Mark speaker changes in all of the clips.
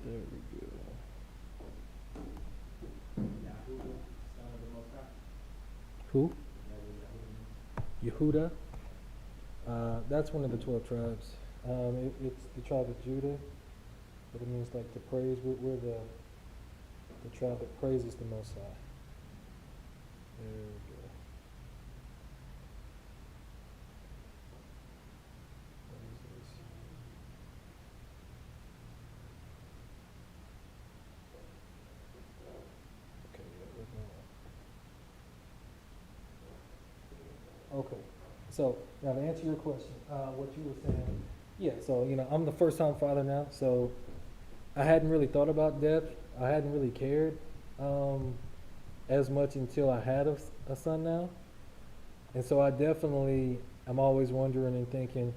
Speaker 1: There we go. Who? Yehuda. That's one of the 12 tribes. It's the tribe of Judah, but it means like to praise. We're the tribe that praises the Most High. There we go. What is this? Okay, yeah, we're going. Okay, so now to answer your question, what you were saying, yeah. So I'm the first-time father now, so I hadn't really thought about death. I hadn't really cared as much until I had a son now, and so I definitely am always wondering and thinking,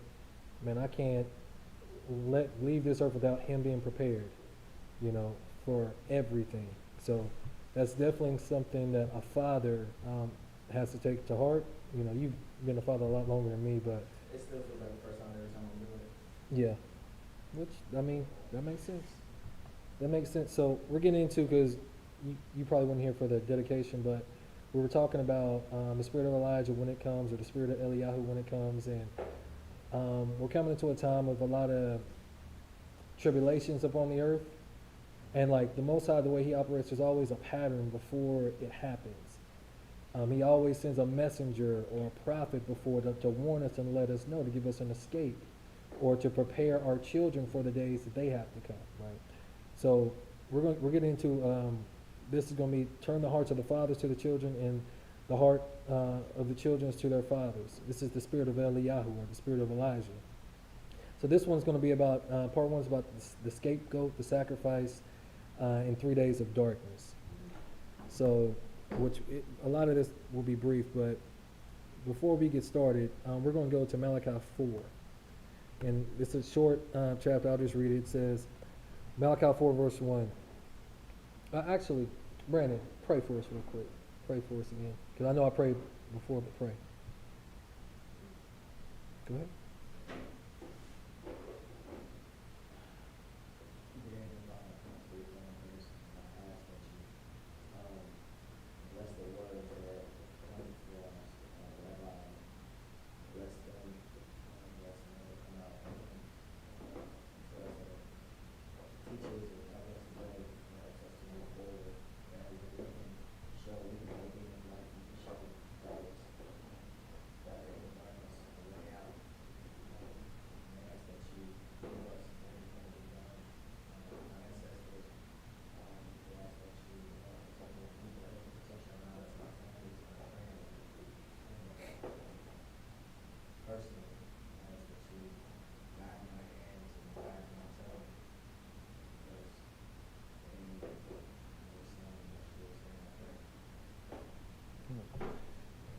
Speaker 1: man, I can't leave this earth without him being prepared, for everything. So that's definitely something that a father has to take to heart. You've been a father a lot longer than me, but
Speaker 2: It still feels like the first time every time I'm doing it.
Speaker 1: yeah, which that makes sense. That makes sense. So we're getting into, because you probably weren't here for the dedication, but we were talking about the spirit of Elijah when it comes, or the spirit of ELIJAY when it comes, and we're coming into a time of a lot of tribulations upon the earth, and like the Most High, the way He operates, there's always a pattern before it happens. He always sends a messenger or a prophet before to warn us and let us know, to give us an escape, or to prepare our children for the days that they have to come. Right. So we're getting into this is going to be turn the hearts of the fathers to the children, and the heart of the children to their fathers. This is the spirit of Eliyahu, or the spirit of Elijah. So this one's going to be about part one is about the scapegoat, the sacrifice, and 3 days of darkness. So, a lot of this will be brief, but before we get started, we're going to go to Malachi 4. And it's a short chapter. I'll just read it. It says, Malachi 4, verse 1. Actually, Brandon, pray for us real quick. Pray for us again. Because I know I prayed before, but pray. Go ahead.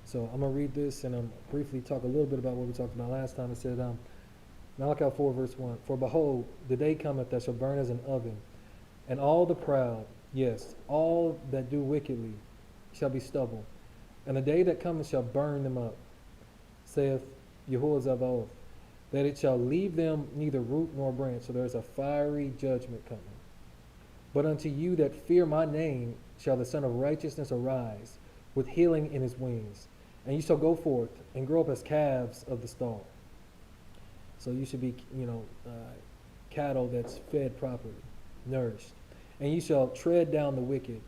Speaker 1: So I'm going to read this and briefly talk a little bit about what we talked about last time. It said, Malachi 4, verse 1, For behold, the day cometh that shall burn as an oven, and all the proud, yes, all that do wickedly, shall be stubble. And the day that cometh shall burn them up, saith Yahuwah Zavaoth, that it shall leave them neither root nor branch. So there's a fiery judgment coming. But unto you that fear my name shall the Son of Righteousness arise, with healing in his wings. And you shall go forth and grow up as calves of the stall. So you should be, cattle that's fed properly, nourished. And you shall tread down the wicked,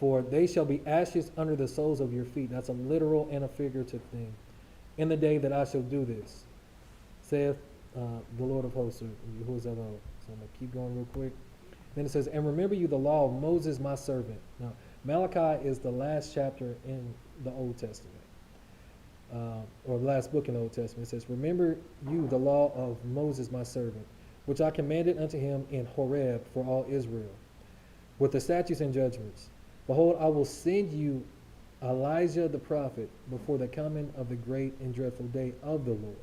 Speaker 1: for they shall be ashes under the soles of your feet. That's a literal and a figurative thing. In the day that I shall do this, saith the Lord of hosts, or Yahuwah Zavaoth. So I'm going to keep going real quick. Then it says, and remember you the law of Moses my servant. Now, Malachi is the last chapter in the Old Testament, or the last book in the Old Testament. It says, remember you the law of Moses my servant, which I commanded unto him in Horeb for all Israel, with the statutes and judgments. Behold, I will send you Elijah the prophet before the coming of the great and dreadful day of the Lord.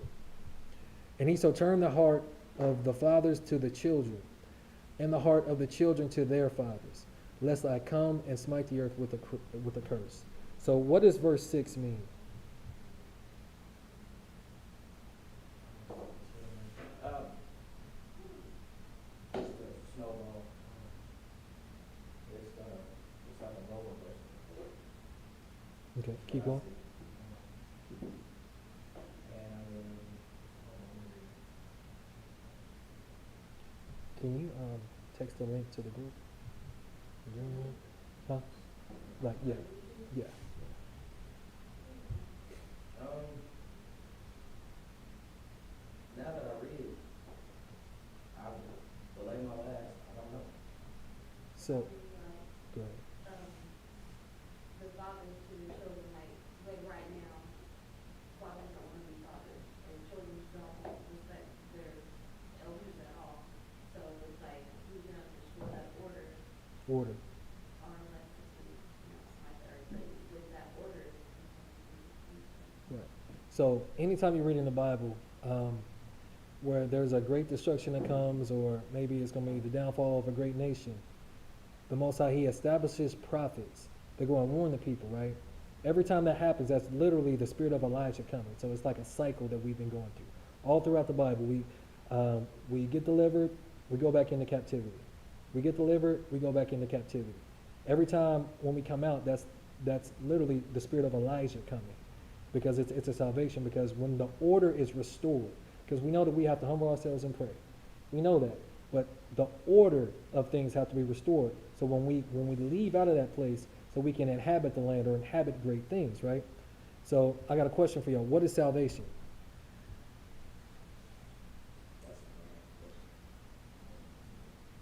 Speaker 1: And he shall turn the heart of the fathers to the children, and the heart of the children to their fathers, lest I come and smite the earth with a curse. So what does verse 6 mean?
Speaker 2: Just a snowball.
Speaker 1: Okay, keep going.
Speaker 2: And I mean,
Speaker 1: Can you text the link to the group? Huh? Like, yeah, yeah.
Speaker 2: now that I read it, I delay my last. I don't know.
Speaker 1: So, go ahead.
Speaker 3: The fathers to the children, like right now, fathers don't want to be fathers, and children don't respect their elders at all. So it's like, who's gonna restore that order,
Speaker 1: Order.
Speaker 3: or unless it's, somebody that already with that order.
Speaker 1: Right. So anytime you read in the Bible, where there's a great destruction that comes, or maybe it's going to be the downfall of a great nation, the Most High, He establishes prophets. They go and warn the people, right? Every time that happens, that's literally the spirit of Elijah coming. So it's like a cycle that we've been going through. All throughout the Bible, we get delivered, we go back into captivity. We get delivered, we go back into captivity. Every time when we come out, that's literally the spirit of Elijah coming, because it's a salvation. Because when the order is restored, because we know that we have to humble ourselves and pray, we know that, but the order of things have to be restored. So when we leave out of that place, so we can inhabit the land or inhabit great things, right? So I got a question for y'all. What is salvation?
Speaker 2: That's the main question.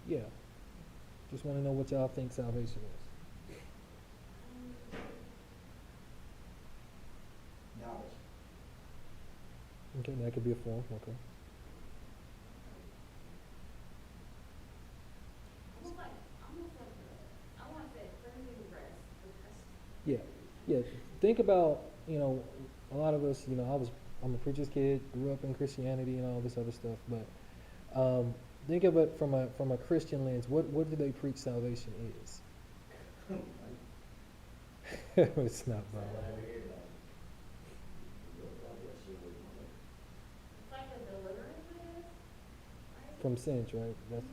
Speaker 1: Yeah. Just want to know what y'all think salvation is.
Speaker 2: Knowledge.
Speaker 1: Okay, that could be a form. Okay.
Speaker 3: Almost like I want to say cleansing rest, because.
Speaker 1: Yeah. Yeah. Think about, a lot of us, I'm a preacher's kid, grew up in Christianity and all this other stuff, but think of it from a Christian lens. What do they preach salvation is? It's not
Speaker 2: Like
Speaker 1: Bible.
Speaker 2: everybody.
Speaker 3: It's like a deliverance, I guess, right?
Speaker 1: From sins, right? That's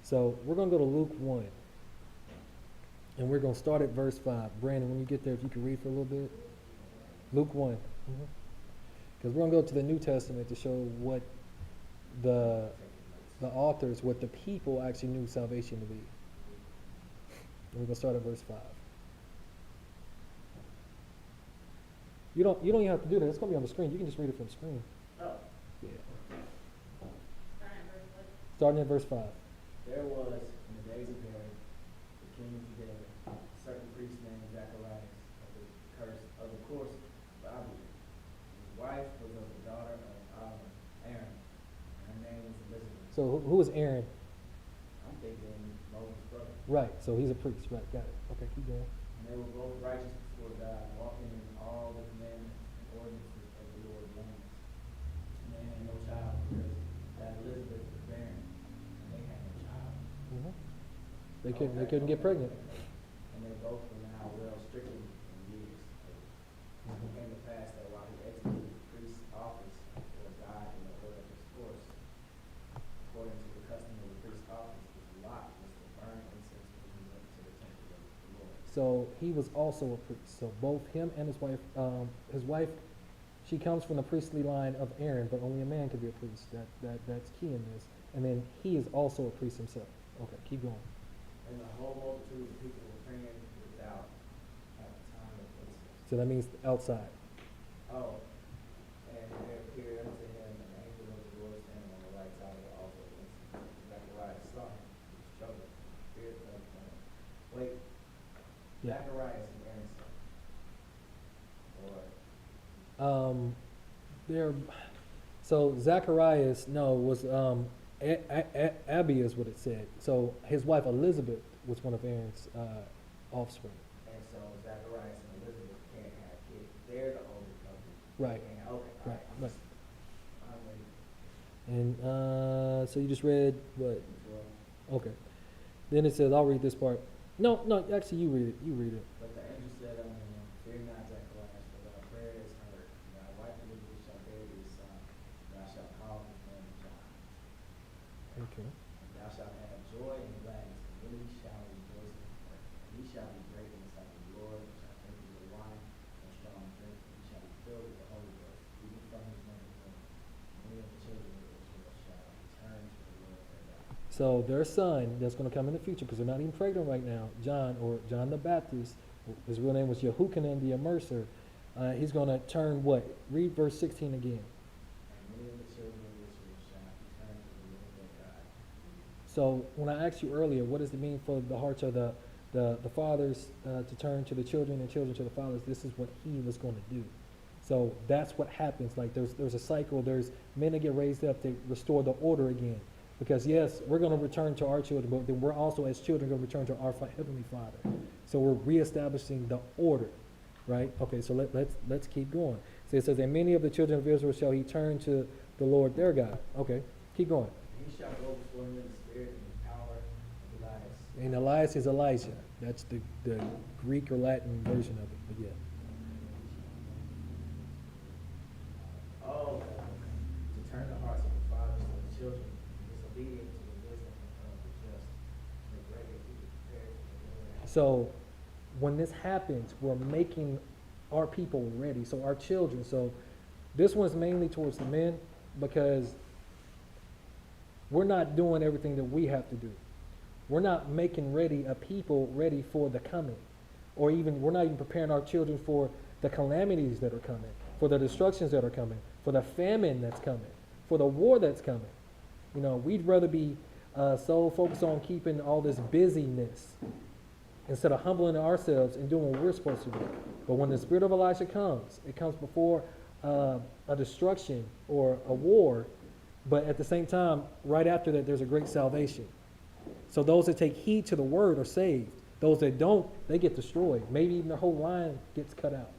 Speaker 1: So we're gonna go to Luke 1. And we're gonna start at verse 5. Brandon, when you get there, if you could read for a little bit. Luke 1. Because we're gonna go to the New Testament to show what the authors, what the people actually knew salvation to be. And we're gonna start at verse 5. You don't even have to do that. It's gonna be on the screen. You can just read it from the screen.
Speaker 2: Oh,
Speaker 1: Yeah.
Speaker 3: Starting at verse what?
Speaker 1: Starting at verse 5.
Speaker 2: there was in the days of Herod, the king of Judea, a certain priest named Zacharias of the course of Abia. His wife was of the daughter of Aaron, and her name was Elizabeth.
Speaker 1: So who is Aaron?
Speaker 2: I'm thinking Moses' brother.
Speaker 1: Right. So he's a priest. Right. Got it. Okay. Keep going.
Speaker 2: And they were both righteous before God, walking in all the commandments and ordinances of the Lord blameless. And they had no child, because that Elizabeth was barren, and they had no child.
Speaker 1: Mhm. They couldn't get pregnant.
Speaker 2: And they both were now well stricken in years. And it came to pass that while he executed the priest's office before God in the order of his course, according to the custom of the priest's office, his lot was to burn incense when he went to the temple of the Lord.
Speaker 1: So he was also a priest. So both him and his wife, she comes from the priestly line of Aaron, but only a man could be a priest. That's key in this. And then he is also a priest himself. Okay, keep going.
Speaker 2: And the whole multitude of people were praying without at the time of incense.
Speaker 1: So that means outside.
Speaker 2: Oh, and there appeared unto him an angel of the Lord standing on the right side of the altar of incense. Zacharias saw him, he was troubled, feared of him. Wait,
Speaker 1: Yeah.
Speaker 2: Zacharias and Aaron's son. Or
Speaker 1: There. So Zacharias, was Abi is what it said. So his wife Elizabeth was one of Aaron's offspring.
Speaker 2: and so Zacharias and Elizabeth can't have kids. They're the older couple.
Speaker 1: Right.
Speaker 2: They can't- Okay, all
Speaker 1: Right.
Speaker 2: right.
Speaker 1: Right.
Speaker 2: I'm ready.
Speaker 1: And so you just read what?
Speaker 2: 12.
Speaker 1: Okay. Then it says, I'll read this part. No, actually you read it. You read it.
Speaker 2: But the angel said unto him, fear not, Zacharias, for thy prayer is heard. And thy wife Elizabeth shall bear thee a son, and thou shalt call his name John.
Speaker 1: Okay.
Speaker 2: And thou shalt have joy and gladness, and then he shall rejoice in his birth. And he shall be great in the sight of the Lord, and shall enter the filled with the Holy Ghost, even from his mother's womb. Many of the children of Israel shall return to the Lord their God.
Speaker 1: So their son that's going to come in the future, because they're not even pregnant right now, John, or John the Baptist, his real name was Yehukanan the Immerser, he's going to turn what? Read verse 16 again.
Speaker 2: And many of the children of Israel shall return to the Lord their God.
Speaker 1: So when I asked you earlier, what does it mean for the hearts of the fathers to turn to the children and children to the fathers? This is what he was going to do. So that's what happens. Like there's a cycle. There's men that get raised up to restore the order again. Because yes, we're going to return to our children, but then we're also as children going to return to our Heavenly Father. So we're reestablishing the order, right? Okay, so let's keep going. So it says, and many of the children of Israel shall he turn to the Lord their God. Okay, keep going.
Speaker 2: And he shall go before him in the spirit and the power of Elias.
Speaker 1: And Elias is Elijah. That's the Greek or Latin version of it. But yeah.
Speaker 2: Oh, to turn the hearts of the fathers to the children, disobedient to the wisdom of the just, make ready to be prepared for the Lord.
Speaker 1: So when this happens, we're making our people ready. So our children. So this one's mainly towards the men because we're not doing everything that we have to do. We're not making ready a people ready for the coming. Or even, we're not even preparing our children for the calamities that are coming, for the destructions that are coming, for the famine that's coming, for the war that's coming. You know, we'd rather be so focused on keeping all this busyness instead of humbling ourselves and doing what we're supposed to do. But when the spirit of Elijah comes, it comes before a destruction or a war, but at the same time, right after that, there's a great salvation. So those that take heed to the word are saved. Those that don't, they get destroyed. Maybe even their whole line gets cut out.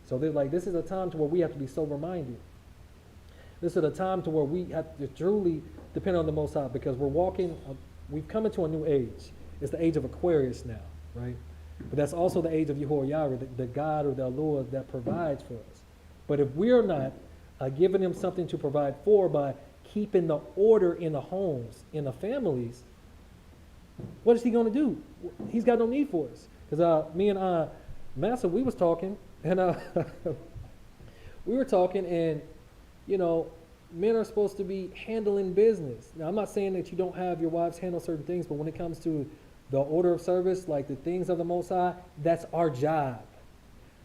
Speaker 1: So they're like, this is a time to where we have to be sober-minded. This is a time to where we have to truly depend on the Most High because we've come into a new age. It's the age of Aquarius now, right? But that's also the age of Yehoiah, the God or the Lord that provides for us. But if we're not giving him something to provide for by keeping the order in the homes, in the families, what is he going to do? He's got no need for us. Because me and Massa, we was talking, and we were talking, and, you know, men are supposed to be handling business. Now, I'm not saying that you don't have your wives handle certain things, but when it comes to the order of service, like the things of the Most High, that's our job.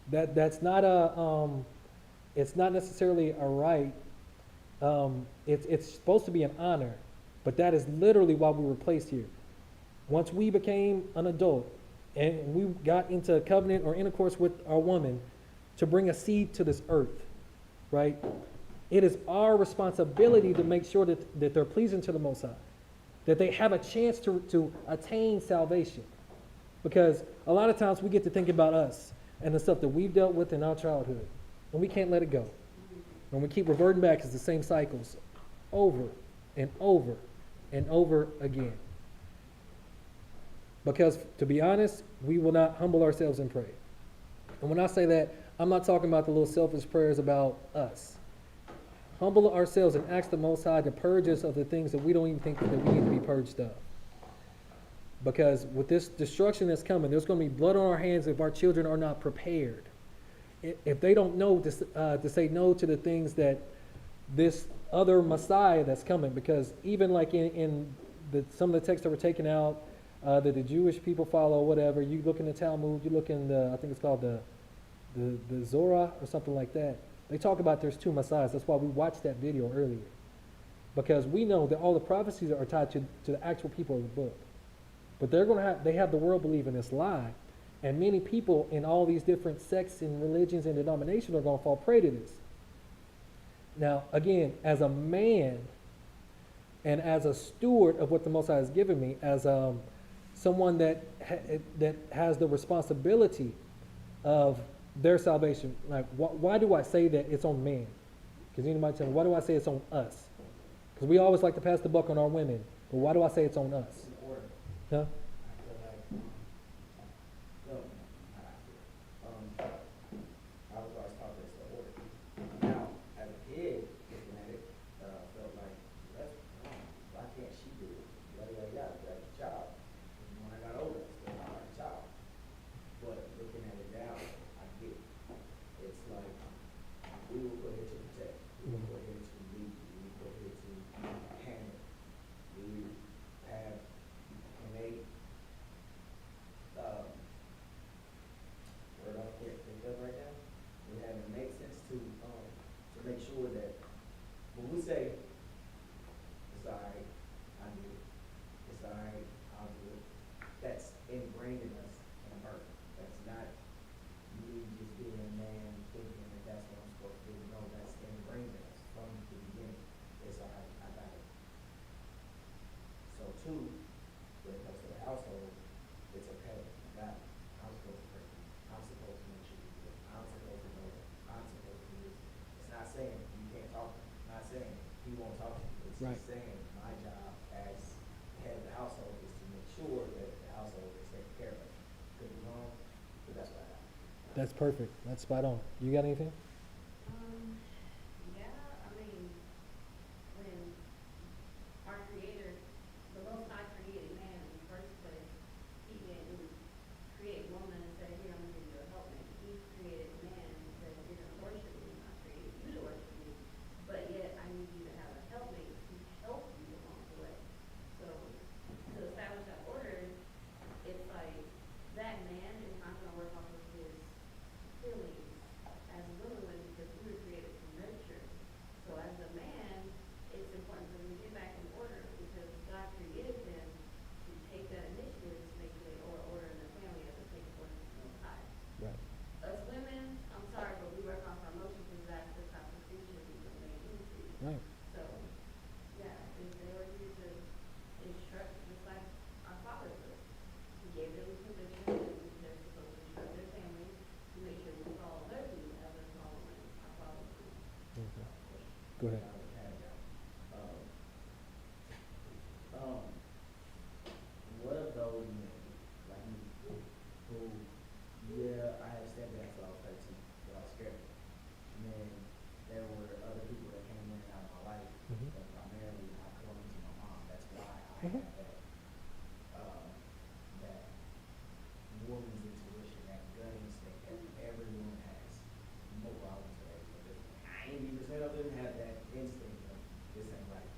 Speaker 1: That's not it's not necessarily a right. It's supposed to be an honor, but that is literally why we were placed here. Once we became an adult and we got into covenant or intercourse with our woman to bring a seed to this earth, right? It is our responsibility to make sure that they're pleasing to the Most High, that they have a chance to attain salvation. Because a lot of times we get to think about us and the stuff that we've dealt with in our childhood, and we can't let it go. And we keep reverting back, it's the same cycles over and over and over again. Because, to be honest, we will not humble ourselves and pray. And when I say that, I'm not talking about the little selfish prayers about us. Humble ourselves and ask the Most High to purge us of the things that we don't even think that we need to be purged of. Because with this destruction that's coming, there's going to be blood on our hands if our children are not prepared. If they don't know to say no to the things that this other Messiah that's coming. Because even like in some of the texts that were taken out, that the Jewish people follow, whatever. You look in the Talmud, you look in I think it's called the Zorah or something like that. They talk about there's two Messiahs. That's why we watched that video earlier. Because we know that all the prophecies are tied to the actual people of the book. But they have the world believing this lie. And many people in all these different sects and religions and denominations are going to fall prey to this. Now, again, as a man and as a steward of what the Most High has given me, as someone that has the responsibility of their salvation. Like, why do I say that it's on man? Because anybody tell me, why do I say it's on us? Because we always like to pass the buck on our women, but why do I say it's on us?
Speaker 2: It's an order.
Speaker 1: Huh?
Speaker 2: I feel like, no, not I feel. I was always taught that it's the order. Now, as a kid, looking at it, felt like, that's wrong. Why can't she do it? Yada, yada, yada, as a child. And when I got older, I still not like a child. But looking at it now, I get it. It's like, my job as head of the household is to make sure that the household is taken care of. Could be wrong, but that's what I got.
Speaker 1: That's perfect. That's spot on. You got anything?
Speaker 3: Yeah, I mean, when our Creator, the Most High created man in the first place, He didn't create woman and say, here, I'm gonna give you a helpmate. He created man and said, you're gonna worship me. I created you to worship me, but yet I need you to have a helpmate to help you along the way. So to establish that order, it's like that man is not gonna work off of his feelings as a woman would, because we were created to nurture. So as a man, it's important for him to get back in order, because God created him to take that initiative to make sure they order in the family as a take according to the Most High.
Speaker 1: Right.
Speaker 3: Us women, I'm sorry, but we work off our emotions, because that's the type of creature we were made into.
Speaker 1: Right.
Speaker 3: So, yeah, if they were here to instruct, just like our father was. He gave them position, and they're supposed to instruct their family to make sure we follow their lead as they're following our father's lead.
Speaker 1: Okay. Go ahead.
Speaker 2: What of those men, like me, who, yeah, I had stepdad till I was 13, but I was scared of him. And then there were other people that came in and out of my life,
Speaker 1: Mhm.
Speaker 2: but primarily I clung to my mom. That's why I
Speaker 1: Mhm.
Speaker 2: had that woman's intuition, that gut instinct that every woman has. No problem to that. But I ain't even percent of them have that instinct of this ain't right.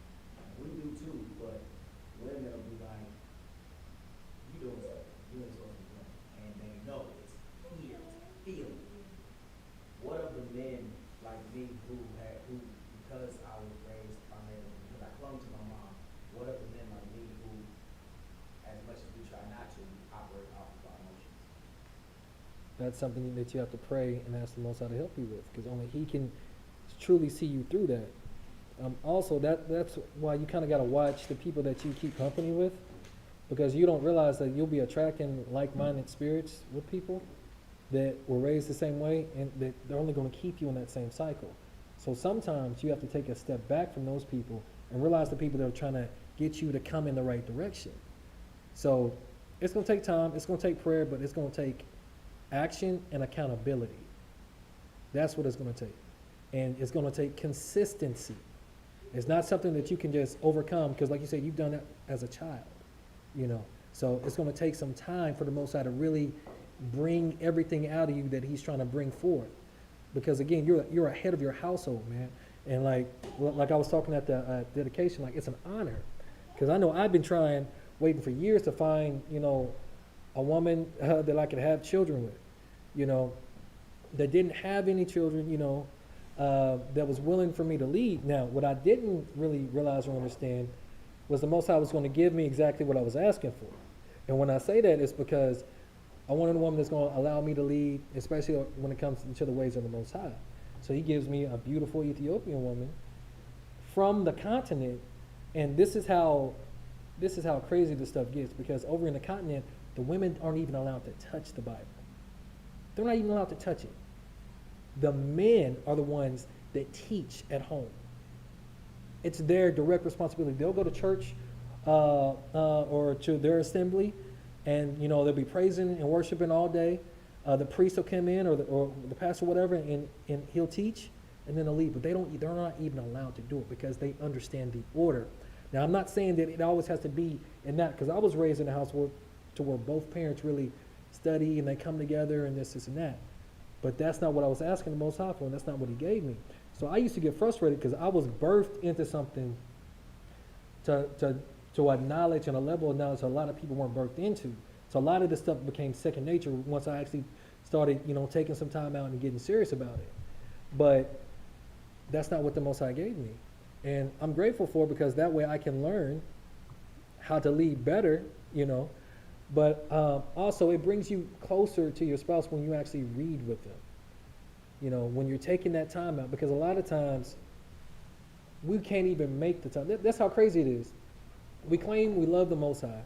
Speaker 2: We do too, but women will be like, you doing something, you ain't supposed to be doing it. And they know it's here, it's feeling. What of the men like me who, because I was raised primarily, because I clung to my mom, what of the men like me who, as much as we try not to, operate off of our emotions?
Speaker 1: That's something that you have to pray and ask the Most High to help you with, because only He can truly see you through that. Also, that's why you kind of got to watch the people that you keep company with, because you don't realize that you'll be attracting like-minded spirits with people that were raised the same way, and that they're only going to keep you in that same cycle. So sometimes you have to take a step back from those people and realize the people that are trying to get you to come in the right direction. So it's going to take time, it's going to take prayer, but it's going to take action and accountability. That's what it's going to take. And it's going to take consistency. It's not something that you can just overcome, because like you said, you've done that as a child, you know. So it's going to take some time for the Most High to really bring everything out of you that He's trying to bring forth. Because again, you're a head of your household, man. And like I was talking at the dedication, like it's an honor. Because I know I've been waiting for years to find, you know, a woman that I could have children with, you know, that didn't have any children, you know, that was willing for me to lead. Now, what I didn't really realize or understand was the Most High was going to give me exactly what I was asking for. And when I say that, it's because I wanted a woman that's going to allow me to lead, especially when it comes to the ways of the Most High. So He gives me a beautiful Ethiopian woman from the continent, and this is how crazy this stuff gets, because over in the continent, the women aren't even allowed to touch the Bible. They're not even allowed to touch it. The men are the ones that teach at home. It's their direct responsibility. They'll go to church or to their assembly, and you know they'll be praising and worshiping all day. The priest will come in, or the pastor, whatever, and he'll teach, and then they'll leave. But they're not even allowed to do it because they understand the order. Now, I'm not saying that it always has to be in that, because I was raised in a household to where both parents really study and they come together and this and that. But that's not what I was asking the Most High for, and that's not what He gave me. So I used to get frustrated because I was birthed into something to a knowledge and a level of knowledge a lot of people weren't birthed into. So a lot of this stuff became second nature once I actually started, you know, taking some time out and getting serious about it. But that's not what the Most High gave me. And I'm grateful for it, because that way I can learn how to lead better, you know. But also it brings you closer to your spouse when you actually read with them. You know, when you're taking that time out, because a lot of times we can't even make the time. That's how crazy it is. We claim we love the Most High.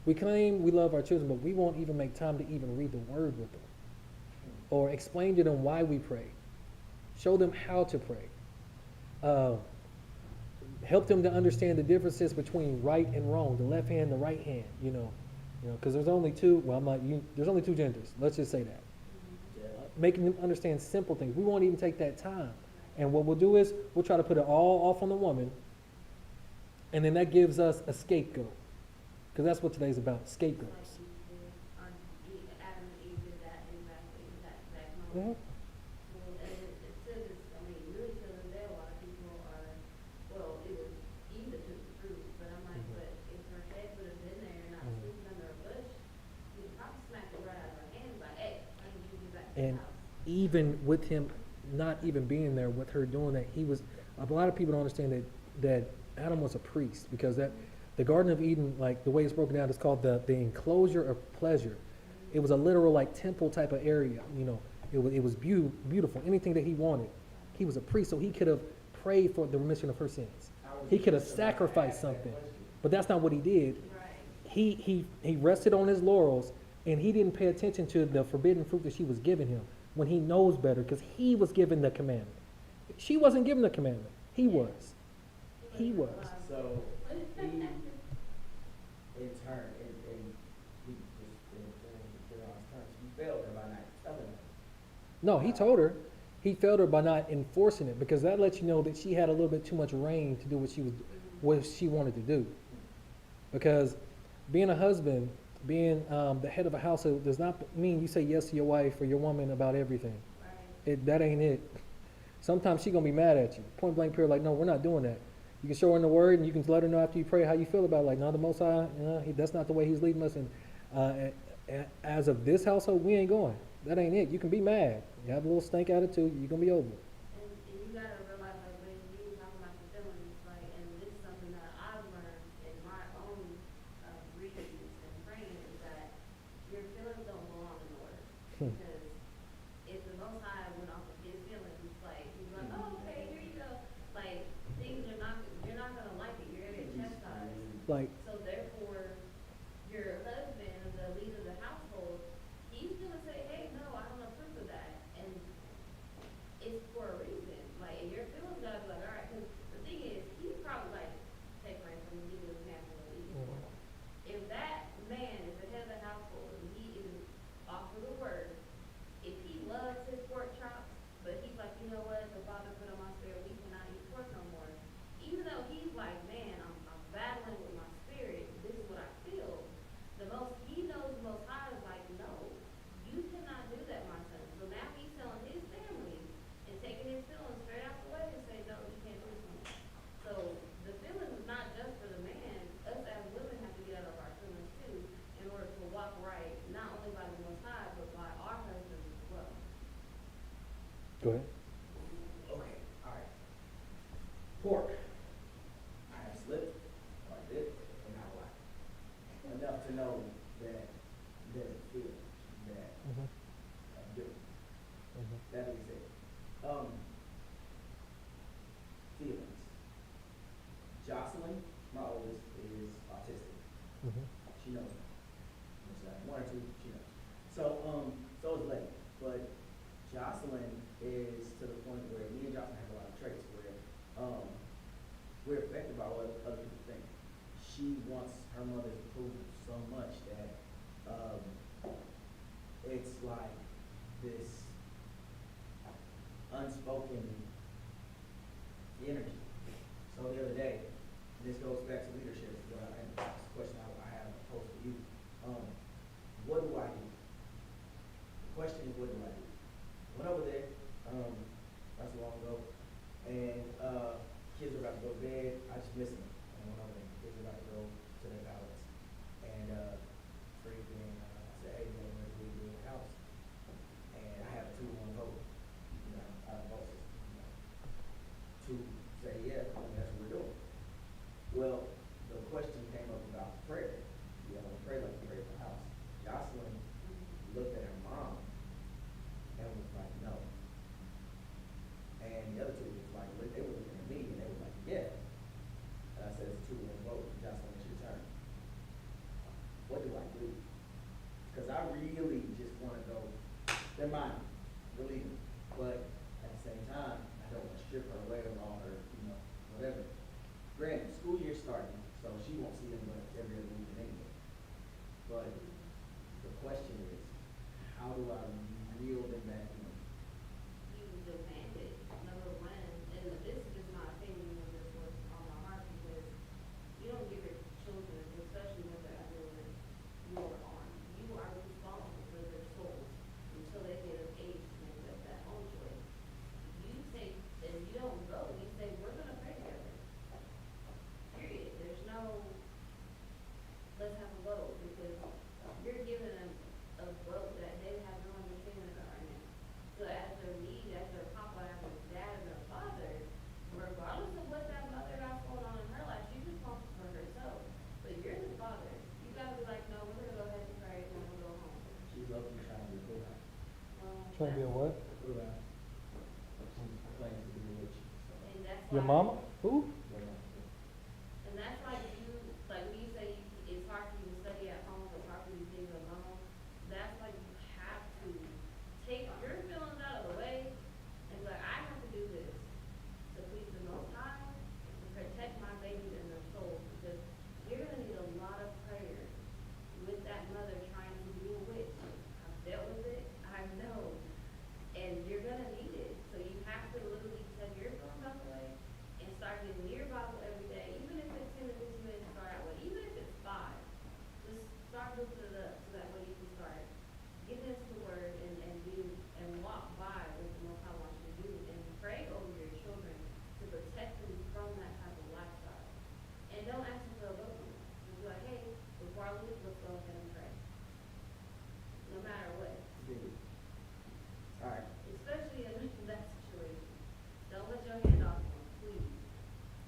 Speaker 1: We claim we love our children, but we won't even make time to even read the Word with them, or explain to them why we pray, show them how to pray. help them to understand the differences between right and wrong, the left hand, the right hand, because there's only two, well, there's only two genders, let's just say that.
Speaker 2: Yeah.
Speaker 1: Making them understand simple things. We won't even take that time. And what we'll do is, we'll try to put it all off on the woman, and then that gives us a scapegoat. Because that's what today's about, scapegoats.
Speaker 3: Like you did, Adam and Eve did that exactly, that exact moment. Well, and it still is, I mean, really till this day, a lot of people are, well, it was Eve that took the fruit, but I'm like,
Speaker 1: Mhm.
Speaker 3: but if her head would have been there and not
Speaker 1: Mhm.
Speaker 3: sleeping under a bush, you'd probably smack it right out of her hands, like, hey, I need you to get back to
Speaker 1: And
Speaker 3: the house.
Speaker 1: even with him not even being there, with her doing that, a lot of people don't understand that Adam was a priest, because the Garden of Eden, like the way it's broken down, is called the enclosure of pleasure. It was a literal like temple type of area, it was beautiful, anything that he wanted. He was a priest, so he could have prayed for the remission of her sins. He could have sacrificed something, but that's not what he did.
Speaker 3: Right.
Speaker 1: He rested on his laurels, and he didn't pay attention to the forbidden fruit that she was giving him when he knows better, because he was given the commandment. She wasn't given the commandment. He was. He was.
Speaker 2: So, he, in turn, and he just, in honest terms, he failed her by not telling her.
Speaker 1: No, he told her. He failed her by not enforcing it, because that lets you know that she had a little bit too much reign to do what she wanted to do. Because being a husband, being the head of a household, does not mean you say yes to your wife or your woman about everything.
Speaker 3: Right.
Speaker 1: That ain't it. Sometimes she gonna be mad at you. Point blank period, like, no, we're not doing that. You can show her in the word, and you can let her know after you pray how you feel about it. Like, no, the Most High, that's not the way he's leading us. And as of this household, we ain't going. That ain't it. You can be mad. You have a little stank attitude, you're gonna be over it.
Speaker 3: And you gotta realize, like, when you were talking about the feelings, like, and this is something that I've learned in my own readings and praying, is that your feelings don't belong in the word. Because if the Most High went off of his feelings, it's like, he's like, oh, okay, here you go. Like, things are not, you're not gonna like it, you're gonna get chastised.
Speaker 1: Like,
Speaker 3: So therefore, your husband, the leader of the household, he's gonna say, hey, no, I don't approve of that. And it's for a reason. Like, and your feelings gotta be like, all right, because the thing is, he's probably like, take for instance, give you an example of Eve. If that man is the head of the household and he is off of the word, if he loves his pork chops, but he's like, you know what, the Father put on my spirit, we cannot eat pork no more. Even though he's like, man, I'm battling with my spirit, this is what I feel. He knows the Most High is like, no, you cannot do that, my son. So now he's telling his family and taking his feelings straight out the way and say, no, you can't do this no more. So the feelings is not just for the man. Us as women have to get out of our feelings too in order to walk right, not only by the Most High, but by our husbands as well.
Speaker 1: go ahead.
Speaker 2: Okay, alright. Pork. I have slipped, or I did, and not a lot. Enough to know that there's a feeling that I'm doing. That being said, feelings. Jocelyn, my oldest, is autistic. She knows me. It's like 1 or 2, she knows. So is Letty. But Jocelyn is to the point where me and Jocelyn have a lot of traits where we're affected by what other people think. She wants her mother's approval so much that it's like this unspoken energy. So the other day, this goes back to leadership, and this question I have posed for you. What do I do? The question is, what do I do? Went over there, not so long ago, and kids were about to go to bed. I just missed them. And went over there. Kids were about to go to their ballots. And freaking, I said, hey, man, what do we do in the house? And I have a 2-1 vote, out of both systems, to say, yeah, I mean, that's what we're doing. Well, the question came up about prayer. You know, pray like you pray for the house. Jocelyn looked at her mom and was like, no. And the other two was like, they were looking at me and they were like, yeah. And I said, it's a 2-1 vote. Jocelyn, it's your turn. What do I do? Because I really just want to go, they're mine, believe me. But at the same time, I don't want to strip her away of all her, whatever.
Speaker 1: Your
Speaker 3: why-
Speaker 1: mama? Who?
Speaker 3: And that's like you, like when you say it's hard for you to study at home, it's hard for you to do things alone, that's like you have to take your feelings out of the way and be like, I have to do this to please the Most High, to protect my baby and their soul, because you're gonna need a lot of prayer with that mother trying to be a witch. I've dealt with it, I know, and you're gonna need it. So you have to literally take your feelings out the way and start getting your Bible every day, even if it's 10 to 15 minutes to start out with, even if it's 5. Just start looking it up so that way you can start getting into the Word and do and walk by what the Most High wants you to do and pray over your children to protect them from that type of lifestyle. And don't ask them for a vote. Just be like, hey, before I leave, let's go ahead and pray. No matter what.
Speaker 2: Alright,
Speaker 3: Especially in that situation. Don't let your hand off them, please.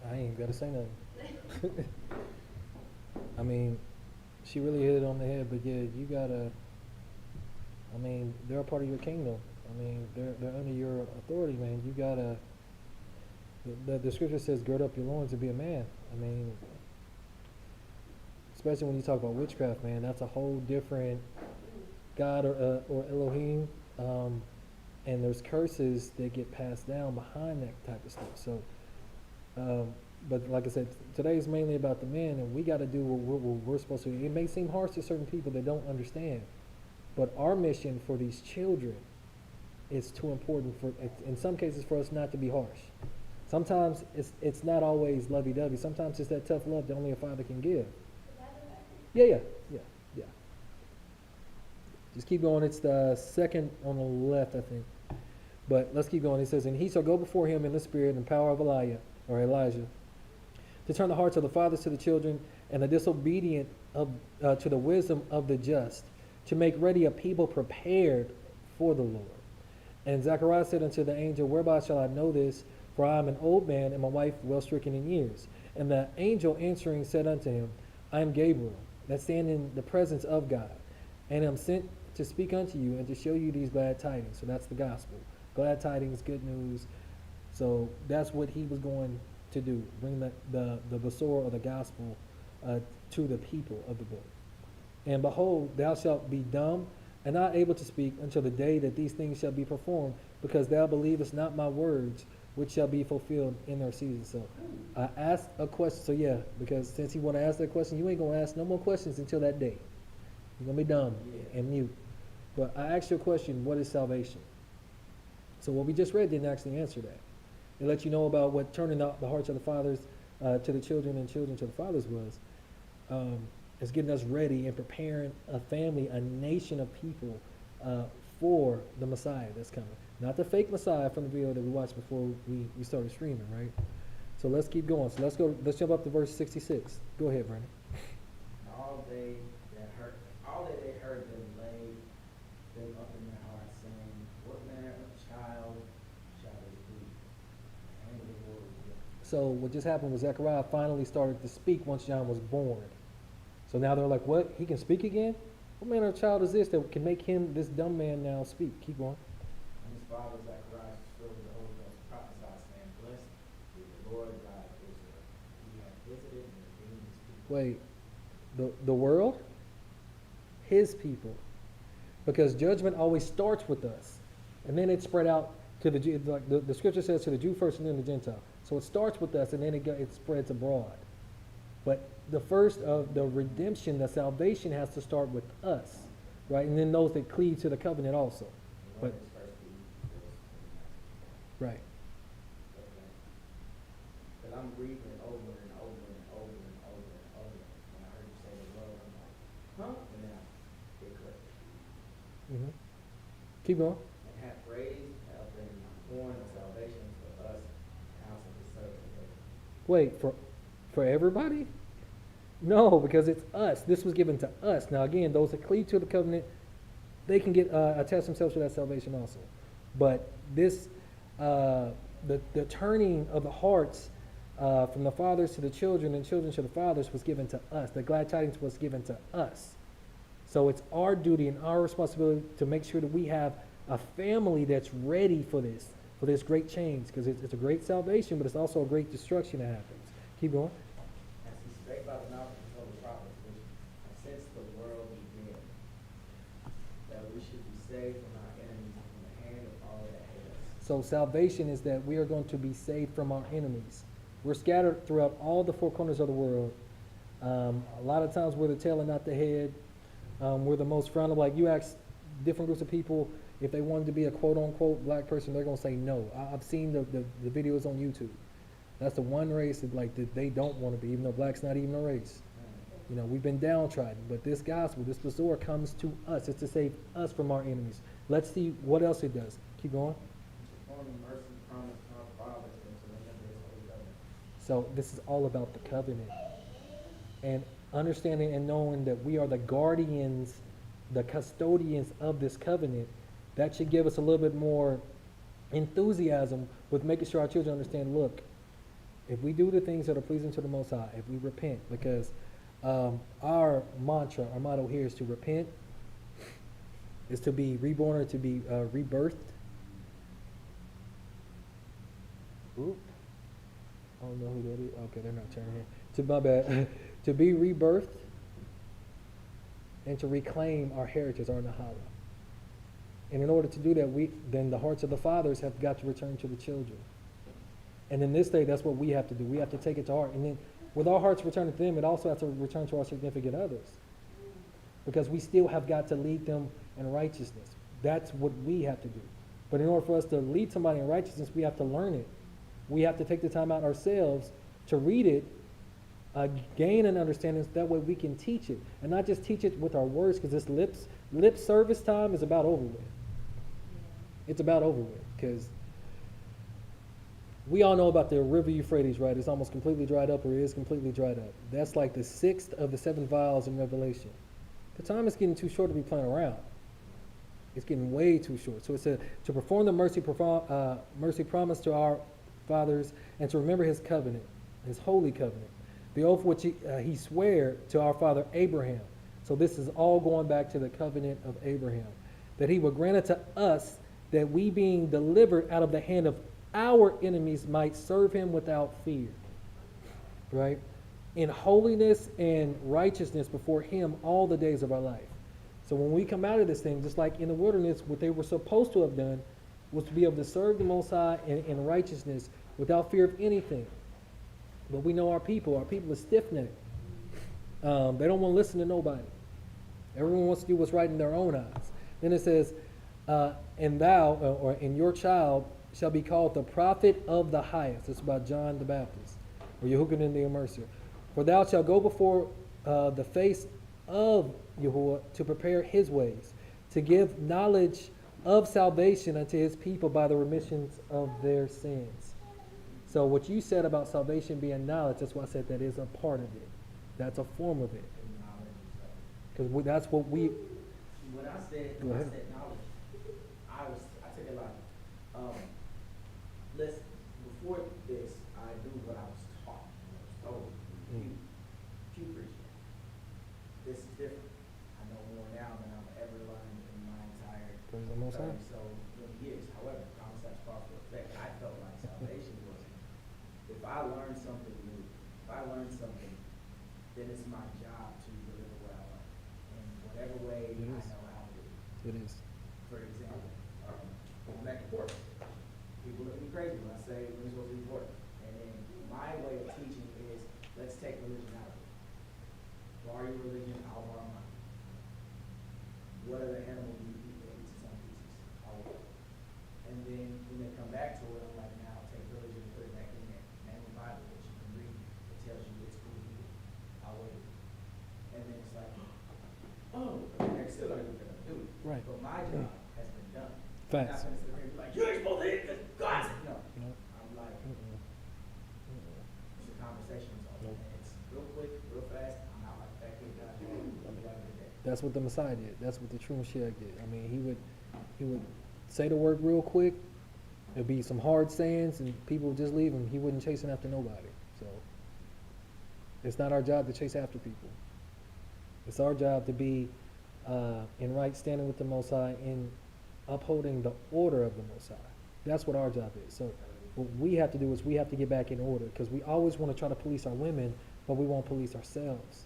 Speaker 1: I ain't gotta say nothing. I mean, she really hit it on the head, but yeah, you gotta, I mean, they're a part of your kingdom. I mean, they're under your authority, man. You gotta, the scripture says, gird up your loins and be a man. I mean, especially when you talk about witchcraft, man, that's a whole different God or Elohim. And there's curses that get passed down behind that type of stuff. So, but like I said, today is mainly about the men, and we got to do what we're supposed to do. It may seem harsh to certain people that don't understand, but our mission for these children is too important for, in some cases, for us not to be harsh. Sometimes it's not always lovey-dovey. Sometimes it's that tough love that only a father can give. Yeah. Just keep going. It's the second on the left, I think. But let's keep going. It says, and he shall go before him in the spirit and power of Elijah, to turn the hearts of the fathers to the children, and the disobedient to the wisdom of the just, to make ready a people prepared for the Lord. And Zechariah said unto the angel, whereby shall I know this? For I am an old man, and my wife well stricken in years. And the angel answering said unto him, I am Gabriel, that stand in the presence of God, and am sent to speak unto you and to show you these glad tidings. So that's the gospel. Glad tidings, good news. So that's what he was going to do, bring the Basora or the gospel to the people of the book. And behold, thou shalt be dumb and not able to speak until the day that these things shall be performed, because thou believest not my words, which shall be fulfilled in their season. So I asked a question. So yeah, because since he want to ask that question, you ain't going to ask no more questions until that day. You're going to be dumb and mute. But I asked you a question, what is salvation? So what we just read didn't actually answer that. It lets you know about what turning the hearts of the fathers to the children and children to the fathers was. It's getting us ready and preparing a family, a nation of people for the Messiah that's coming. Not the fake Messiah from the video that we watched before we started streaming, right? So let's keep going. So let's jump up to verse 66. Go ahead, Brandon.
Speaker 2: all that they heard them laid them up in their hearts, saying, what manner of child shall this be? And the Lord was with them.
Speaker 1: So what just happened was Zechariah finally started to speak once John was born. So now they're like, what? He can speak again? What manner of child is this that can make him, this dumb man, now speak? Keep going.
Speaker 2: And his father Zacharias was filled with the Holy Ghost, prophesied, saying, blessed be the Lord God of Israel. He hath visited and redeemed his people.
Speaker 1: Wait, the world? His people. Because judgment always starts with us. And then it's spread out to the Jew. Like the scripture says, to the Jew first and then the Gentile. So it starts with us and then it spreads abroad. But the first of the redemption, the salvation has to start with us. Right? And then those that cleave to the covenant also. But,
Speaker 2: His first
Speaker 1: right.
Speaker 2: But I'm reading it over and over and over and over and over. When I heard you say the Lord, I'm like, huh? And then it clicked.
Speaker 1: Mm-hmm. Keep going.
Speaker 2: And hath raised up a horn of salvation for us, the house of his servant David.
Speaker 1: Wait, for everybody? No, because it's us. This was given to us. Now again, those that cleave to the covenant, they can get attach themselves to that salvation also. But this, the turning of the hearts from the fathers to the children and children to the fathers was given to us. The glad tidings was given to us. So it's our duty and our responsibility to make sure that we have a family that's ready for this for this great change, because it's a great salvation, but it's also a great destruction that happens. Keep going.
Speaker 2: As he spake by the mouth of his holy prophets, which since the world began, that we should be saved from our enemies and from the hand of all that hate us.
Speaker 1: So salvation is that we are going to be saved from our enemies. We're scattered throughout all the four corners of the world. A lot of times we're the tail and not the head. We're the most frowned. Like you ask different groups of people if they wanted to be a quote unquote black person, they're gonna say no. I've seen the videos on YouTube. That's the one race that they don't want to be, even though black's not even a race. You know, we've been downtrodden, but this gospel, this Bazor comes to us. It's to save us from our enemies. Let's see what else it does. Keep going.
Speaker 2: To perform the mercy promised to our fathers and to remember his holy covenant.
Speaker 1: So this is all about the covenant. And understanding and knowing that we are the guardians, the custodians of this covenant, that should give us a little bit more enthusiasm with making sure our children understand, look, if we do the things that are pleasing to the Most High, if we repent, because our mantra, our motto here is to repent, is to be reborn or to be rebirthed. Oop. I don't know who that is. Okay, they're not turning here. My bad. To be rebirthed and to reclaim our heritage, our Nahala. And in order to do that, then the hearts of the fathers have got to return to the children. And in this day, that's what we have to do. We have to take it to heart. And then with our hearts returning to them, it also has to return to our significant others. Because we still have got to lead them in righteousness. That's what we have to do. But in order for us to lead somebody in righteousness, we have to learn it. We have to take the time out ourselves to read it, gain an understanding, so that way we can teach it. And not just teach it with our words, because this lip service time is about over with. It's about over with, because we all know about the river Euphrates, right? It's almost completely dried up, or it is completely dried up. That's like the 6th of the 7 vials in Revelation. The time is getting too short to be playing around. It's getting way too short. So it said to perform the mercy promised to our fathers and to remember his covenant, his holy covenant, the oath which he sware to our father Abraham. So this is all going back to the covenant of Abraham, that he would grant it to us that we, being delivered out of the hand of our enemies, might serve him without fear, right? In holiness and righteousness before him all the days of our life. So when we come out of this thing, just like in the wilderness, what they were supposed to have done was to be able to serve the Most High in righteousness without fear of anything. But we know our people are stiff-necked. They don't want to listen to nobody. Everyone wants to do what's right in their own eyes. Then it says, and thou, or in your child, shall be called the prophet of the highest. It's about John the Baptist, or Yehukanan the Immerser. For thou shalt go before the face of Yahuwah to prepare his ways, to give knowledge of salvation unto his people by the remissions of their sins. So what you said about salvation being knowledge, that's why I said that is a part of it. That's a form of it. Because that's what we...
Speaker 2: When I said knowledge, I took it like, before this, I knew what I was taught. I was told, pew preaching. This is different. I know more now than I've ever learned in my entire 30 so many years. However, promise that's possible effect. I felt like salvation was, if I learn something new, if I learn something, then it's my job to deliver what I learned in whatever way I know how to do it.
Speaker 1: It is.
Speaker 2: For example, back and forth. People look at me crazy when I say we're supposed to be important. And then my way of teaching is, let's take religion out of it. Borrow your religion, I'll borrow mine. What are the animals you eat that eats its own pieces? I'll work. And then when they come back to it, I'm like, now take religion and put it back in there. Name the Bible, which you can read. It tells you it's cool to eat it. I'll wait. And then it's like, oh, they're still going to do what they're going to do.
Speaker 1: Right.
Speaker 2: But my job has been done.
Speaker 1: Facts.
Speaker 2: I'm not going to sit there and be like, you ain't supposed to eat this. God said no.
Speaker 1: No.
Speaker 2: I'm like,
Speaker 1: Mm-mm.
Speaker 2: it's a conversation.
Speaker 1: Nope.
Speaker 2: And it's real quick, real fast. I'm out like that kid.
Speaker 1: That's what the Messiah did. That's what the true Mashiach did. I mean, he would say the word real quick. There'd be some hard sayings, and people would just leave him. He wasn't chasing after nobody. So it's not our job to chase after people. It's our job to be in right standing with the Most High in upholding the order of the Most High. That's what our job is. So what we have to do is we have to get back in order, because we always want to try to police our women, but we won't police ourselves.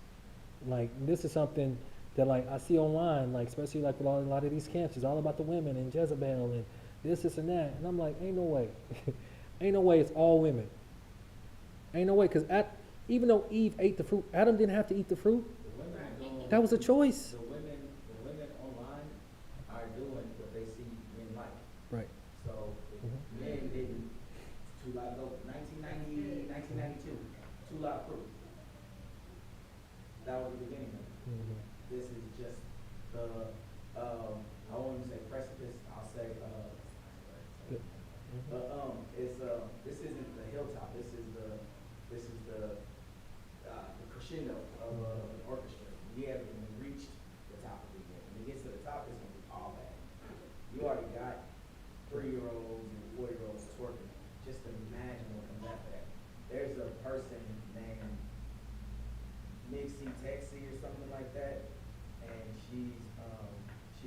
Speaker 1: Like, this is something that, like, I see online, like, especially like with a lot of these camps, it's all about the women and Jezebel and this and that. And I'm like, ain't no way. Ain't no way it's all women. Ain't no way, because even though Eve ate the fruit, Adam didn't have to eat the fruit.
Speaker 2: The women are doing.
Speaker 1: That was a choice.
Speaker 2: The women online are doing what they see men like.
Speaker 1: Right.
Speaker 2: So if
Speaker 1: Mhm.
Speaker 2: men didn't, two lot go, 1992, two lot fruit. That was the beginning of it.
Speaker 1: Mhm.
Speaker 2: This is just the, I won't even say precipice, I'll say,
Speaker 1: Good.
Speaker 2: but, it's, this isn't the hilltop, this is the crescendo of, an orchestra. We haven't even reached the top of it yet. When it gets to the top, it's gonna be all bad. You already got 3-year-olds and 4-year-olds twerking. Just imagine what comes after that. There's a person named Nixie Texie or something like that, and she's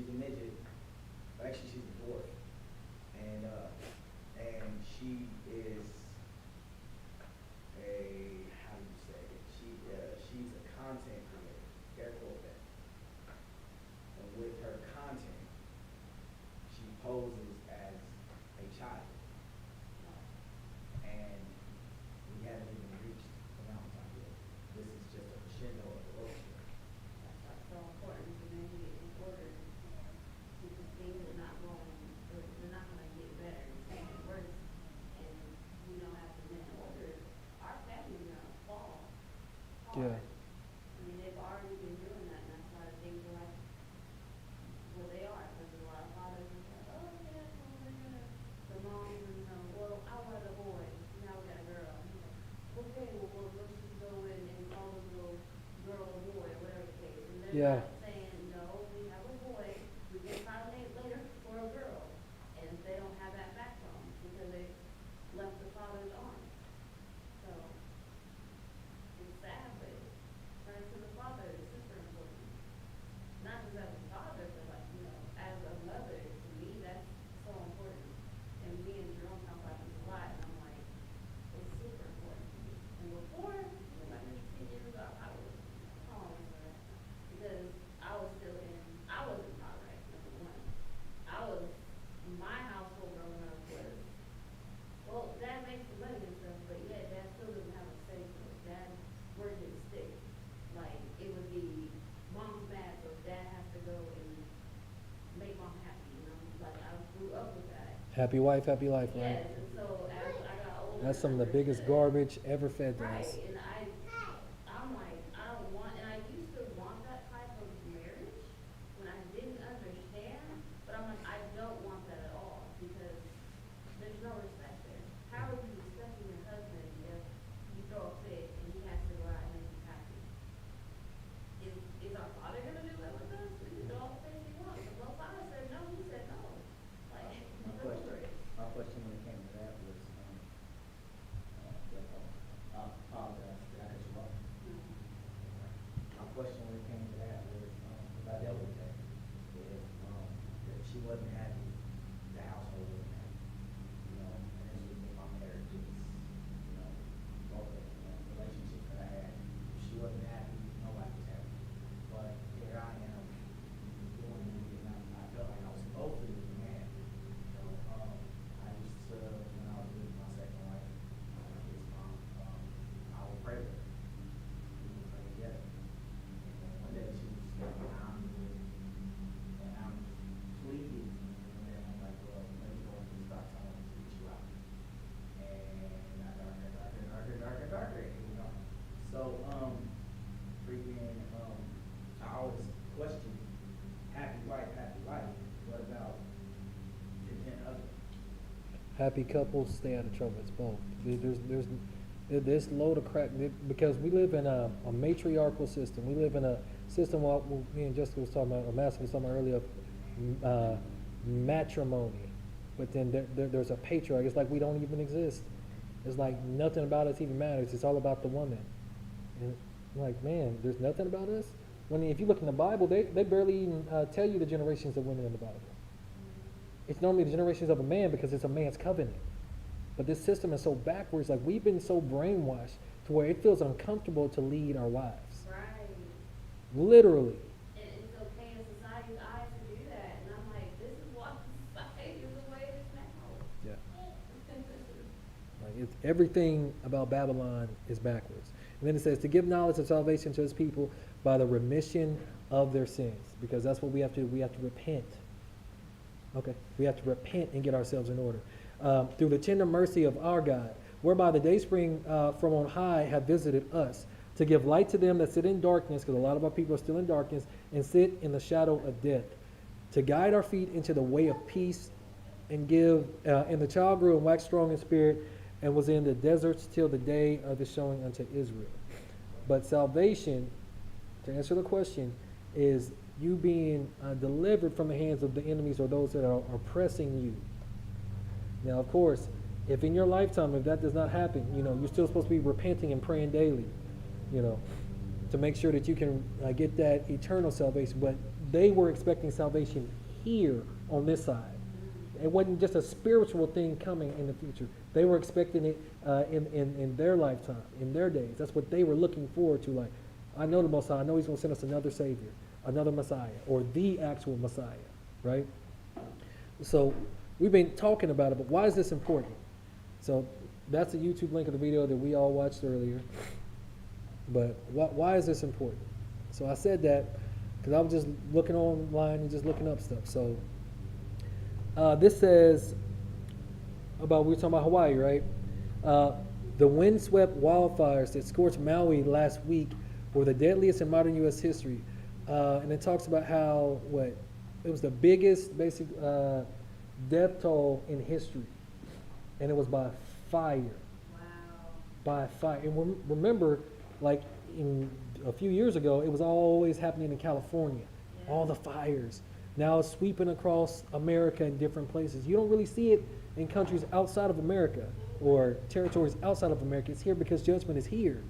Speaker 2: a midget. Actually, she's a dwarf, and she is a, how do you say it? She's a content creator. Air quote that. And with her content, she poses as a child, and we haven't even reached the mountaintop yet. This is just a crescendo of the orchestra.
Speaker 3: That's why it's so important to maybe in order to things are not going, or they're not gonna get better, it's gonna get worse. And we don't have to then order, our families are gonna fall
Speaker 1: Yeah.
Speaker 3: hard. I mean, they've already been doing that, and that's why the things are like, well, they are, because a lot of fathers are like, oh, yeah, well, we're gonna, the moms and, well, I wanted a boy, now we got a girl. And you're like, okay, well, let's just go in and call the little girl a boy, or whatever the case. And they're
Speaker 1: Yeah.
Speaker 3: not saying, no, we have a boy, we can file it later for a girl. And they don't have that backbone, because they left the father's arms. So, it's sad, but turn to the father is super important. Not just as a father, but like, as a mother, to me, that's so important. And me and Jerome talk about this a lot, and I'm like, it's super important to me. And before, like maybe 10 years ago, I was, oh, because I was still I wasn't taught right, number one. My household growing up was, well, dad makes the money and stuff, but yeah, dad still doesn't have a say, so dad word didn't stick. Like, it would be, mom's mad, so dad has to go and make mom happy, like, I grew up with that.
Speaker 1: Happy wife, happy life, right?
Speaker 3: Yes, and so as I got older.
Speaker 1: That's some of the
Speaker 3: and
Speaker 1: biggest
Speaker 3: understood-
Speaker 1: garbage ever fed to
Speaker 3: Right,
Speaker 1: us.
Speaker 3: and I'm like, I don't want, and I used to want that type of marriage when I didn't understand, but I'm like, I don't want that at all, because there's no respect there. How are you respecting your husband if you throw a fit and he has to go out and make you happy? Is our father gonna do that with us? We can do all the things we want, but my father said no, he said no. Like,
Speaker 2: My question when it came to that was, I apologize, did I cut you off? My question when it came to that was, if I dealt with that, if she wasn't happy, the household wasn't happy. And this was me, my marriage, both of the relationships that I had. If she wasn't happy, nobody was happy. But here I am, doing it, and I felt like I was supposed to be a man. I used to, when I was with my second wife, my kid's mom, I would pray with her. We would pray together. And then one day she was like, I'm pleading. And then I'm like, well, let me go into the stop sign to get you out. And it got darker. And here we are. So, freaking, I always question, happy wife, happy life. What about content husband?
Speaker 1: Happy couples stay out of trouble. It's both. There's this load of crap, because we live in a matriarchal system. We live in a system, what me and Jessica was talking about, or Master was talking about earlier, of matrimony. But then there's a patriarch. It's like we don't even exist. It's like nothing about us even matters. It's all about the woman. And I'm like, man, there's nothing about us? When if you look in the Bible, they barely even tell you the generations of women in the Bible. It's normally the generations of a man because it's a man's covenant. But this system is so backwards, like we've been so brainwashed to where it feels uncomfortable to lead our wives.
Speaker 3: Right.
Speaker 1: Literally.
Speaker 3: And it's okay in society's eyes to do that. And I'm like, this is why society is the way it is now.
Speaker 1: Yeah. Like it's everything about Babylon is backwards. And then it says to give knowledge of salvation to his people by the remission of their sins. Because that's what we have to do. We have to repent. Okay? We have to repent and get ourselves in order. Through the tender mercy of our God, whereby the dayspring from on high have visited us, to give light to them that sit in darkness, because a lot of our people are still in darkness, and sit in the shadow of death, to guide our feet into the way of peace, and give, and the child grew and waxed strong in spirit, and was in the deserts till the day of the showing unto Israel. But salvation, to answer the question, is you being delivered from the hands of the enemies or those that are oppressing you. Now, of course, if in your lifetime, if that does not happen, you're still supposed to be repenting and praying daily, to make sure that you can get that eternal salvation. But they were expecting salvation here on this side. It wasn't just a spiritual thing coming in the future. They were expecting it in their lifetime, in their days. That's what they were looking forward to. Like, I know the Most High. I know He's going to send us another Savior, another Messiah, or the actual Messiah, right? So we've been talking about it, but why is this important? So that's the YouTube link of the video that we all watched earlier. But why is this important? So I said that because I was just looking online and just looking up stuff. So this says about, we were talking about Hawaii, right? The windswept wildfires that scorched Maui last week were the deadliest in modern U.S. history. And it talks about how, it was the biggest basic death toll in history. And it was by fire.
Speaker 3: Wow.
Speaker 1: By fire. And remember, like a few years ago, it was always happening in California.
Speaker 3: Yeah.
Speaker 1: All the fires. Now it's sweeping across America in different places. You don't really see it in countries outside of America or territories outside of America. It's here because judgment is here.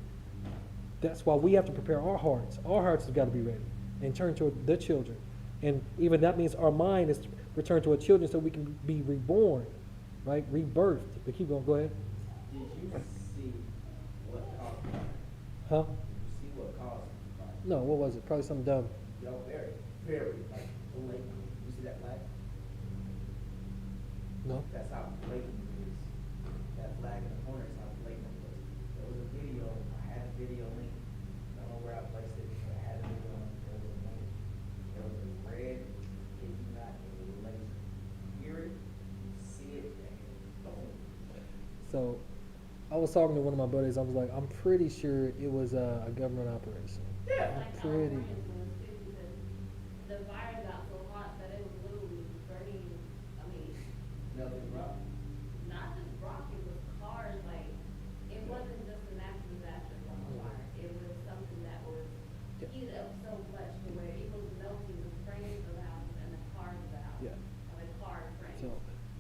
Speaker 1: That's why we have to prepare our hearts. Our hearts have got to be ready and turn to the children. And even that means our mind is to return to our children so we can be reborn, right? Rebirthed. But keep going. Go ahead.
Speaker 2: Did you see what caused the fire?
Speaker 1: Huh?
Speaker 2: Did you see what caused the fire?
Speaker 1: No, what was it? Probably something dumb.
Speaker 2: Very, like, blatant. You see that flag?
Speaker 1: No?
Speaker 2: That's how blatant it is. That flag in the corner is how blatant it was. There was a video, I had a video link. I don't know where I placed it, but I had a video link. There was a link. There was a red, it do not, it was a laser. Hear it, see it, and boom.
Speaker 1: So I was talking to one of my buddies. I was like, I'm pretty sure it was a government operation.
Speaker 2: Yeah.
Speaker 1: I'm
Speaker 3: Like
Speaker 1: pretty.
Speaker 3: California's was too, because the fire got so hot that it was literally burning, I mean,
Speaker 2: Melted rock.
Speaker 3: not just rock, it was cars, like, it wasn't just a natural disaster from a fire. It was something that was
Speaker 1: Yeah.
Speaker 3: heated up so much to where it was melting the frames of the houses and the cars of the houses.
Speaker 1: Yeah.
Speaker 3: Like car frames.
Speaker 1: So,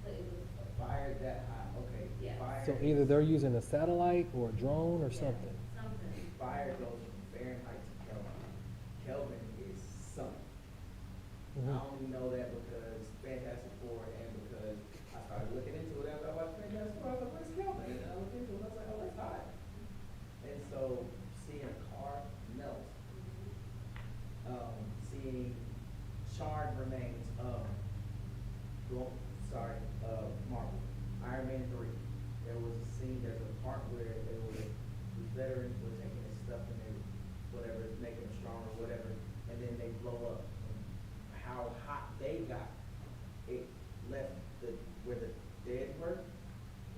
Speaker 3: So it was,
Speaker 2: A fire that high, okay.
Speaker 3: Yeah.
Speaker 2: Fire.
Speaker 1: so either they're using a satellite or a drone or
Speaker 3: yeah,
Speaker 1: something.
Speaker 3: something.
Speaker 2: Fire goes from Fahrenheit to Kelvin. Kelvin is something.
Speaker 1: Mhm.
Speaker 2: I only know that because Fantastic Four and because I started looking into it after I watched Fantastic Four. I was like, where's Kelvin? And I looked into it and I was like, oh, it's hot. And so seeing a car melt, seeing charred remains of, Marvel, Iron Man 3. There was a scene, there's a part where these veterans were taking this stuff and they, whatever, making them strong or whatever, and then they blow up. How hot they got, it left where the dead were,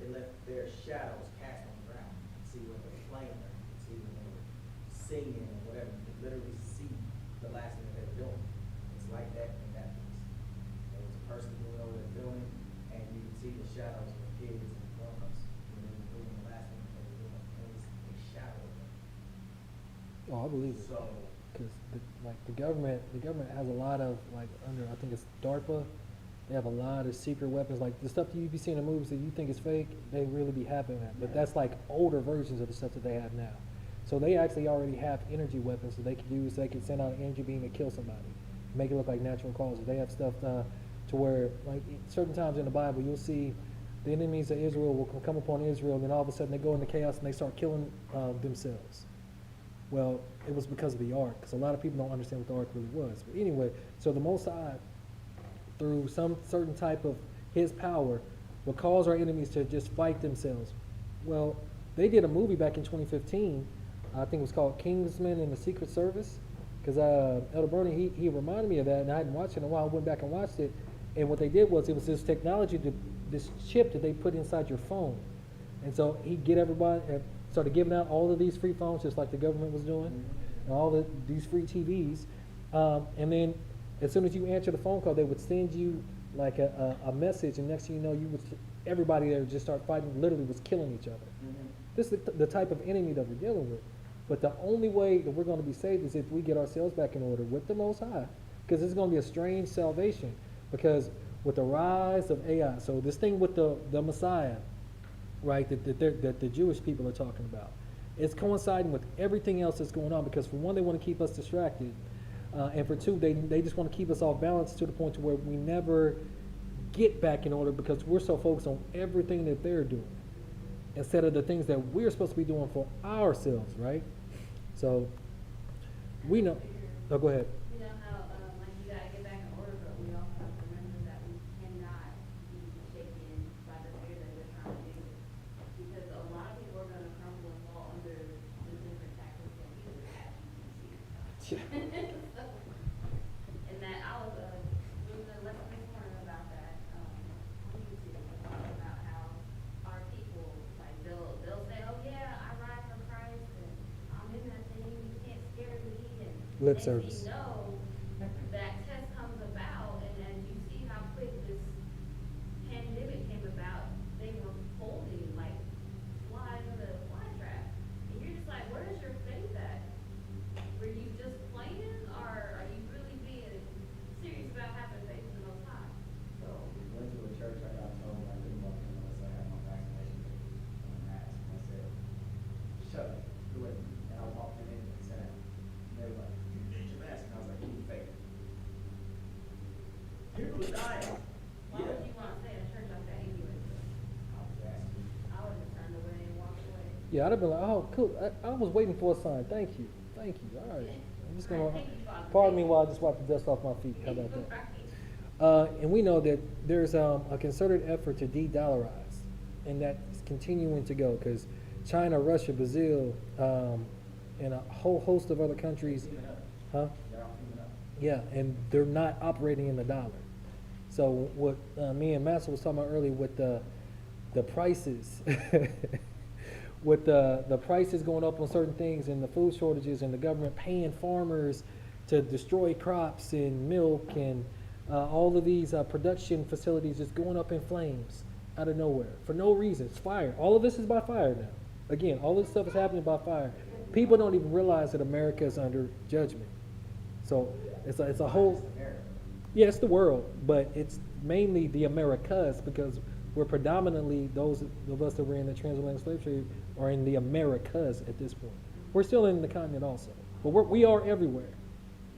Speaker 2: it left their shadows cast on the ground. You could see when they were playing there, you could see when they were singing or whatever, you could literally see the last thing that they were doing. It's like that in that piece. There was a person doing over there filming, and you could see the shadows of kids and grown-ups when they were doing the last thing that they were doing. It was a shadow of them.
Speaker 1: Oh, I believe it.
Speaker 2: So,
Speaker 1: Because the government has a lot of I think it's DARPA. They have a lot of secret weapons, like the stuff you be seeing in movies that you think is fake. They really be having that, but that's like older versions of the stuff that they have now. So they actually already have energy weapons that they can use. They can send out an energy beam and kill somebody, make it look like natural causes. They have stuff to to where, like, certain times in the Bible, you'll see the enemies of Israel will come upon Israel, and then all of a sudden they go into chaos and they start killing themselves. Well, it was because of the ark, because a lot of people don't understand what the ark really was. But anyway, so the Most High, through some certain type of His power, will cause our enemies to just fight themselves. Well, they did a movie back in 2015. I think it was called Kingsman and the Secret Service. Because Elder Bernie, he reminded me of that, and I hadn't watched it in a while. I went back and watched it, and what they did was, it was this technology, this chip that they put inside your phone. And so he'd get everybody, started giving out all of these free phones, just like the government was doing, and all these free TVs. And then as soon as you answer the phone call, they would send you like a message, and next thing you know, everybody there would just start fighting, literally was killing each other. This is the type of enemy that we're dealing with. But the only way that we're going to be saved is if we get ourselves back in order with the Most High, because it's going to be a strange salvation. Because with the rise of AI, so this thing with the Messiah, right, that the Jewish people are talking about, it's coinciding with everything else that's going on. Because for one, they want to keep us distracted, and for two, they just want to keep us off balance to the point to where we never get back in order, because we're so focused on everything that they're doing, instead of the things that we're supposed to be doing for ourselves, right? So, we know. Oh, go ahead.
Speaker 3: You know how, like, you gotta get back in order, but we also have to remember that we cannot be shaken by the fear that we're trying to do. Because a lot of people are gonna crumble and fall under the different tactics that we would have, you can see. So, and that, I was, doing a lesson this morning about that, on YouTube, about how our people, like, they'll say, oh yeah, I ride for Christ, and I'm in that thing, you can't scare me, and
Speaker 1: Lip
Speaker 3: next
Speaker 1: service.
Speaker 3: thing you know, that test comes about, and as you see how quick this pandemic came about, they were folding like flies in a fly trap. And you're just like, where's your faith at? Were you just playing, or are you really being serious about having faith in the Most High?
Speaker 2: So we went to a church, I got told I couldn't walk in unless I had my vaccination papers and a mask. And I said, shut up, do it. And I walked in and sat down. And they were like, you need your mask. And I was like, you need faith. People are dying.
Speaker 3: Why would you want to stay in a church like that anyway?
Speaker 2: I was asking.
Speaker 3: I would have turned away and walked away.
Speaker 1: Yeah, I'd have been like, oh, cool. I was waiting for a sign. Thank you. All right. I'm just gonna.
Speaker 3: Thank you, Father.
Speaker 1: Pardon me while I just wipe the dust off my feet. How about that?
Speaker 3: Right.
Speaker 1: And we know that there's a concerted effort to de-dollarize, and that's continuing to go, because China, Russia, Brazil, and a whole host of other countries,
Speaker 2: Clean it up.
Speaker 1: huh?
Speaker 2: They're all cleaning up.
Speaker 1: Yeah, and they're not operating in the dollar. So what me and Master was talking about earlier with the prices, with the prices going up on certain things, and the food shortages, and the government paying farmers to destroy crops and milk, and all of these production facilities just going up in flames out of nowhere for no reason. It's fire. All of this is by fire now. Again, all this stuff is happening by fire. People don't even realize that America is under judgment. So it's a whole.
Speaker 2: America.
Speaker 1: Yeah, it's the world, but it's mainly the Americas, because we're predominantly, those of us that were in the transatlantic slave trade are in the Americas at this point. We're still in the continent also, but we are everywhere.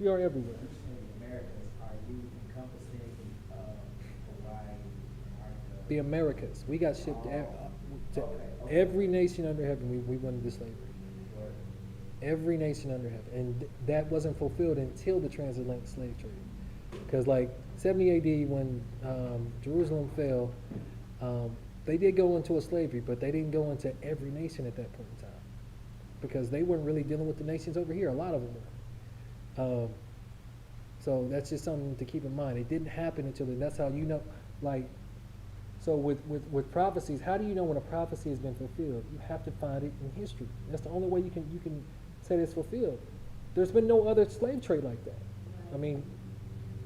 Speaker 1: We are everywhere.
Speaker 2: When you say the Americas, are you encompassing Hawaii, Antarctica?
Speaker 1: The Americas. We got shipped to
Speaker 2: Okay.
Speaker 1: every nation under heaven. We went into slavery.
Speaker 2: Word.
Speaker 1: Every nation under heaven, and that wasn't fulfilled until the transatlantic slave trade. Because like 70 AD, when Jerusalem fell, they did go into a slavery, but they didn't go into every nation at that point in time, because they weren't really dealing with the nations over here. A lot of them were. So that's just something to keep in mind. It didn't happen until then. That's how you know. Like, so with prophecies, how do you know when a prophecy has been fulfilled? You have to find it in history. That's the only way you can say it's fulfilled. There's been no other slave trade like that. I mean,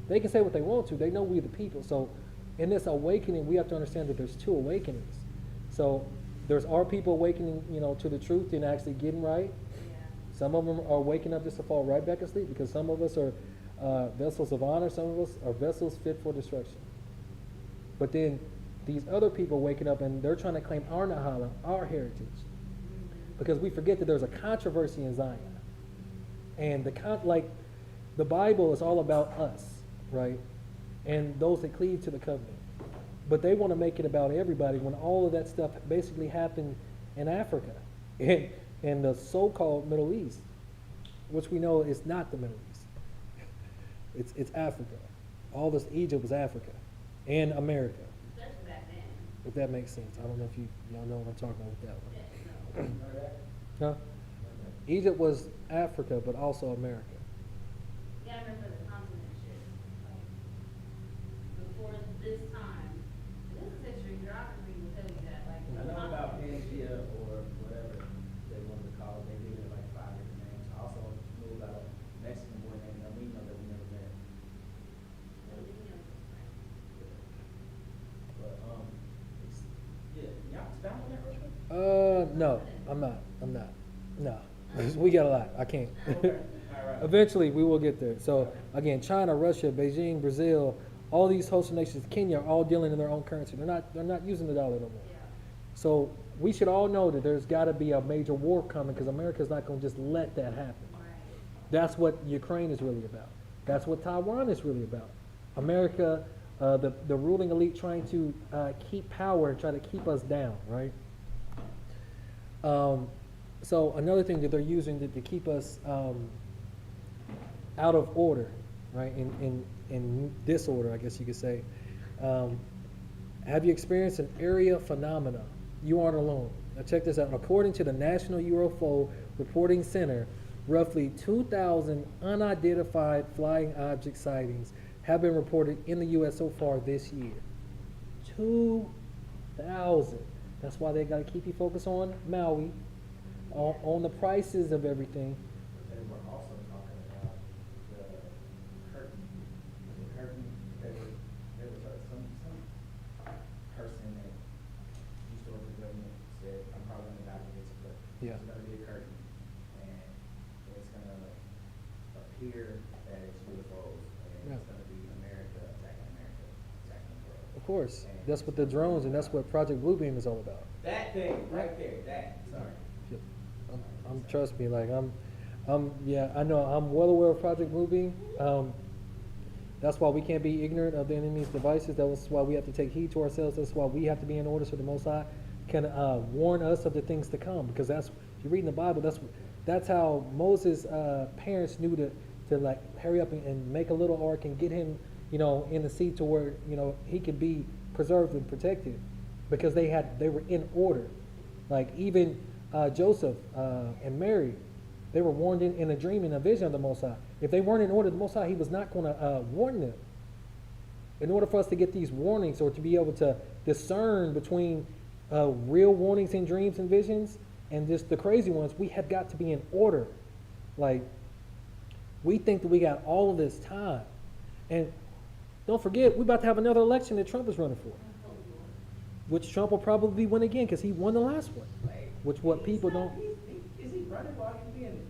Speaker 1: they can say what they want to. They know we're the people. So in this awakening, we have to understand that there's two awakenings. So there's our people awakening, to the truth and actually getting right.
Speaker 3: Yeah.
Speaker 1: Some of them are waking up just to fall right back asleep, because some of us are vessels of honor. Some of us are vessels fit for destruction. But then these other people waking up, and they're trying to claim our Nahala, our heritage. Because we forget that there's a controversy in Zion. And the Bible is all about us, right? and those that cleave to the covenant. But they want to make it about everybody when all of that stuff basically happened in Africa, in the so-called Middle East, which we know is not the Middle East. It's Africa. All this Egypt was Africa and America,
Speaker 3: Especially back then.
Speaker 1: if that makes sense. I don't know if y'all know what I'm talking about with that one.
Speaker 3: Yeah, no.
Speaker 2: Know that?
Speaker 1: Huh? Egypt was Africa, but also America.
Speaker 3: You gotta remember the continent shit. Like, before this time, this is history, geography will tell you that, like.
Speaker 2: I know about Pangea or whatever they wanted to call it. They gave it like 5 different names. I also knew about a Mexican boy named Amino that we never met. But it's, yeah, y'all expound on that real quick?
Speaker 1: No, I'm not. No, we got a lot. I can't.
Speaker 2: Okay, all right.
Speaker 1: Eventually, we will get there. So again, China, Russia, Beijing, Brazil, all these hosting nations, Kenya, are all dealing in their own currency. They're not using the dollar no more.
Speaker 3: Yeah.
Speaker 1: So we should all know that there's got to be a major war coming because America's not going to just let that happen.
Speaker 3: Right.
Speaker 1: That's what Ukraine is really about. That's what Taiwan is really about. America, the ruling elite trying to keep power and try to keep us down, right? So another thing that they're using to keep us out of order, right? In disorder, I guess you could say. Have you experienced an area phenomena? You aren't alone. Now check this out. According to the National UFO Reporting Center, roughly 2,000 unidentified flying object sightings have been reported in the U.S. so far this year. 2,000. That's why they got to keep you focused on Maui, on the prices of everything.
Speaker 2: But they were also talking about the curtain. The curtain, there was some person that used to work for the government said, I'm probably gonna die for this, but
Speaker 1: Yeah.
Speaker 2: there's gonna be a curtain, and it's gonna appear that it's UFOs, and
Speaker 1: Yeah.
Speaker 2: it's gonna be America, attacking the world.
Speaker 1: Of course, that's what the drones and that's what Project Bluebeam is all about.
Speaker 2: That thing, right there, sorry.
Speaker 1: I'm trust me, like yeah, I know I'm well aware of Project Bluebeam. That's why we can't be ignorant of the enemy's devices. That's why we have to take heed to ourselves. That's why we have to be in order so the Most High can warn us of the things to come. Because that's, if you read in the Bible, that's how Moses' parents knew to like hurry up and make a little ark and get him, in the sea to where he could be preserved and protected, because they were in order. Like even Joseph and Mary, they were warned in a dream, in a vision of the Most High. If they weren't in order, the Most High, he was not going to warn them. In order for us to get these warnings or to be able to discern between real warnings in dreams and visions and just the crazy ones, we have got to be in order. Like, we think that we got all of this time. And don't forget, we're about to have another election that Trump is running for, which Trump will probably win again because he won the last one. Which what people don't.
Speaker 2: Is he running while he's being?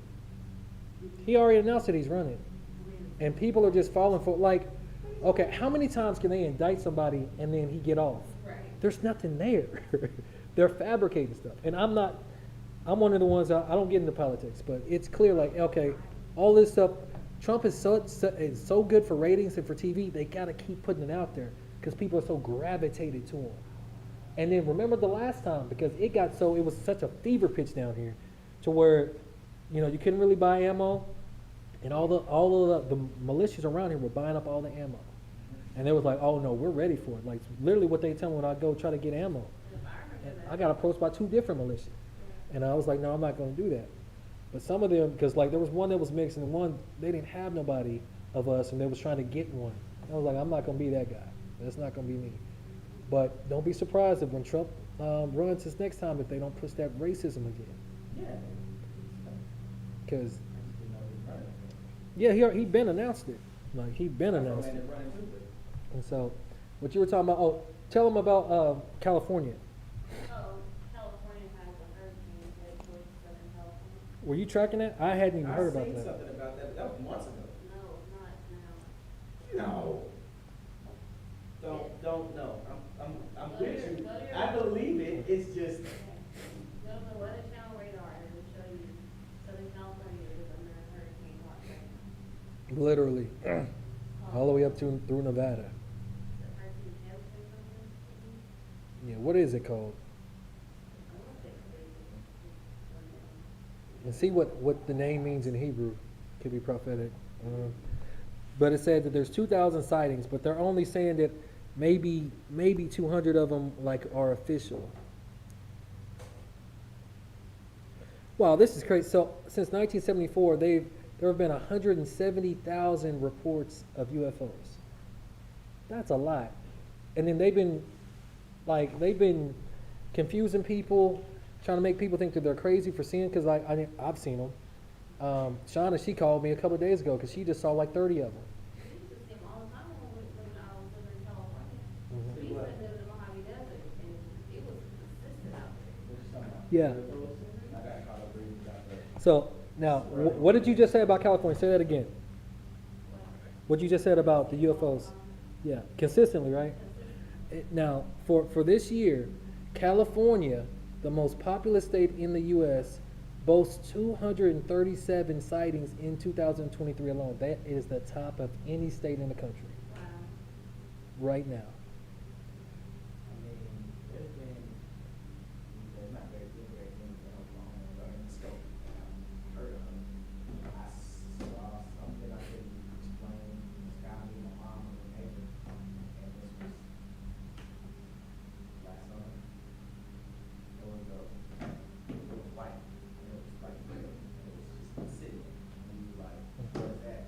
Speaker 1: He already announced that he's running, and people are just falling for like, okay, how many times can they indict somebody and then he get off?
Speaker 3: Right.
Speaker 1: There's nothing there. They're fabricating stuff, and I'm one of the ones I don't get into politics, but it's clear like, okay, all this stuff. Trump is so good for ratings and for TV. They got to keep putting it out there because people are so gravitated to him. And then remember the last time, because it was such a fever pitch down here to where, you couldn't really buy ammo, and all of the militias around here were buying up all the ammo. And they was like, oh no, we're ready for it. Like literally what they tell me when I go try to get ammo. And I got approached by 2 different militias. And I was like, no, I'm not going to do that. But some of them, because like there was one that was mixed, and one, they didn't have nobody of us, and they was trying to get one. I was like, I'm not going to be that guy. That's not going to be me. But don't be surprised if when Trump runs his next time, if they don't push that racism again.
Speaker 2: Yeah.
Speaker 1: Because,
Speaker 2: Right.
Speaker 1: yeah, he been announced it. Like, he been announced
Speaker 2: Man
Speaker 1: it.
Speaker 2: is running too, but
Speaker 1: And so, what you were talking about, tell them about California.
Speaker 3: California has a hurricane headed towards Southern California.
Speaker 1: Were you tracking that? I hadn't even
Speaker 2: I
Speaker 1: heard about
Speaker 2: seen
Speaker 1: that.
Speaker 2: something about that, but that was months ago.
Speaker 3: No, it's not now.
Speaker 2: No. Don't know. I'm
Speaker 3: Go to
Speaker 2: with
Speaker 3: your-
Speaker 2: you.
Speaker 3: go to your-
Speaker 2: I believe it. It's just.
Speaker 3: Go to the Weather Channel radar and it'll show you Southern California is under hurricane watch right now.
Speaker 1: Literally. All the way up through Nevada. Yeah, what is it called?
Speaker 3: I want to say
Speaker 1: And see what the name means in Hebrew. Could be prophetic. But it said that there's 2,000 sightings, but they're only saying that maybe 200 of them like are official. Wow, this is crazy. So since 1974, there have been 170,000 reports of UFOs. That's a lot. And then they've been confusing people, trying to make people think that they're crazy for seeing, because I've seen them. Shauna, she called me a couple of days ago because she just saw like 30 of them.
Speaker 3: we used to see them all the time when I was living in California.
Speaker 1: Mhm.
Speaker 3: We used to live in the Mojave Desert, and it was consistent out there.
Speaker 2: What you talking about?
Speaker 1: Yeah.
Speaker 2: I got caught up reading about that.
Speaker 1: So now, what did you just say about California? Say that again. What you just said about the UFOs? Yeah, consistently, right? Now, for this year, California, the most populous state in the U.S., boasts 237 sightings in 2023 alone. That is the top of any state in the country
Speaker 3: Wow.
Speaker 1: right now.
Speaker 2: I mean, there's not very many in Oklahoma or in the scope that I've heard of. I saw something I couldn't explain. It's got me, my mom, and my neighbor, and this was last summer. It was white, and it was like real, and it was just sitting there. And you were like, what's that?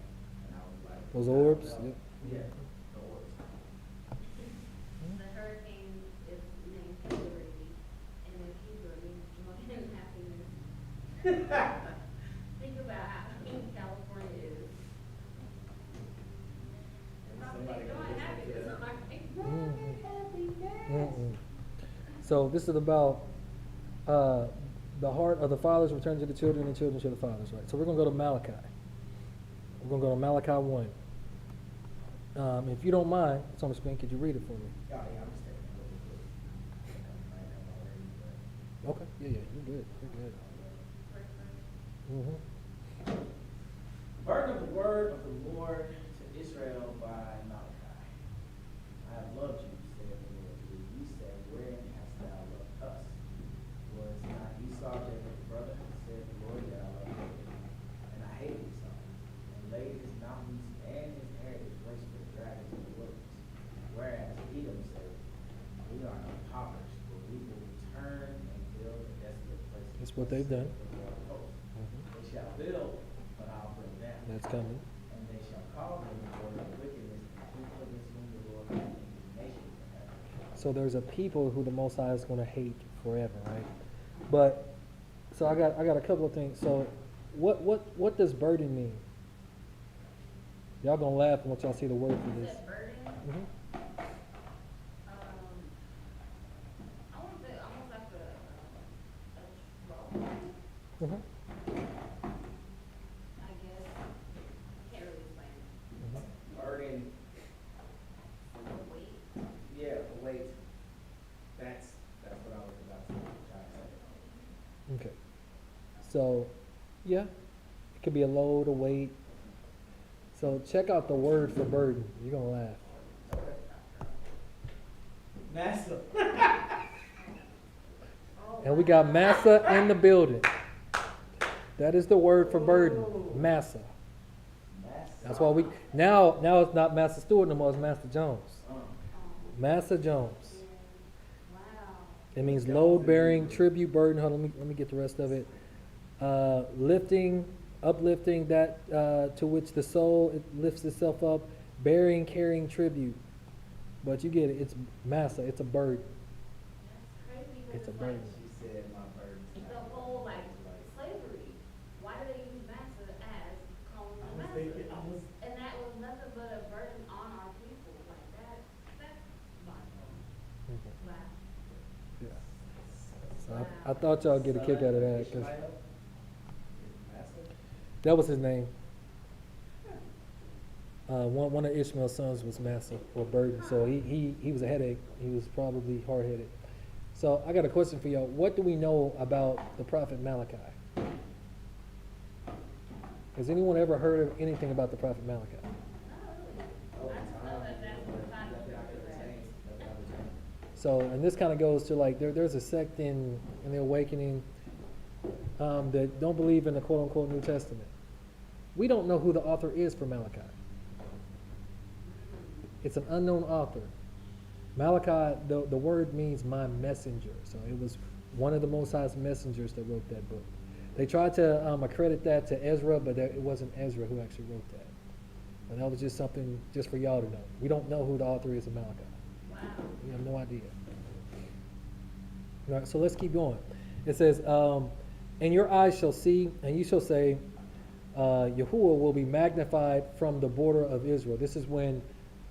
Speaker 2: And I was like,
Speaker 1: Those
Speaker 2: I don't
Speaker 1: orbs?
Speaker 2: know.
Speaker 1: Yep.
Speaker 2: Yeah, the orbs.
Speaker 3: The hurricane is named Hillary, and in Hebrew it means joy and happiness. Think about how California is.
Speaker 2: Somebody
Speaker 3: Joy and happiness,
Speaker 2: gonna
Speaker 3: aren't they?
Speaker 1: Mhm.
Speaker 3: Happiness.
Speaker 1: Mm-mm. So this is about the heart of the fathers return to the children and children to the fathers, right? So we're going to go to Malachi. We're going to go to Malachi 1. If you don't mind, it's on the screen. Could you read it for me?
Speaker 2: Yeah, I'm just taking a little bit. I have already, but.
Speaker 1: Okay. Yeah, you're good. You're good. Mm-hmm.
Speaker 2: Burden of the word of the Lord to Israel by Malachi. I have loved you, saith the Lord to you. You said, wherein hast thou loved us? Was not Esau Jacob's brother? Saith the Lord, that I loved Jacob. And I hated Esau, and laid his mountains and his heritage waste for the dragons of the wilderness. Whereas Edom said, we are impoverished, but we will return and build a desolate place.
Speaker 1: That's what they've done.
Speaker 2: The Lord of hosts.
Speaker 1: Mhm.
Speaker 2: They shall build, but I'll bring down.
Speaker 1: That's coming.
Speaker 2: And they shall call him the Lord of wickedness, and people against whom the Lord hath indignation forever.
Speaker 1: So there's a people who the Most High is going to hate forever, right? But so I got a couple of things. So what does burden mean? Y'all gonna laugh once y'all see the word for
Speaker 3: You
Speaker 1: this.
Speaker 3: said burden?
Speaker 1: Mhm.
Speaker 3: I want to say almost like a troll,
Speaker 1: Mhm.
Speaker 3: I guess. I can't really explain it.
Speaker 1: Mhm.
Speaker 2: Burden,
Speaker 3: A weight.
Speaker 2: yeah, wait. That's what I was about to try to say.
Speaker 1: Okay. So, yeah, it could be a load, a weight. So check out the word for burden. You're gonna laugh.
Speaker 2: NASA.
Speaker 3: Oh,
Speaker 1: And we got massa in the building. That is the word for burden. Massa. That's why we now it's not Master Stewart no more, it's Master Jones. Massa Jones.
Speaker 3: Yeah. Wow.
Speaker 1: It means load bearing, tribute, burden. Hold on, let me get the rest of it. Lifting, uplifting that to which the soul it lifts itself up, bearing, carrying tribute. But you get it, it's massa, it's a burden.
Speaker 3: That's crazy, but
Speaker 1: It's a
Speaker 3: like
Speaker 1: burden.
Speaker 2: She said my burden.
Speaker 3: the whole like slavery. Why do they use massa as calling
Speaker 2: I
Speaker 3: them
Speaker 2: was
Speaker 3: massa?
Speaker 2: thinking,
Speaker 3: And that was nothing but a burden on our people. Like that's mind-blowing. Wow.
Speaker 1: Yeah. So I thought y'all get a kick out of that, 'cause that was his name. One of Ishmael's sons was Massa, or burden. So he was a headache. He was probably hard-headed. So I got a question for y'all. What do we know about the prophet Malachi? Has anyone ever heard of anything about the prophet Malachi?
Speaker 3: Not really. I just know that that's the title of the
Speaker 1: So, and this kind of goes to like, there's a sect in the awakening that don't believe in the quote unquote New Testament. We don't know who the author is for Malachi. It's an unknown author. Malachi, the word means my messenger. So it was one of the Most High's messengers that wrote that book. They tried to accredit that to Ezra, but it wasn't Ezra who actually wrote that. And that was just something just for y'all to know. We don't know who the author is of Malachi.
Speaker 3: Wow.
Speaker 1: We have no idea. All right, so let's keep going. It says, and your eyes shall see, and you shall say, Yahuwah will be magnified from the border of Israel. This is when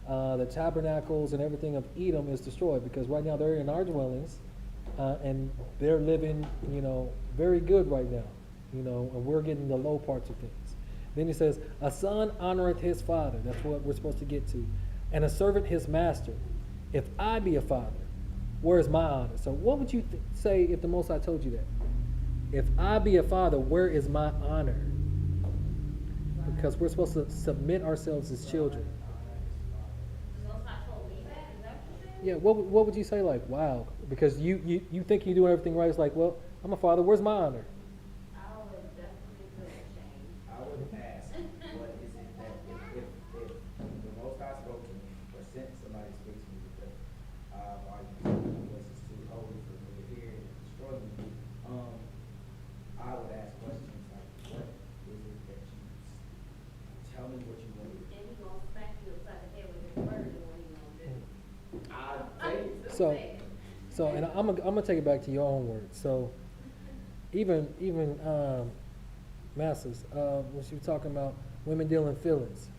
Speaker 1: the tabernacles and everything of Edom is destroyed, because right now they're in our dwellings, and they're living, very good right now, and we're getting the low parts of things. Then he says, a son honoreth his father. That's what we're supposed to get to. And a servant his master. If I be a father, where is my honor? So what would you say if the Most High told you that? If I be a father, where is my honor? Because we're supposed to submit ourselves as children.
Speaker 3: The Most High told me that? Is that what you're saying?
Speaker 1: Yeah, what would you say? Like, wow, because you think you're doing everything right. It's like, well, I'm a father. Where's my honor?
Speaker 3: I would definitely feel ashamed.
Speaker 2: I would ask, what is it that if the Most High spoke to me or sent somebody to speak to me because my voice is too holy for me to hear and destroy me, I would ask questions like, what is it that you tell me what you want to do?
Speaker 3: And he gonna smack you upside the head with his word and what he gonna do.
Speaker 2: I'll tell you.
Speaker 1: So, and I'm gonna take it back to your own words. So, even Masters, when she was talking about women dealing feelings.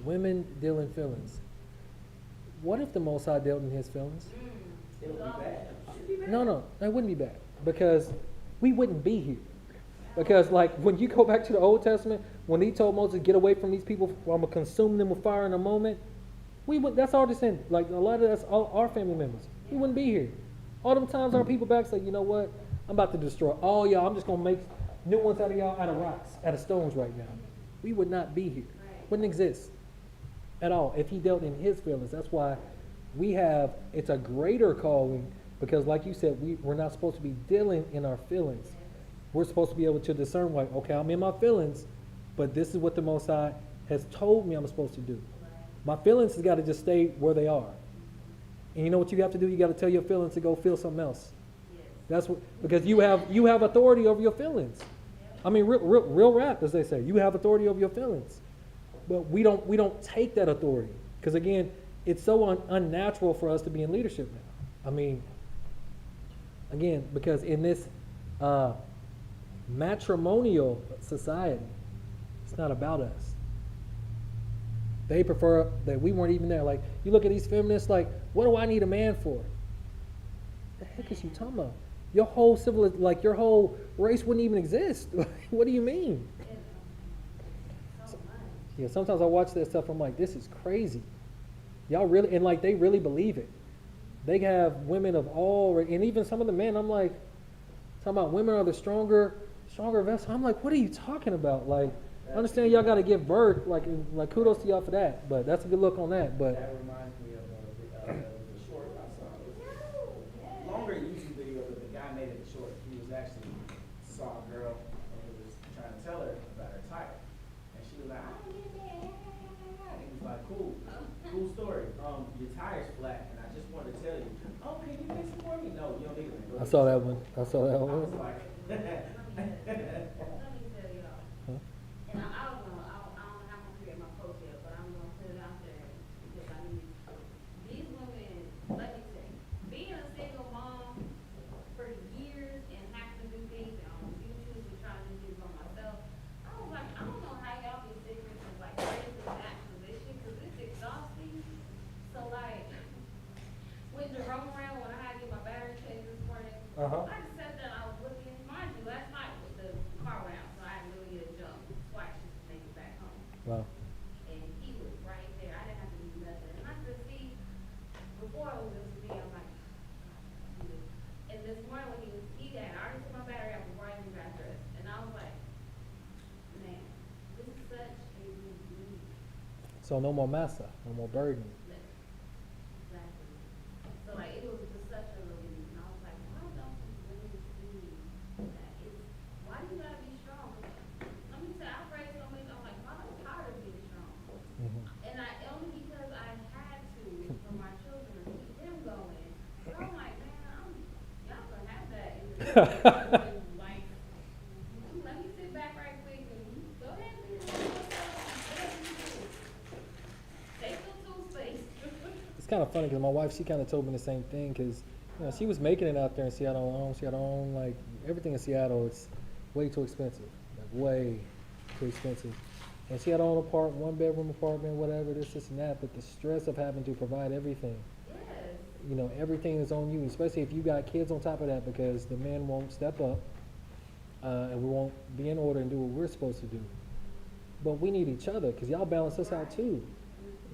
Speaker 1: Women dealing feelings. What if the Most High dealt in his feelings?
Speaker 2: It'll be bad. It'll be bad.
Speaker 1: No, it wouldn't be bad, because we wouldn't be here. Because like when you go back to the Old Testament, when he told Moses, get away from these people, I'm gonna consume them with fire in a moment, that's our descendants. Like a lot of that's all our family members. We wouldn't be here. All them times our people back say, you know what? I'm about to destroy all y'all. I'm just gonna make new ones out of y'all, out of rocks, out of stones right now. We would not be here. Wouldn't exist at all if he dealt in his feelings. That's why it's a greater calling, because like you said, we're not supposed to be dealing in our feelings. We're supposed to be able to discern, like, okay, I'm in my feelings, but this is what the Most High has told me I'm supposed to do. My feelings has got to just stay where they are. And you know what you have to do? You got to tell your feelings to go feel something else. That's what, because you have authority over your feelings. I mean, real rap, as they say, you have authority over your feelings. But we don't take that authority, because again, it's so unnatural for us to be in leadership now. I mean, again, because in this matrimonial society, it's not about us. They prefer that we weren't even there. Like, you look at these feminists, like, what do I need a man for? The heck is you talking about? Your whole your whole race wouldn't even exist. What do you mean? Yeah, sometimes I watch that stuff, I'm like, this is crazy. Y'all really, and like, they really believe it. They have women of all, and even some of the men, I'm like, talking about women are the stronger vessel. I'm like, what are you talking about? Like, I understand y'all got to give birth, like kudos to y'all for that, but that's a good look on that. But
Speaker 2: that reminds me of the short I saw. Longer YouTube video, but the guy made it short. He was actually saw a girl and he was trying to tell her about her tire, and she was like, I don't get that. And he was like, cool story. Your tire's flat, and I just wanted to tell you. Oh, can you fix it for me? No, you don't need it.
Speaker 1: I saw that one.
Speaker 2: I was like,
Speaker 3: Let me tell y'all.
Speaker 1: Huh?
Speaker 3: And I don't know how I'm gonna create my post yet, but I'm gonna put it out there because I need these women. Let me say, being a single mom for years and having to do things and I'm usually trying to do things on myself, I was like, I don't know how y'all get secrets and like raised in that position because it's exhausting. So like, with Jerome around when I had to get my battery changed this morning, I just sat there and I was looking. Mind you, last night the car went out, so I had to really get a jump twice just to make it back home.
Speaker 1: wow.
Speaker 3: And he was right there. I didn't have to do nothing. And I could see, before it was just me, I'm like, and this morning when he had already took my battery out before I even got dressed. And I was like, man, this is such a relief.
Speaker 1: So no more massa, no more burden.
Speaker 3: Exactly. So Like, let me sit back right quick and go ahead and take some space.
Speaker 1: It's kind of funny because my wife, she kind of told me the same thing because, you know, she was making it out there in Seattle alone. She had her own, like, everything in Seattle, it's way too expensive. Like, way too expensive. And she had her own apartment, one bedroom apartment, whatever, this and that. But the stress of having to provide everything,
Speaker 3: Yes.
Speaker 1: you know, everything is on you, especially if you got kids on top of that because the men won't step up and we won't be in order and do what we're supposed to do. But we need each other because y'all balance us out too.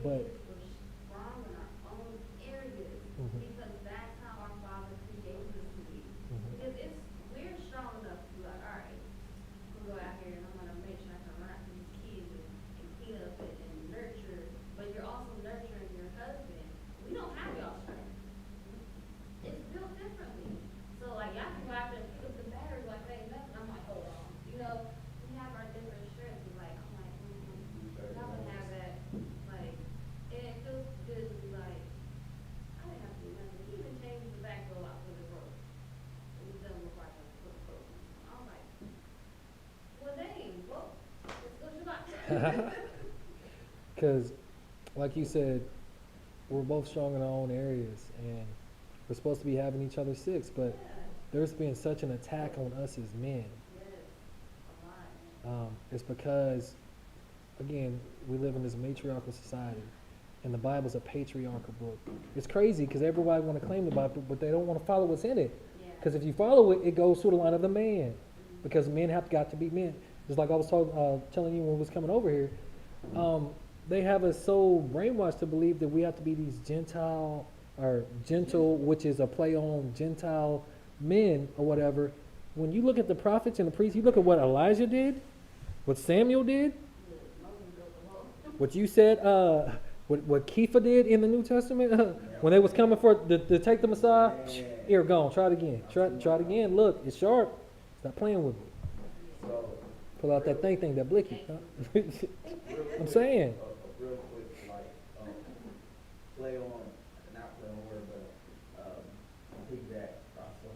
Speaker 1: But
Speaker 3: We're strong in our own areas
Speaker 1: Mhm.
Speaker 3: because that's how our Father created us to be.
Speaker 1: Mhm.
Speaker 3: Because we're strong enough to be like, all right, I'm gonna go out here and I'm gonna make sure I can run after these kids and clean up and nurture. But you're also nurturing your husband. We don't have y'all strength. It's built differently. So like y'all can go out there and pick up the batteries like they ain't nothing. I'm like, hold on. You know, we have our different strengths. It's like, I'm like, y'all can have that. Like, and it feels good to be like, I didn't have to do nothing. He even changed the back door lock for the broke. And he done before I put the broke. I was like, well dang, well, let's go Shabbat.
Speaker 1: because, like you said, we're both strong in our own areas and we're supposed to be having each other six, but
Speaker 3: Yeah.
Speaker 1: there's been such an attack on us as men.
Speaker 3: Yes, a lot.
Speaker 1: It's because, again, we live in this matriarchal society, and the Bible's a patriarchal book. It's crazy because everybody want to claim the Bible, but they don't want to follow what's in it.
Speaker 3: Yeah.
Speaker 1: Because if you follow it, it goes through the line of the man. Because men have got to be men. Just like I was telling you when we was coming over here, they have us so brainwashed to believe that we have to be these Gentile or gentle, which is a play on Gentile men or whatever. When you look at the prophets and the priests, you look at what Elijah did, what Samuel did, what you said, what Kepha did in the New Testament when they was coming for to take the Messiah. Here, go on, try it again. Try it again. Look, it's sharp. Stop playing with it.
Speaker 2: So,
Speaker 1: Pull out that thing, that blicky. Huh?
Speaker 2: real
Speaker 1: I'm
Speaker 2: quick,
Speaker 1: saying.
Speaker 2: a real quick, like, play on, not play on word, but, piggyback, also.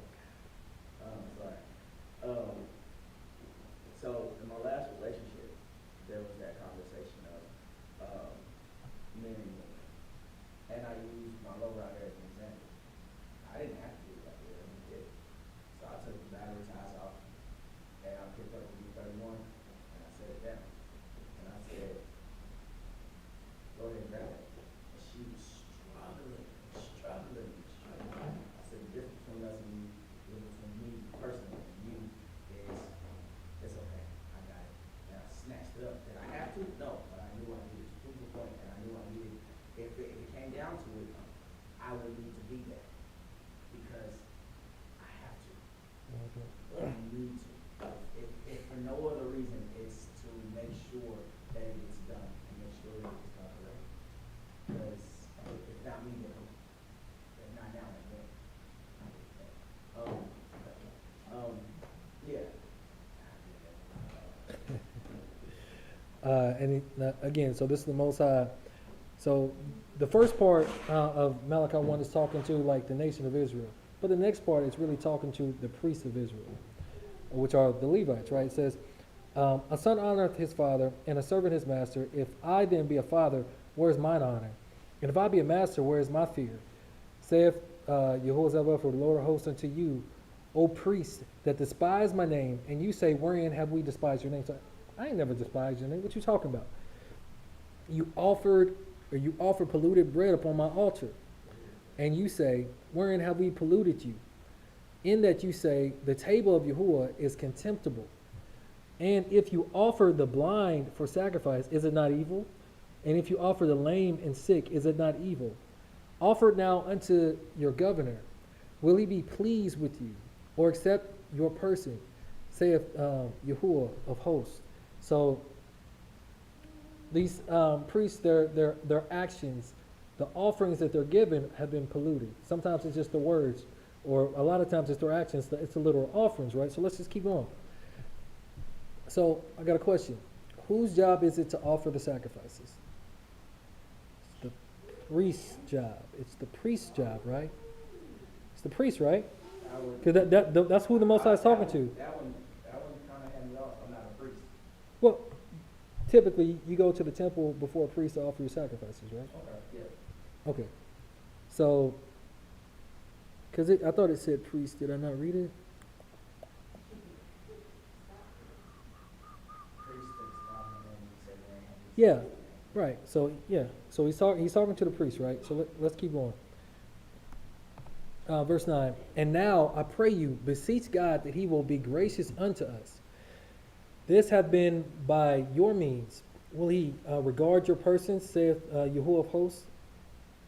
Speaker 2: Sorry. So in my last relationship, there was that conversation of, men and women. And I used my lowrider as an example. I didn't have to do that, but he did. So I took the battery ties off, and I picked up the B31, and I set it down. And I said, go ahead and grab it. And she was struggling. I said, the difference between us and you, the difference between me personally and you is, it's okay, I got it. And I snatched it up. Did I have to? No, but I knew I needed to prove a point, and I knew I needed, if it came down to it, I would need to be there. Because I have to. I need to. If for no other reason, it's to make sure that it gets done and make sure that it gets done correct. Because if not me, then who? If not now, then when? Yeah.
Speaker 1: Again, so this is the Most High. So the first part of Malachi 1 is talking to like the nation of Israel. But the next part is really talking to the priests of Israel, which are the Levites, right? It says, a son honoreth his father, and a servant his master. If I then be a father, where is mine honor? And if I be a master, where is my fear? Saith Yehoshua, for the Lord of hosts unto you, O priests that despise my name, and you say, wherein have we despised your name? So I ain't never despised your name. What you talking about? You offer polluted bread upon my altar. And you say, wherein have we polluted you? In that you say, the table of Yahuwah is contemptible. And if you offer the blind for sacrifice, is it not evil? And if you offer the lame and sick, is it not evil? Offer it now unto your governor. Will he be pleased with you, or accept your person? Saith Yahuwah of hosts. So these priests, their actions, the offerings that they're given have been polluted. Sometimes it's just the words, or a lot of times it's their actions. It's the literal offerings, right? So let's just keep going. So I got a question. Whose job is it to offer the sacrifices? It's the priest's job. It's the priest's job, right? It's the priest, right?
Speaker 2: I would.
Speaker 1: Because that's who the Most High is talking to.
Speaker 2: That one kinda had me off, I'm not a priest.
Speaker 1: Well, typically, you go to the temple before a priest to offer your sacrifices, right?
Speaker 2: Okay, yeah.
Speaker 1: Okay. So, because I thought it said priest. Did I not read it?
Speaker 2: Priest takes God in the name, you say, man.
Speaker 1: Yeah. Right. So, yeah. So he's talking to the priest, right? So let's keep going. Verse 9. And now I pray you, beseech God that he will be gracious unto us. This hath been by your means. Will he regard your person, saith Yahuwah of hosts?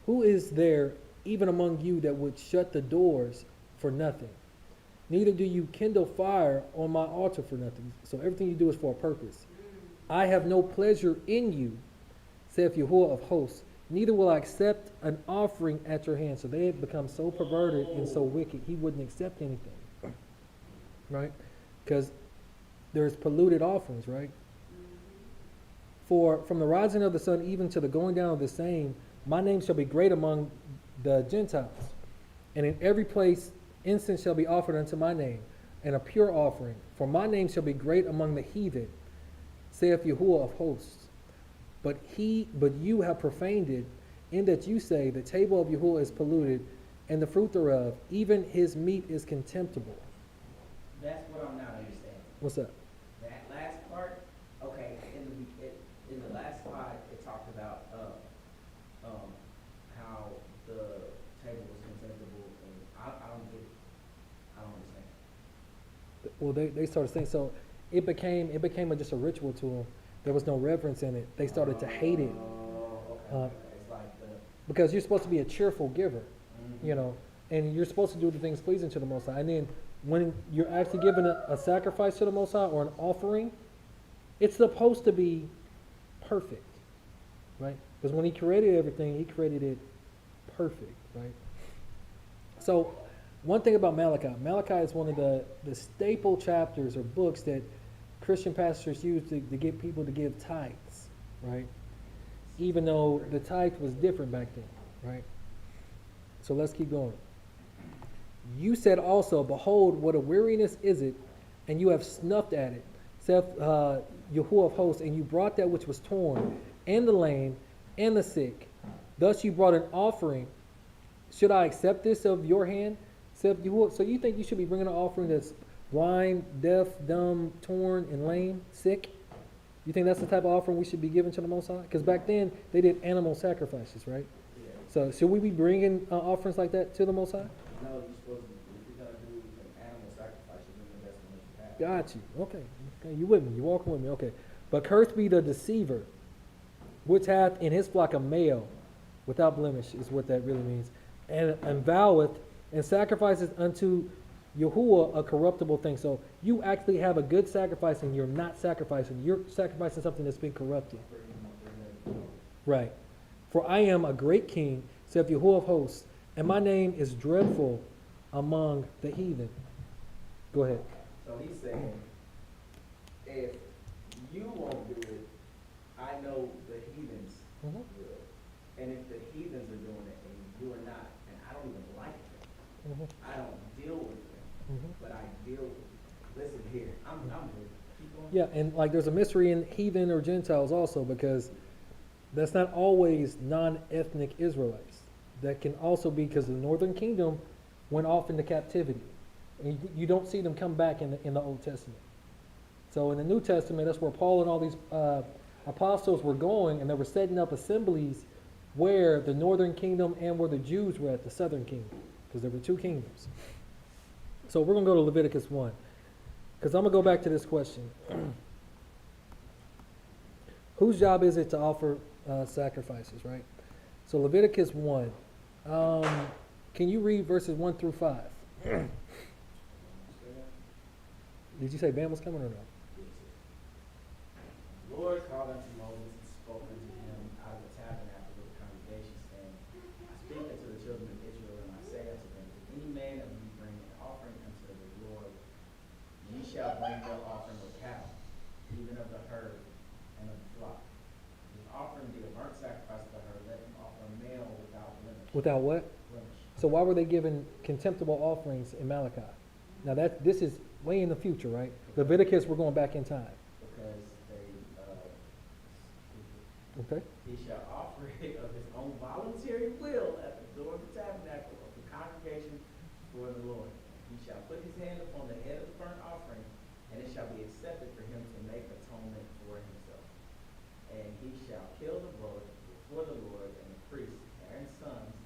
Speaker 1: Who is there even among you that would shut the doors for nothing? Neither do you kindle fire on my altar for nothing. So everything you do is for a purpose. I have no pleasure in you, saith Yahuwah of hosts. Neither will I accept an offering at your hand. So they had become so perverted and so wicked, he wouldn't accept anything. Right? Because there's polluted offerings, right? For from the rising of the sun even to the going down of the same, my name shall be great among the Gentiles. And in every place incense shall be offered unto my name, and a pure offering. For my name shall be great among the heathen, saith Yahuwah of hosts. But you have profaned it, in that you say, the table of Yahuwah is polluted, and the fruit thereof, even his meat is contemptible.
Speaker 2: That's what I'm not understanding.
Speaker 1: What's that?
Speaker 2: That last part, okay, in the last slide, it talked about, how the table was contemptible, and I don't get it. I don't understand.
Speaker 1: Well, they started saying, so it became just a ritual to them. There was no reverence in it. They started to hate it.
Speaker 2: Okay. It's like the.
Speaker 1: Because you're supposed to be a cheerful giver,
Speaker 2: Mm-hmm.
Speaker 1: you know, and you're supposed to do the things pleasing to the Most High. And then when you're actually giving a sacrifice to the Most High or an offering, it's supposed to be perfect, right? Because when he created everything, he created it perfect, right? So one thing about Malachi is one of the staple chapters or books that Christian pastors use to get people to give tithes, right? Even though the tithe was different back then, right? So let's keep going. You said also, behold, what a weariness is it, and you have snuffed at it, saith Yahuwah of hosts, and you brought that which was torn, and the lame, and the sick. Thus you brought an offering. Should I accept this of your hand? Saith Yahuwah. So you think you should be bringing an offering that's blind, deaf, dumb, torn, and lame, sick? You think that's the type of offering we should be giving to the Most High? Because back then, they did animal sacrifices, right?
Speaker 2: Yeah.
Speaker 1: So should we be bringing offerings like that to the Most High?
Speaker 2: No, you're supposed to, if you're gonna do an animal sacrifice, you're doing the best one that you have.
Speaker 1: Got you. Okay, you with me? You walking with me? Okay. But cursed be the deceiver, which hath in his flock a male, without blemish, is what that really means, and voweth and sacrifices unto Yahuwah a corruptible thing. So you actually have a good sacrifice, and you're not sacrificing. You're sacrificing something that's been corrupted. Right. For I am a great king, saith Yahuwah of hosts, and my name is dreadful among the heathen. Go ahead.
Speaker 2: So he's saying, if you won't do it, I know the heathens
Speaker 1: Mhm.
Speaker 2: will. And if the heathens are doing it and you are not, and I don't even like them,
Speaker 1: Mhm.
Speaker 2: I don't deal with them,
Speaker 1: Mhm.
Speaker 2: but I deal with, listen here, I'm good. Keep going.
Speaker 1: Yeah, and like there's a mystery in heathen or Gentiles also, because that's not always non-ethnic Israelites. That can also be because the northern kingdom went off into captivity. And you don't see them come back in the Old Testament. So in the New Testament, that's where Paul and all these apostles were going, and they were setting up assemblies where the northern kingdom and where the Jews were at, the southern kingdom, because there were two kingdoms. So we're going to go to Leviticus 1, because I'm going to go back to this question. Whose job is it to offer sacrifices, right? So Leviticus 1. Can you read verses 1 through 5? Did you say Bam was coming or no?
Speaker 2: The Lord called unto Moses and spoke unto him out of the tabernacle of the congregation, saying, I speak unto the children of Israel, and I say unto them, if any man of you bring an offering unto the Lord, ye shall bring no offering of cattle, even of the herd and of the flock. If his offering be a burnt sacrifice of the herd, let him offer a male without blemish.
Speaker 1: Without what?
Speaker 2: Blemish.
Speaker 1: So why were they giving contemptible offerings in Malachi? Now this is way in the future, right? Leviticus, we're going back in time.
Speaker 2: Because they,
Speaker 1: Okay.
Speaker 2: he shall offer it of his own voluntary will at the door of the tabernacle of the congregation for the Lord. He shall put his hand upon the head of the burnt offering, and it shall be accepted for him to make atonement for himself. And he shall kill the bullock before the Lord, and the priest, Aaron's sons,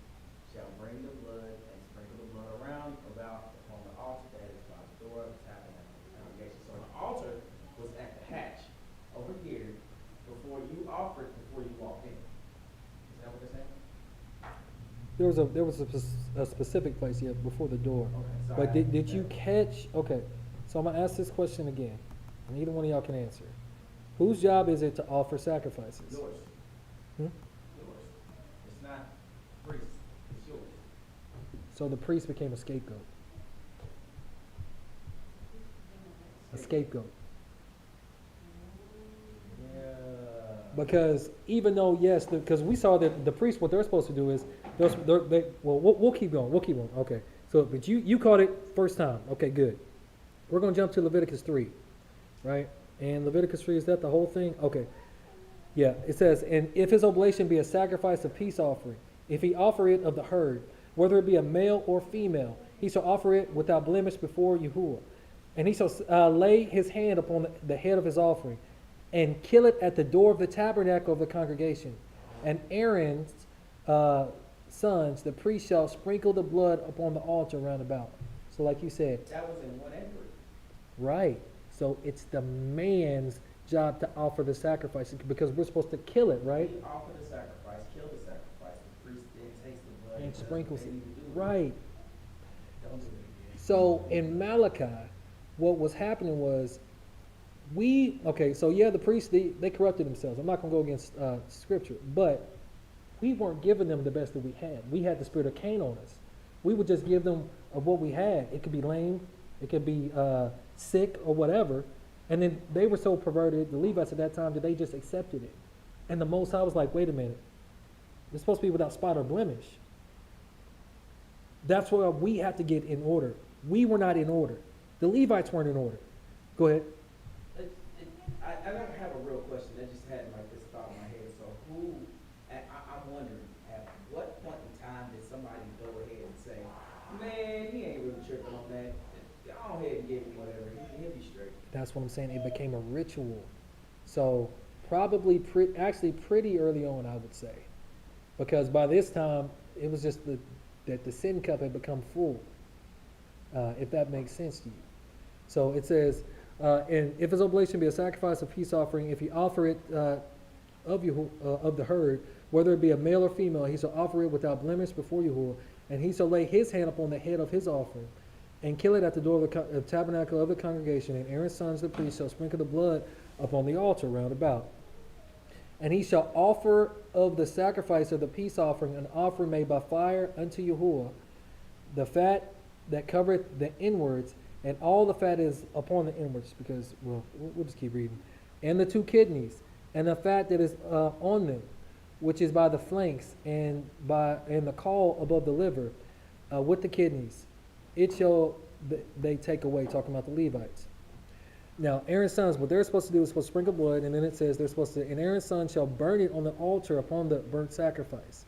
Speaker 2: shall bring the blood and sprinkle the blood around about upon the altar that is by the door of the tabernacle of the congregation. So the altar was at the hatch over here before you offered, before you walked in. Is that what they're saying?
Speaker 1: There was a specific place, yeah, before the door.
Speaker 2: Okay, so
Speaker 1: But did you catch, okay, so I'm gonna ask this question again, and either one of y'all can answer. Whose job is it to offer sacrifices?
Speaker 2: Yours.
Speaker 1: Hmm?
Speaker 2: Yours. It's not priest, it's yours.
Speaker 1: So the priest became a scapegoat. A scapegoat.
Speaker 2: Yeah.
Speaker 1: Because even though, yes, because we saw that the priests, what they're supposed to do is, we'll keep going, okay. So, but you caught it first time, okay, good. We're gonna jump to Leviticus 3, right? And Leviticus 3, is that the whole thing? Okay. Yeah, it says, and if his oblation be a sacrifice of peace offering, if he offer it of the herd, whether it be a male or female, he shall offer it without blemish before Yahuwah. And he shall lay his hand upon the head of his offering, and kill it at the door of the tabernacle of the congregation. And Aaron's sons, the priest, shall sprinkle the blood upon the altar round about. So like you said,
Speaker 2: That was in 1 and 3.
Speaker 1: right. So it's the man's job to offer the sacrifice because we're supposed to kill it, right?
Speaker 2: He offered the sacrifice, killed the sacrifice, the priest then takes the blood
Speaker 1: And
Speaker 2: does what
Speaker 1: sprinkles
Speaker 2: they
Speaker 1: it.
Speaker 2: need to do with
Speaker 1: Right.
Speaker 2: Don't do it again.
Speaker 1: So in Malachi, what was happening was the priests, they corrupted themselves. I'm not going to go against scripture, but we weren't giving them the best that we had. We had the spirit of Cain on us. We would just give them of what we had. It could be lame, it could be sick or whatever. And then they were so perverted, the Levites at that time, that they just accepted it. And the Most High was like, wait a minute, it's supposed to be without spot or blemish. That's where we have to get in order. We were not in order. The Levites weren't in order. Go ahead.
Speaker 2: I don't have a real question. I just had like this thought in my head. So I'm wondering, at what point in time did somebody go ahead and say, man, he ain't really tripping on that. Go ahead and give him whatever. He'll be straight.
Speaker 1: That's what I'm saying. It became a ritual. So probably pretty early on, I would say. Because by this time, it was just that the sin cup had become full. If that makes sense to you. So it says, and if his oblation be a sacrifice of peace offering, if he offer it of the herd, whether it be a male or female, he shall offer it without blemish before Yahuwah, and he shall lay his hand upon the head of his offering, and kill it at the door of the tabernacle of the congregation, and Aaron's sons the priests shall sprinkle the blood upon the altar round about. And he shall offer of the sacrifice of the peace offering an offering made by fire unto Yahuwah, the fat that covereth the inwards, and all the fat is upon the inwards, because, we'll just keep reading. And the 2 kidneys, and the fat that is on them, which is by the flanks, and the caul above the liver, with the kidneys. It shall they take away, talking about the Levites. Now, Aaron's sons, what they're supposed to do is supposed to sprinkle blood, and then it says and Aaron's sons shall burn it on the altar upon the burnt sacrifice,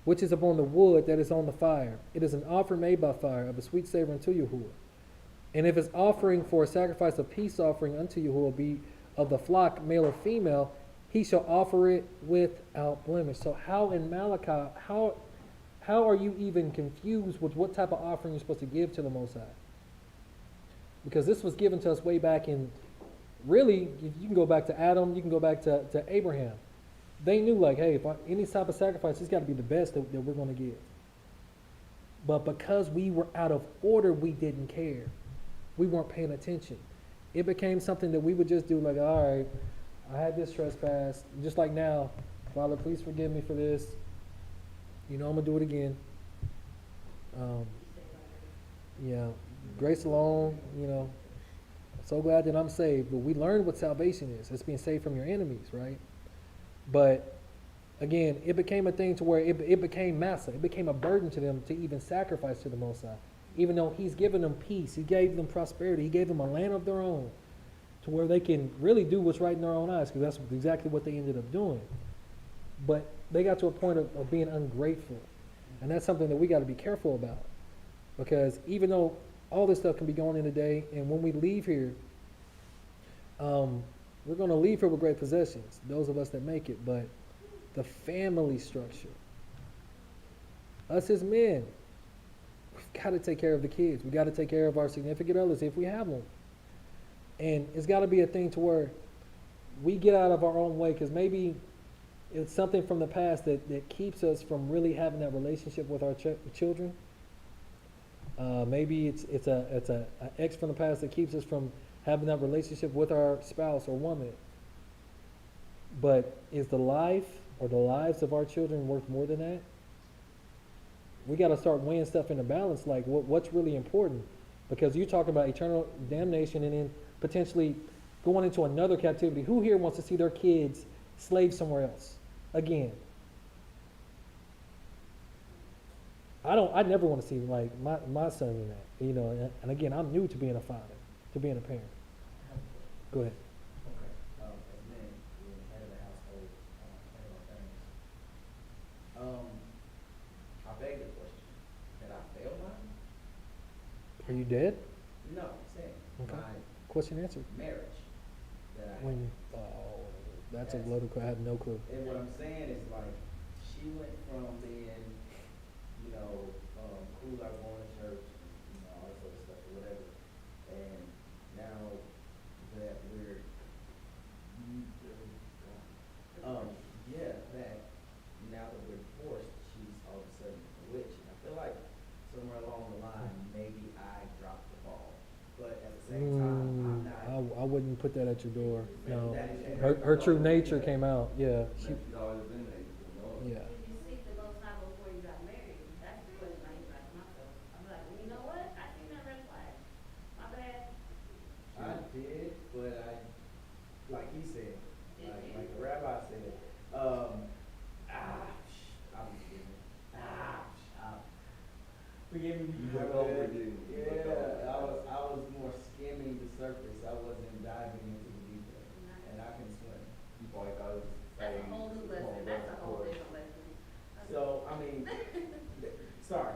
Speaker 1: which is upon the wood that is on the fire. It is an offering made by fire, of a sweet savor unto Yahuwah. And if his offering for a sacrifice of peace offering unto Yahuwah be of the flock, male or female, he shall offer it without blemish. So how in Malachi, how are you even confused with what type of offering you're supposed to give to the Most High? Because this was given to us way back in, really, you can go back to Adam, you can go back to Abraham. They knew, like, hey, any type of sacrifice, it's got to be the best that we're going to give. But because we were out of order, we didn't care. We weren't paying attention. It became something that we would just do, like, all right, I had this trespass. Just like now, Father, please forgive me for this. I'm going to do it again. Grace alone, I'm so glad that I'm saved. But we learned what salvation is. It's being saved from your enemies, right? But again, it became a thing to where it became massa. It became a burden to them to even sacrifice to the Most High. Even though He's given them peace, He gave them prosperity, He gave them a land of their own to where they can really do what's right in their own eyes, because that's exactly what they ended up doing. But they got to a point of being ungrateful. And that's something that we got to be careful about. Because even though all this stuff can be going in today, and when we leave here, we're going to leave here with great possessions, those of us that make it, but the family structure, us as men, we've got to take care of the kids. We got to take care of our significant others if we have them. And it's got to be a thing to where we get out of our own way, because maybe it's something from the past that keeps us from really having that relationship with our children. Maybe it's a ex from the past that keeps us from having that relationship with our spouse or woman. But is the life or the lives of our children worth more than that? We got to start weighing stuff into balance, like what's really important. Because you're talking about eternal damnation and then potentially going into another captivity. Who here wants to see their kids slaves somewhere else? Again. I never want to see like my son in that, you know, and again, I'm new to being a father, to being a parent. Go ahead.
Speaker 2: Okay. As men, being head of the household, head of our families. I beg the question, did I fail mine?
Speaker 1: Are you dead?
Speaker 2: No, I'm saying,
Speaker 1: Okay.
Speaker 2: my
Speaker 1: Question answered.
Speaker 2: marriage that I
Speaker 1: When that's a loaded question. I have no clue.
Speaker 2: And what I'm saying is like, she went from being, you know, cool about going to church, you know, all this other stuff or whatever. And now that we're, yeah, that now that we're divorced, she's all of a sudden a witch. And I feel like somewhere along the line, maybe I dropped the ball. But at the same time, I'm not.
Speaker 1: I wouldn't put that at your door. No.
Speaker 2: That is-
Speaker 1: Her true nature came out. Yeah. She.
Speaker 4: She's always been there, you know.
Speaker 1: Yeah.
Speaker 3: Did you seek the Most High before you got married? That's the question I used to ask myself. I'm like, well, you know what? I seen that red flag. My bad.
Speaker 2: I did, but like he said, like the rabbi said, forgive me.
Speaker 4: You look over it, didn't you?
Speaker 2: Yeah, I was more skimming the surface. I wasn't diving into the deep end, and I can swim.
Speaker 4: You probably thought it was
Speaker 3: That's a whole new lesson. That's a whole different lesson.
Speaker 2: So I mean, sorry,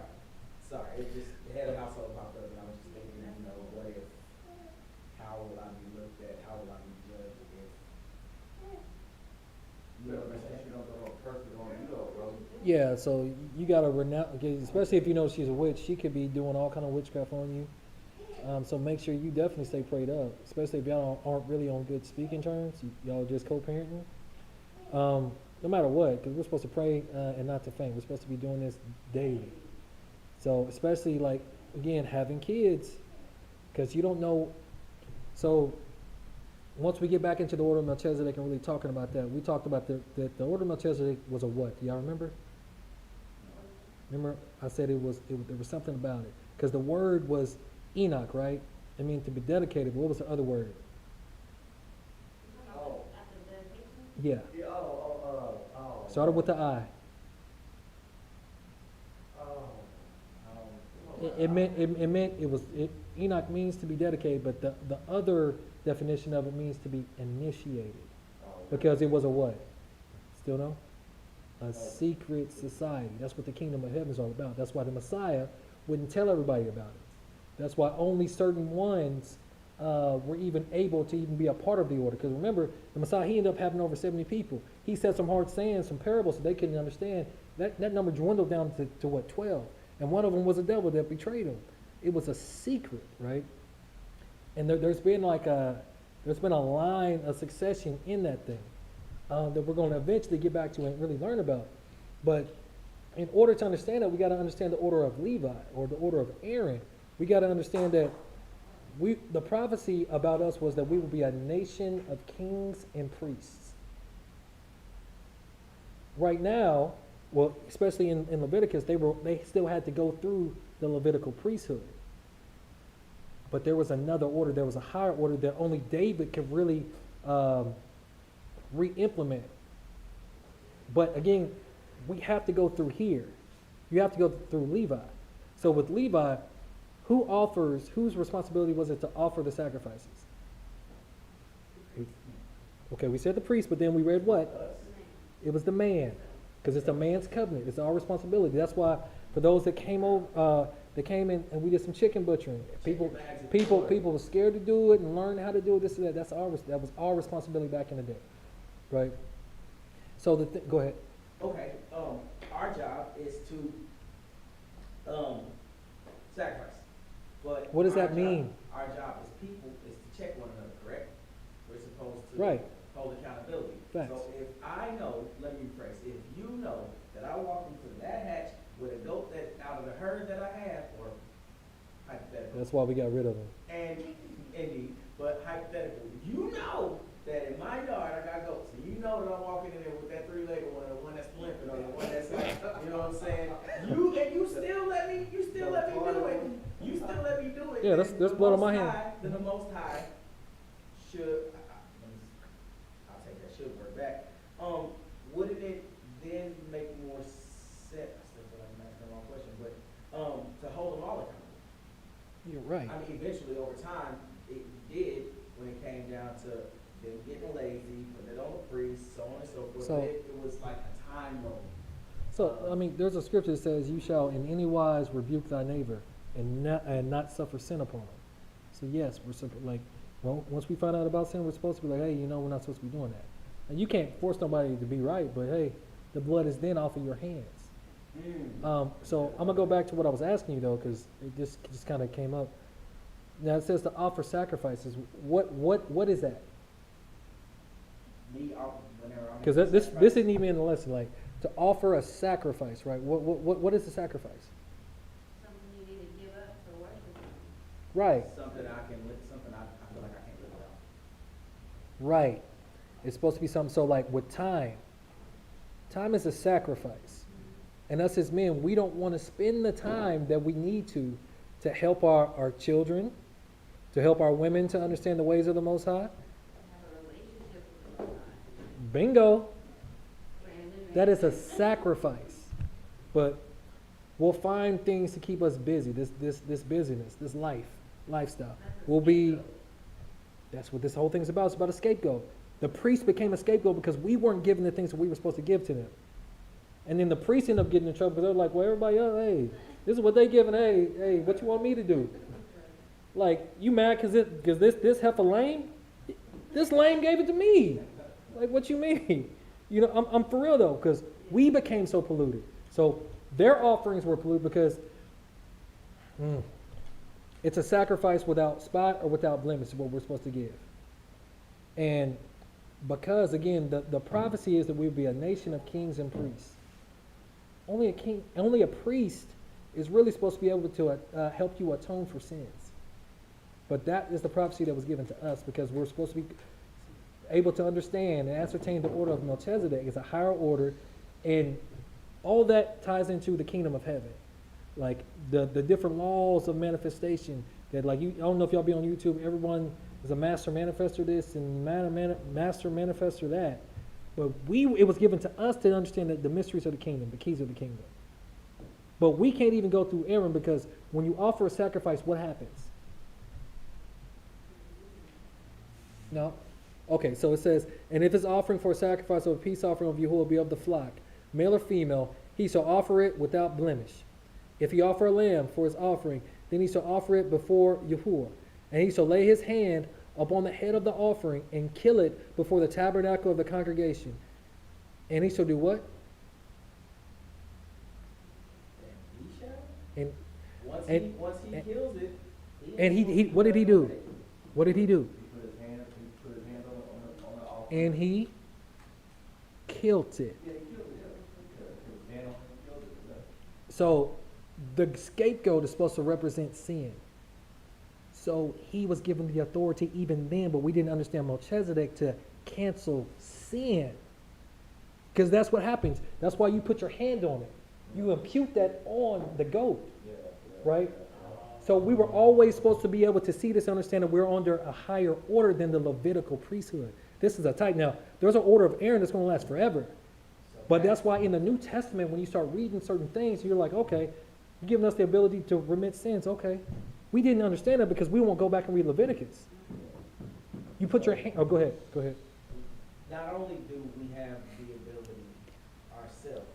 Speaker 2: it just the head of household popped up, and I was just thinking, you know, what if? How will I be looked at? How will I be judged if? You know what I'm saying?
Speaker 4: You don't go perfect on you though, bro.
Speaker 1: Yeah. So you gotta renounce, especially if you know she's a witch. She could be doing all kind of witchcraft on you. So make sure you definitely stay prayed up, especially if y'all aren't really on good speaking terms. Y'all just co-parenting. No matter what, because we're supposed to pray and not to faint. We're supposed to be doing this daily. So especially like, again, having kids, because you don't know. So once we get back into the order of Melchizedek and really talking about that, we talked about the order of Melchizedek was a what? Do y'all remember? Remember I said there was something about it. Because the word was Enoch, right? It means to be dedicated. But what was the other word?
Speaker 2: Oh.
Speaker 3: After the dedication?
Speaker 1: Yeah.
Speaker 2: Yeah, oh.
Speaker 1: Started with the I. Enoch means to be dedicated, but the other definition of it means to be initiated. Because it was a what? Still know? A secret society. That's what the kingdom of heaven is all about. That's why the Messiah wouldn't tell everybody about it. That's why only certain ones were even able to even be a part of the order. Because remember, the Messiah, he ended up having over 70 people. He said some hard sayings, some parables that they couldn't understand. That number dwindled down to what, 12. And one of them was a devil that betrayed him. It was a secret, right? And there's been a line of succession in that thing that we're going to eventually get back to and really learn about. But in order to understand that, we got to understand the order of Levi or the order of Aaron. We got to understand that the prophecy about us was that we would be a nation of kings and priests. Right now, well, especially in Leviticus, they still had to go through the Levitical priesthood. But there was another order, there was a higher order that only David could really re-implement. But again, we have to go through here. You have to go through Levi. So with Levi, whose responsibility was it to offer the sacrifices? Okay, we said the priest, but then we read what? It was the man, because it's the man's covenant. It's our responsibility. That's why for those that came over, that came in and we did some chicken butchering. People were scared to do it and learn how to do it. This and that. That was our responsibility back in the day, right? So go ahead.
Speaker 2: Okay, our job is to, sacrifice, but.
Speaker 1: What does
Speaker 2: our
Speaker 1: that mean?
Speaker 2: Our job as people is to check one another, correct? We're supposed to.
Speaker 1: Right.
Speaker 2: Hold accountability.
Speaker 1: Facts.
Speaker 2: So if I know, let me rephrase, if you know that I walked into that hatch with a goat that out of the herd that I have, or hypothetical.
Speaker 1: That's why we got rid of them.
Speaker 2: And indeed, but hypothetical, you know that in my yard I got goats, and you know that I'm walking in there with that three-legged one, or the one that's limping, or the one that's like, you know what I'm saying? You still let me do it. You still let me do it.
Speaker 1: Yeah,
Speaker 2: Then
Speaker 1: there's
Speaker 2: the
Speaker 1: blood on
Speaker 2: Most
Speaker 1: my hand.
Speaker 2: High- Then the Most High should, I'll take that should word back. Wouldn't it then make more sense? I still feel like I'm asking the wrong question, but to hold them all accountable.
Speaker 1: You're right.
Speaker 2: I mean, eventually, over time, it did when it came down to them getting lazy, putting it on the priest, so on and so forth.
Speaker 1: So-
Speaker 2: But it was like a time load.
Speaker 1: So, I mean, there's a scripture that says, you shall in any wise rebuke thy neighbor and not suffer sin upon him. So yes, well, once we find out about sin, we're supposed to be like, hey, we're not supposed to be doing that. And you can't force nobody to be right, but hey, the blood is then off of your hands. So I'm gonna go back to what I was asking you though, because it just kind of came up. Now it says to offer sacrifices. What is that?
Speaker 2: Me, whenever I'm.
Speaker 1: Because this isn't even in the lesson. Like to offer a sacrifice, right? What is the sacrifice?
Speaker 3: Something you need to give up for worship.
Speaker 1: Right,
Speaker 2: Something I can live, something I feel like I can't live without.
Speaker 1: right. It's supposed to be something. So like with time is a sacrifice. And us as men, we don't want to spend the time that we need to help our children, to help our women to understand the ways of the Most High.
Speaker 3: Have a relationship with the Most High.
Speaker 1: Bingo.
Speaker 3: Brandon,
Speaker 1: That is a sacrifice. But we'll find things to keep us busy. This busyness, this lifestyle will be. That's what this whole thing's about. It's about a scapegoat. The priest became a scapegoat because we weren't given the things that we were supposed to give to them. And then the priests end up getting in trouble because they're like, well, everybody else, hey, this is what they giving. Hey, what you want me to do? Like, you mad because this heifer lame? This lame gave it to me. Like, what you mean? I'm for real though, because we became so polluted. So their offerings were polluted because it's a sacrifice without spot or without blemish is what we're supposed to give. And because, again, the prophecy is that we would be a nation of kings and priests. Only a priest is really supposed to be able to help you atone for sins. But that is the prophecy that was given to us because we're supposed to be able to understand and ascertain the order of Melchizedek is a higher order, and all that ties into the kingdom of heaven. Like the different laws of manifestation that, like, I don't know if y'all be on YouTube, everyone is a master manifestor this and master manifestor that. But it was given to us to understand the mysteries of the kingdom, the keys of the kingdom. But we can't even go through Aaron because when you offer a sacrifice, what happens? No? Okay, so it says, and if his offering for a sacrifice of a peace offering of Yahuwah will be of the flock, male or female, he shall offer it without blemish. If he offer a lamb for his offering, then he shall offer it before Yahuwah. And he shall lay his hand upon the head of the offering and kill it before the tabernacle of the congregation. And he shall do what?
Speaker 2: And he shall?
Speaker 1: And
Speaker 2: Once
Speaker 1: and-
Speaker 2: he kills it.
Speaker 1: and he what did he do? What did he do?
Speaker 4: He put his hands on the altar.
Speaker 1: And he killed it.
Speaker 4: Yeah, he killed it, yeah. Put his hand on it, killed it, yeah.
Speaker 1: So the scapegoat is supposed to represent sin. So he was given the authority even then, but we didn't understand Melchizedek to cancel sin. Because that's what happens. That's why you put your hand on it. You impute that on the goat,
Speaker 4: Yeah,
Speaker 1: right? So we were always supposed to be able to see this, understand that we're under a higher order than the Levitical priesthood. This is a type. Now, there's an order of Aaron that's going to last forever.
Speaker 2: So
Speaker 1: But that's why in the New Testament, when you start reading certain things, you're like, okay, you're giving us the ability to remit sins. Okay. We didn't understand that because we won't go back and read Leviticus. You put your hand, oh, go ahead.
Speaker 2: Not only do we have the ability ourselves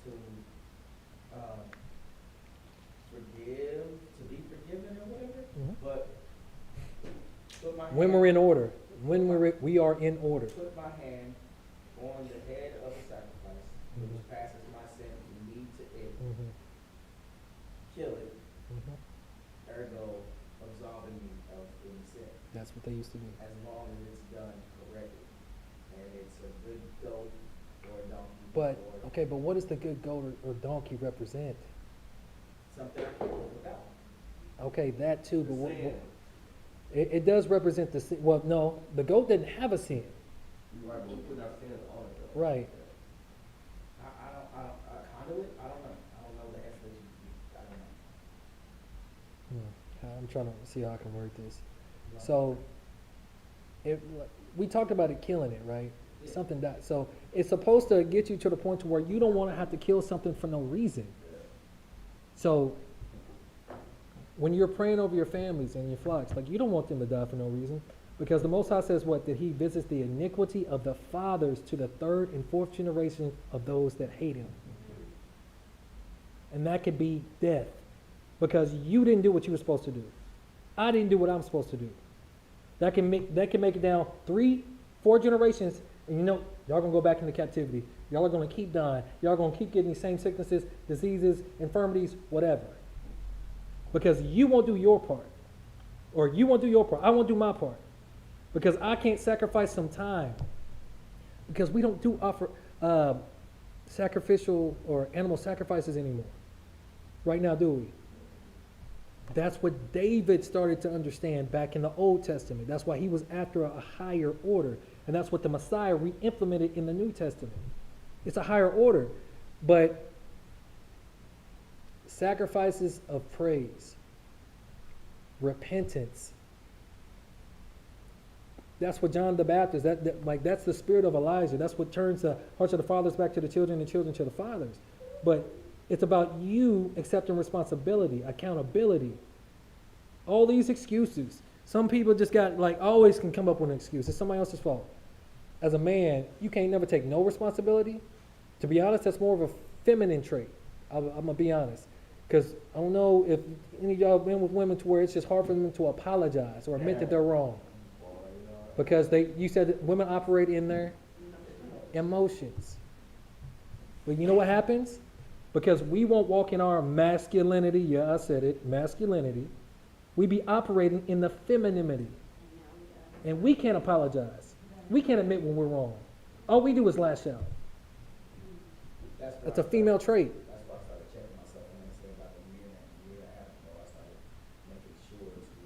Speaker 2: to forgive, to be forgiven or whatever,
Speaker 1: Mhm.
Speaker 2: but put my
Speaker 1: When
Speaker 2: hand,
Speaker 1: we're in order, we are in order.
Speaker 2: put my hand on the head of a sacrifice,
Speaker 1: Mhm.
Speaker 2: which passes my sin from me to it,
Speaker 1: Mhm.
Speaker 2: kill it,
Speaker 1: Mhm.
Speaker 2: ergo absolving me of any sin,
Speaker 1: That's what they used to do.
Speaker 2: as long as it's done correctly. And it's a good goat or a donkey
Speaker 1: But,
Speaker 2: or
Speaker 1: okay, but what does the good goat or donkey represent?
Speaker 2: something I can live without.
Speaker 1: Okay, that too, but
Speaker 4: Sin.
Speaker 1: it does represent the sin. Well, no, the goat didn't have a sin.
Speaker 4: You're right, but we put our sins on it though.
Speaker 1: Right.
Speaker 2: A conduit? I don't know. I don't know the answer that I don't know.
Speaker 1: I'm trying to see how I can word this. So, we talked about it killing it, right?
Speaker 2: Yeah.
Speaker 1: Something died. So it's supposed to get you to the point to where you don't want to have to kill something for no reason. So when you're praying over your families and your flocks, like you don't want them to die for no reason. Because the Most High says what? That he visits the iniquity of the fathers to the third and fourth generation of those that hate him. And that could be death. Because you didn't do what you were supposed to do. I didn't do what I'm supposed to do. That can make it down 3-4 generations, and you know, y'all gonna go back into captivity. Y'all are gonna keep dying. Y'all gonna keep getting these same sicknesses, diseases, infirmities, whatever. Because you won't do your part. Or you won't do your part. I won't do my part. Because I can't sacrifice some time. Because we don't do offer sacrificial or animal sacrifices anymore. Right now, do we? That's what David started to understand back in the Old Testament. That's why he was after a higher order. And that's what the Messiah re-implemented in the New Testament. It's a higher order. But sacrifices of praise, repentance, that's what John the Baptist, that's the spirit of Elijah. That's what turns the hearts of the fathers back to the children and children to the fathers. But it's about you accepting responsibility, accountability. All these excuses. Some people just got, always can come up with an excuse. It's somebody else's fault. As a man, you can't never take no responsibility. To be honest, that's more of a feminine trait. I'm going to be honest. Because I don't know if any of y'all have been with women to where it's just hard for them to apologize or admit that they're wrong. Because you said that women operate in their emotions. But you know what happens? Because we won't walk in our masculinity. Yeah, I said it, masculinity. We be operating in the femininity. And we can't apologize. We can't admit when we're wrong. All we do is lash out. That's a female trait.
Speaker 2: That's why I started checking myself and understanding about the year and a half ago. I started making sure to,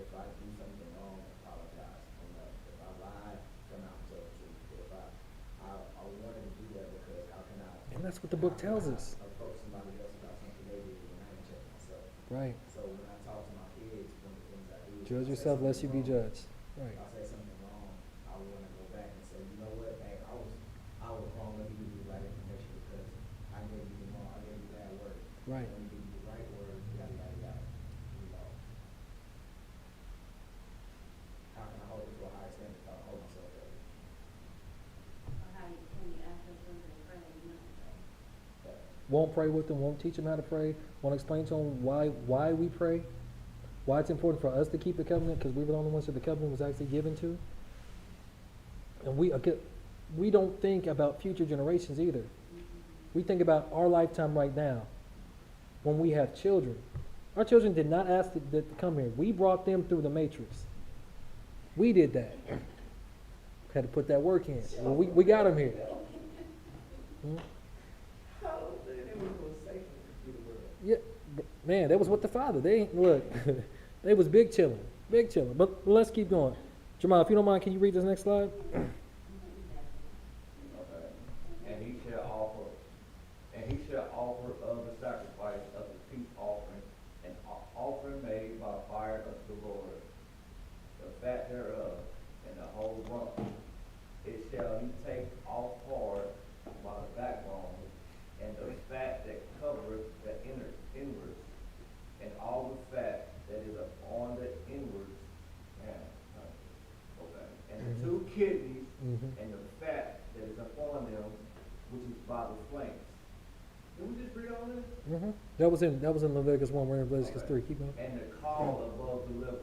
Speaker 2: if I do something wrong, apologize. If I lie, come out and tell the truth. If I wanted to do that because how can I?
Speaker 1: And that's what the book tells us.
Speaker 2: Approach somebody else about something they did when I didn't check myself.
Speaker 1: Right.
Speaker 2: So when I talk to my kids, one of the things I do is
Speaker 1: Judge
Speaker 2: if I say
Speaker 1: yourself lest you
Speaker 2: something
Speaker 1: be
Speaker 2: wrong,
Speaker 1: judged. Right.
Speaker 2: If I say something wrong, I want to go back and say, you know what, hey, I was wrong. Let me give you the right information because I gave you the wrong. I gave you bad word.
Speaker 1: Right.
Speaker 2: Let me give you the right word. Yada yada yada. You know, how can I hold it to a higher standard if I don't hold myself there?
Speaker 3: Can you ask them something to pray, you know, so.
Speaker 1: Won't pray with them, won't teach them how to pray, won't explain to them why we pray, why it's important for us to keep the covenant, because we were the only ones that the covenant was actually given to. And we don't think about future generations either. We think about our lifetime right now when we have children. Our children did not ask to come here. We brought them through the matrix. We did that. Had to put that work in. Well, we got them here. Hmm?
Speaker 2: It was safe in the computer world.
Speaker 1: Yeah, man, that was what the father. They look, they was big chilling. But let's keep going. Jamal, if you don't mind, can you read this next slide?
Speaker 4: Okay. And he shall offer of the sacrifice of the peace offering, an offering made by fire unto the Lord, the fat thereof, and the whole rump. It shall he take off part which is by the flames. Did we just read all this?
Speaker 1: That was in Leviticus 1, we're in Leviticus 3, keep going.
Speaker 4: And the caul above the liver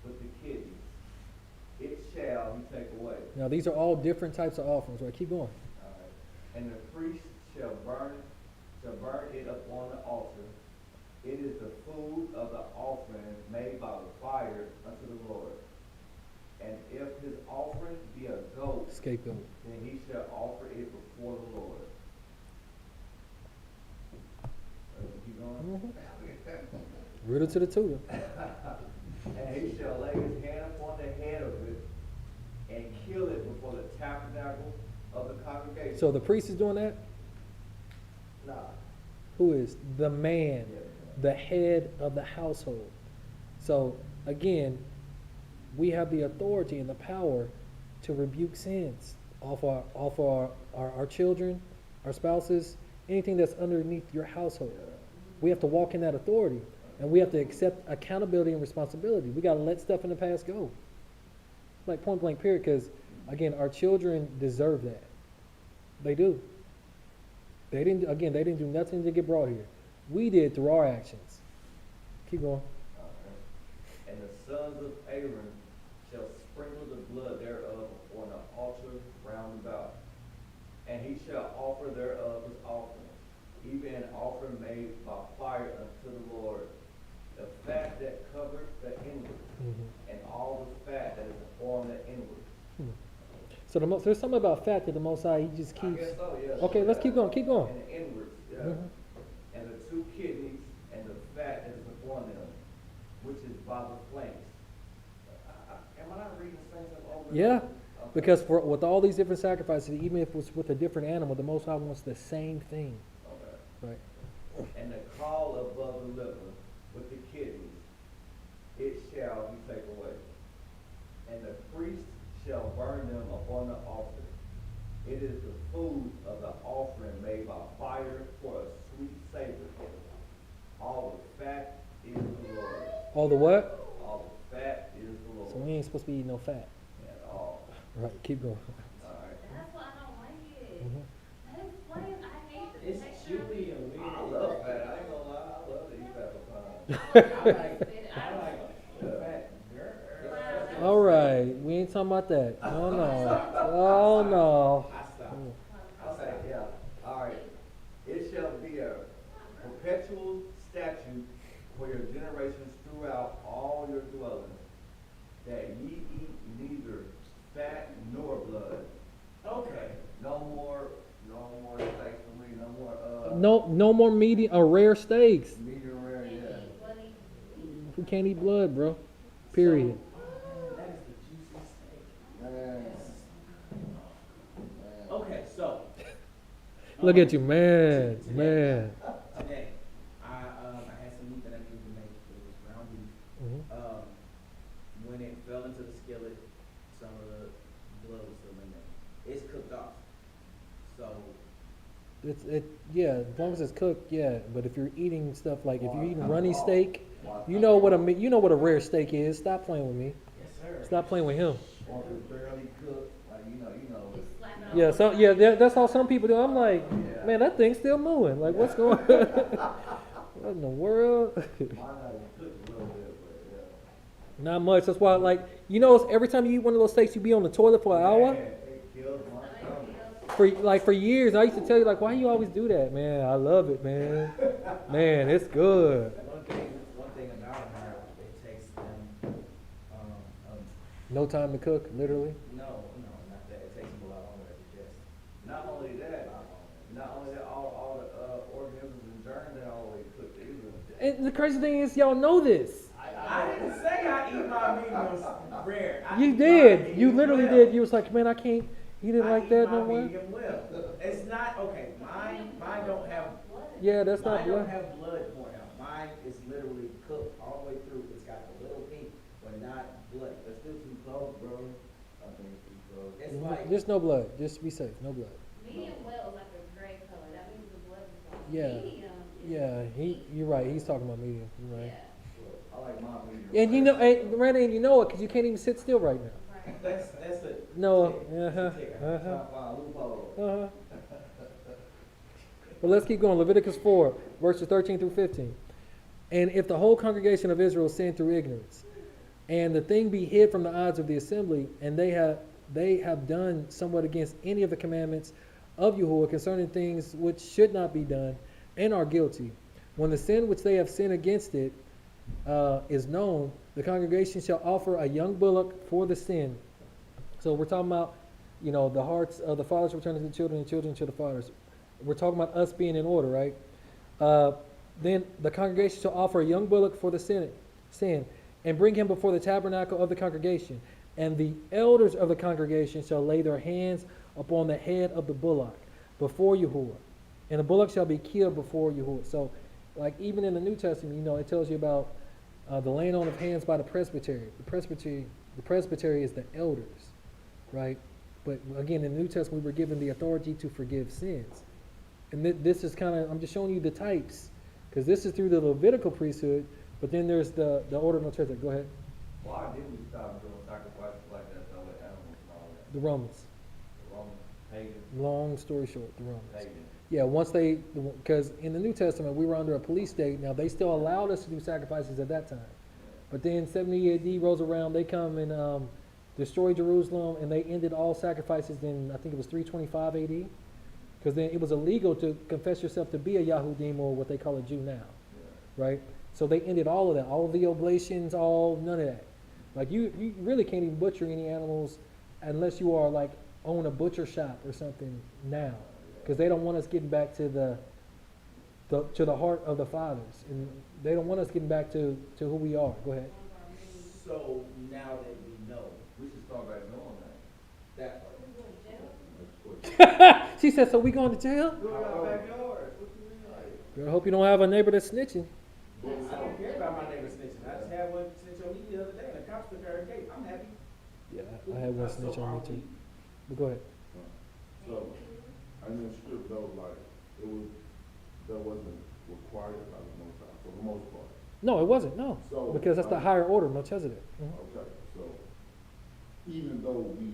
Speaker 4: with the kidneys, it shall he take away.
Speaker 1: Now, these are all different types of offerings, right? Keep going.
Speaker 4: All right. And the priest shall burn it upon the altar. It is the food of the offering made by the fire unto the Lord. And if his offering be a goat,
Speaker 1: Scapegoat.
Speaker 4: then he shall offer it before the Lord. Keep going.
Speaker 1: Rooted to the tutor.
Speaker 4: And he shall lay his hand upon the head of it and kill it before the tabernacle of the congregation.
Speaker 1: So the priest is doing that?
Speaker 4: Nah.
Speaker 1: Who is? The man,
Speaker 4: Yeah.
Speaker 1: the head of the household. So, again, we have the authority and the power to rebuke sins off our children, our spouses, anything that's underneath your household. We have to walk in that authority, and we have to accept accountability and responsibility. We got to let stuff in the past go. Like point blank period, because, again, our children deserve that. They do. They didn't do nothing to get brought here. We did through our actions. Keep going.
Speaker 4: And the sons of Aaron shall sprinkle the blood thereof on the altar round about. And he shall offer thereof his offering, even an offering made by fire unto the Lord. The fat that covered the inward, and all the fat that is upon the inward.
Speaker 1: So there's something about fat that the Most High, he just
Speaker 4: I
Speaker 1: keeps.
Speaker 4: guess so, yes.
Speaker 1: Okay, let's keep going, keep going.
Speaker 4: And the inwards, yeah.
Speaker 1: Mhm.
Speaker 4: And the two kidneys and the fat that is upon them, which is by the flanks. Am I not reading the same stuff over? and
Speaker 1: Yeah,
Speaker 4: over? Okay.
Speaker 1: because with all these different sacrifices, even if it was with a different animal, the Most High wants the same thing.
Speaker 4: Okay.
Speaker 1: Right.
Speaker 4: And the caul above the liver with the kidneys, it shall he take away. And the priest shall burn them upon the altar. It is the food of the offering made by fire for a sweet savor. All the fat is the Lord.
Speaker 1: All the what?
Speaker 4: All the fat is the Lord.
Speaker 1: So we ain't supposed to be eating no fat.
Speaker 4: At all.
Speaker 1: Right, keep going.
Speaker 4: All right.
Speaker 3: That's why I don't like it.
Speaker 1: Mhm.
Speaker 3: That explains, I hate the
Speaker 2: It's
Speaker 3: texture.
Speaker 2: chewy and weird.
Speaker 4: I love fat. I ain't gonna lie. I love to eat fat sometimes.
Speaker 2: I like the fat girl.
Speaker 1: All right, we ain't talking about that. No, no. Oh, no.
Speaker 2: I stopped.
Speaker 4: I'll say, yeah. All right. It shall be a perpetual statute for your generations throughout all your dwellings, that ye eat neither fat nor blood.
Speaker 2: Okay.
Speaker 4: No more steaks for me. No more
Speaker 1: No more meat or rare steaks.
Speaker 4: medium rare. Yeah.
Speaker 1: We can't eat blood, bro. Period.
Speaker 2: That is the juicy steak.
Speaker 4: Man.
Speaker 2: Okay, so.
Speaker 1: Look at you, man, man.
Speaker 2: Today, I had some meat that I needed to make. It was ground beef.
Speaker 1: Mhm.
Speaker 2: When it fell into the skillet, some of the blood was still in there. It's cooked off. So,
Speaker 1: Yeah, as long as it's cooked, yeah. But if you're eating stuff like if you're eating runny steak, you know what a rare steak is. Stop playing with me.
Speaker 2: yes, sir.
Speaker 1: Stop playing with him.
Speaker 4: Or if it's barely cooked, like you know.
Speaker 1: Yeah, that's how some people do. I'm like, man, that thing's still moving. Like, what's going on? What in the world?
Speaker 4: Mine had cooked a little bit, but yeah.
Speaker 1: Not much. That's why, like, every time you eat one of those steaks, you be on the toilet for an hour.
Speaker 4: Man, it kills my stomach.
Speaker 1: For years, I used to tell you, like, why you always do that, man? I love it, man. Man, it's good.
Speaker 2: One thing about her, it takes them,
Speaker 1: No time to cook, literally.
Speaker 2: no, not that. It takes them a lot longer to digest.
Speaker 4: Not only that, all the organisms and germs ain't always cooked either.
Speaker 1: And the crazy thing is, y'all know this.
Speaker 2: I didn't say I eat my mediums rare. I
Speaker 1: You
Speaker 2: eat my
Speaker 1: did. You
Speaker 2: medium
Speaker 1: literally
Speaker 2: well.
Speaker 1: did. You was like, man, I can't eat it like that no
Speaker 2: I eat my
Speaker 1: more.
Speaker 2: medium well. It's not, okay, mine don't have,
Speaker 1: Yeah, that's not
Speaker 2: mine don't
Speaker 1: blood.
Speaker 2: have blood pouring out. Mine is literally cooked all the way through. It's got the little pink, but not bloody.
Speaker 4: That's still too close, bro. I think it's too close.
Speaker 2: It's like,
Speaker 1: Just no blood. Just be safe. No blood.
Speaker 3: Medium well is like a gray color, that means the blood is gone.
Speaker 1: Yeah.
Speaker 3: Medium is.
Speaker 1: Yeah, you're right. He's talking about medium. You're right.
Speaker 3: Yeah,
Speaker 4: I like my medium.
Speaker 1: And you know, Randy, and you know it because you can't even sit still right now.
Speaker 3: right.
Speaker 2: that's a.
Speaker 1: No.
Speaker 2: tick. That's a
Speaker 1: Uh-huh.
Speaker 2: tick.
Speaker 1: Uh-huh.
Speaker 4: Top five loophole.
Speaker 1: Uh-huh. But let's keep going. Leviticus 4, verses 13 through 15. And if the whole congregation of Israel sin through ignorance, and the thing be hid from the eyes of the assembly, and they have done somewhat against any of the commandments of Yahuwah concerning things which should not be done, and are guilty, when the sin which they have sinned against it is known, the congregation shall offer a young bullock for the sin. So we're talking about, the hearts of the fathers returning to the children, and children to the fathers. We're talking about us being in order, right? Then the congregation shall offer a young bullock for the sin, and bring him before the tabernacle of the congregation. And the elders of the congregation shall lay their hands upon the head of the bullock before Yahuwah. And the bullock shall be killed before Yahuwah. So, like even in the New Testament, it tells you about the laying on of hands by the presbytery. The presbytery is the elders, right? But again, in the New Testament, we were given the authority to forgive sins. And this is I'm just showing you the types, because this is through the Levitical priesthood, but then there's the order of Melchizedek. Go ahead.
Speaker 4: Why did we stop doing sacrifices like that, though, with animals and all that?
Speaker 1: The Romans.
Speaker 4: The Roman pagan,
Speaker 1: Long story short, the Romans.
Speaker 4: pagan.
Speaker 1: Yeah, because in the New Testament, we were under a police state. Now, they still allowed us to do sacrifices at that time. But then 70 AD rolls around, they come and destroy Jerusalem, and they ended all sacrifices in, I think it was 325 AD. Because then it was illegal to confess yourself to be a Yahudim, or what they call a Jew now, right? So they ended all of that, all of the oblations, none of that. Like you really can't even butcher any animals unless you are like own a butcher shop or something now, because they don't want us getting back to the heart of the fathers, and they don't want us getting back to who we are. Go ahead.
Speaker 2: So now that we know
Speaker 4: We should start back doing that.
Speaker 2: that,
Speaker 1: She said, "So we going to jail?"
Speaker 4: Do it in our backyards. What you mean, like?
Speaker 1: I hope you don't have a neighbor that's snitching.
Speaker 2: I don't care about my neighbor snitching. I just had one snitch on me the other day, and the cops took her gate. I'm happy.
Speaker 1: Yeah, I had one snitch on me too. But go ahead.
Speaker 5: So, I didn't strip though, like, that wasn't required by the Most High, for the most part.
Speaker 1: No, it wasn't. No,
Speaker 5: So,
Speaker 1: because that's the higher order, Melchizedek. Mhm.
Speaker 5: Okay, so, even though we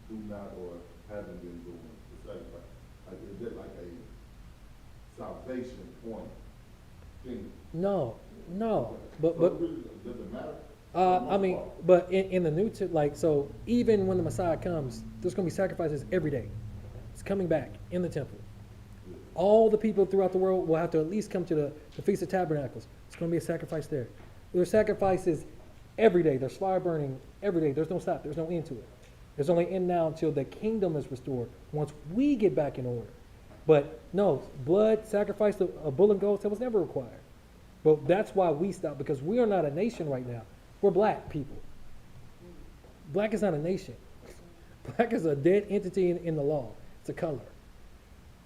Speaker 5: do not or haven't been doing the sacrifice, like, is it like a salvation point thing?
Speaker 1: No, but
Speaker 5: So it really, does it matter?
Speaker 1: I mean, but in the new, so even when the Messiah comes, there's going to be sacrifices every day. It's coming back in the temple. All the people throughout the world will have to at least come to the Feast of Tabernacles. It's going to be a sacrifice there. There's sacrifices every day. There's fire burning every day. There's no stop. There's no end to it. There's only end now until the kingdom is restored, once we get back in order. But no, blood, sacrifice of bull and goats, that was never required. But that's why we stopped, because we are not a nation right now. We're black people. Black is not a nation. Black is a dead entity in the law. It's a color.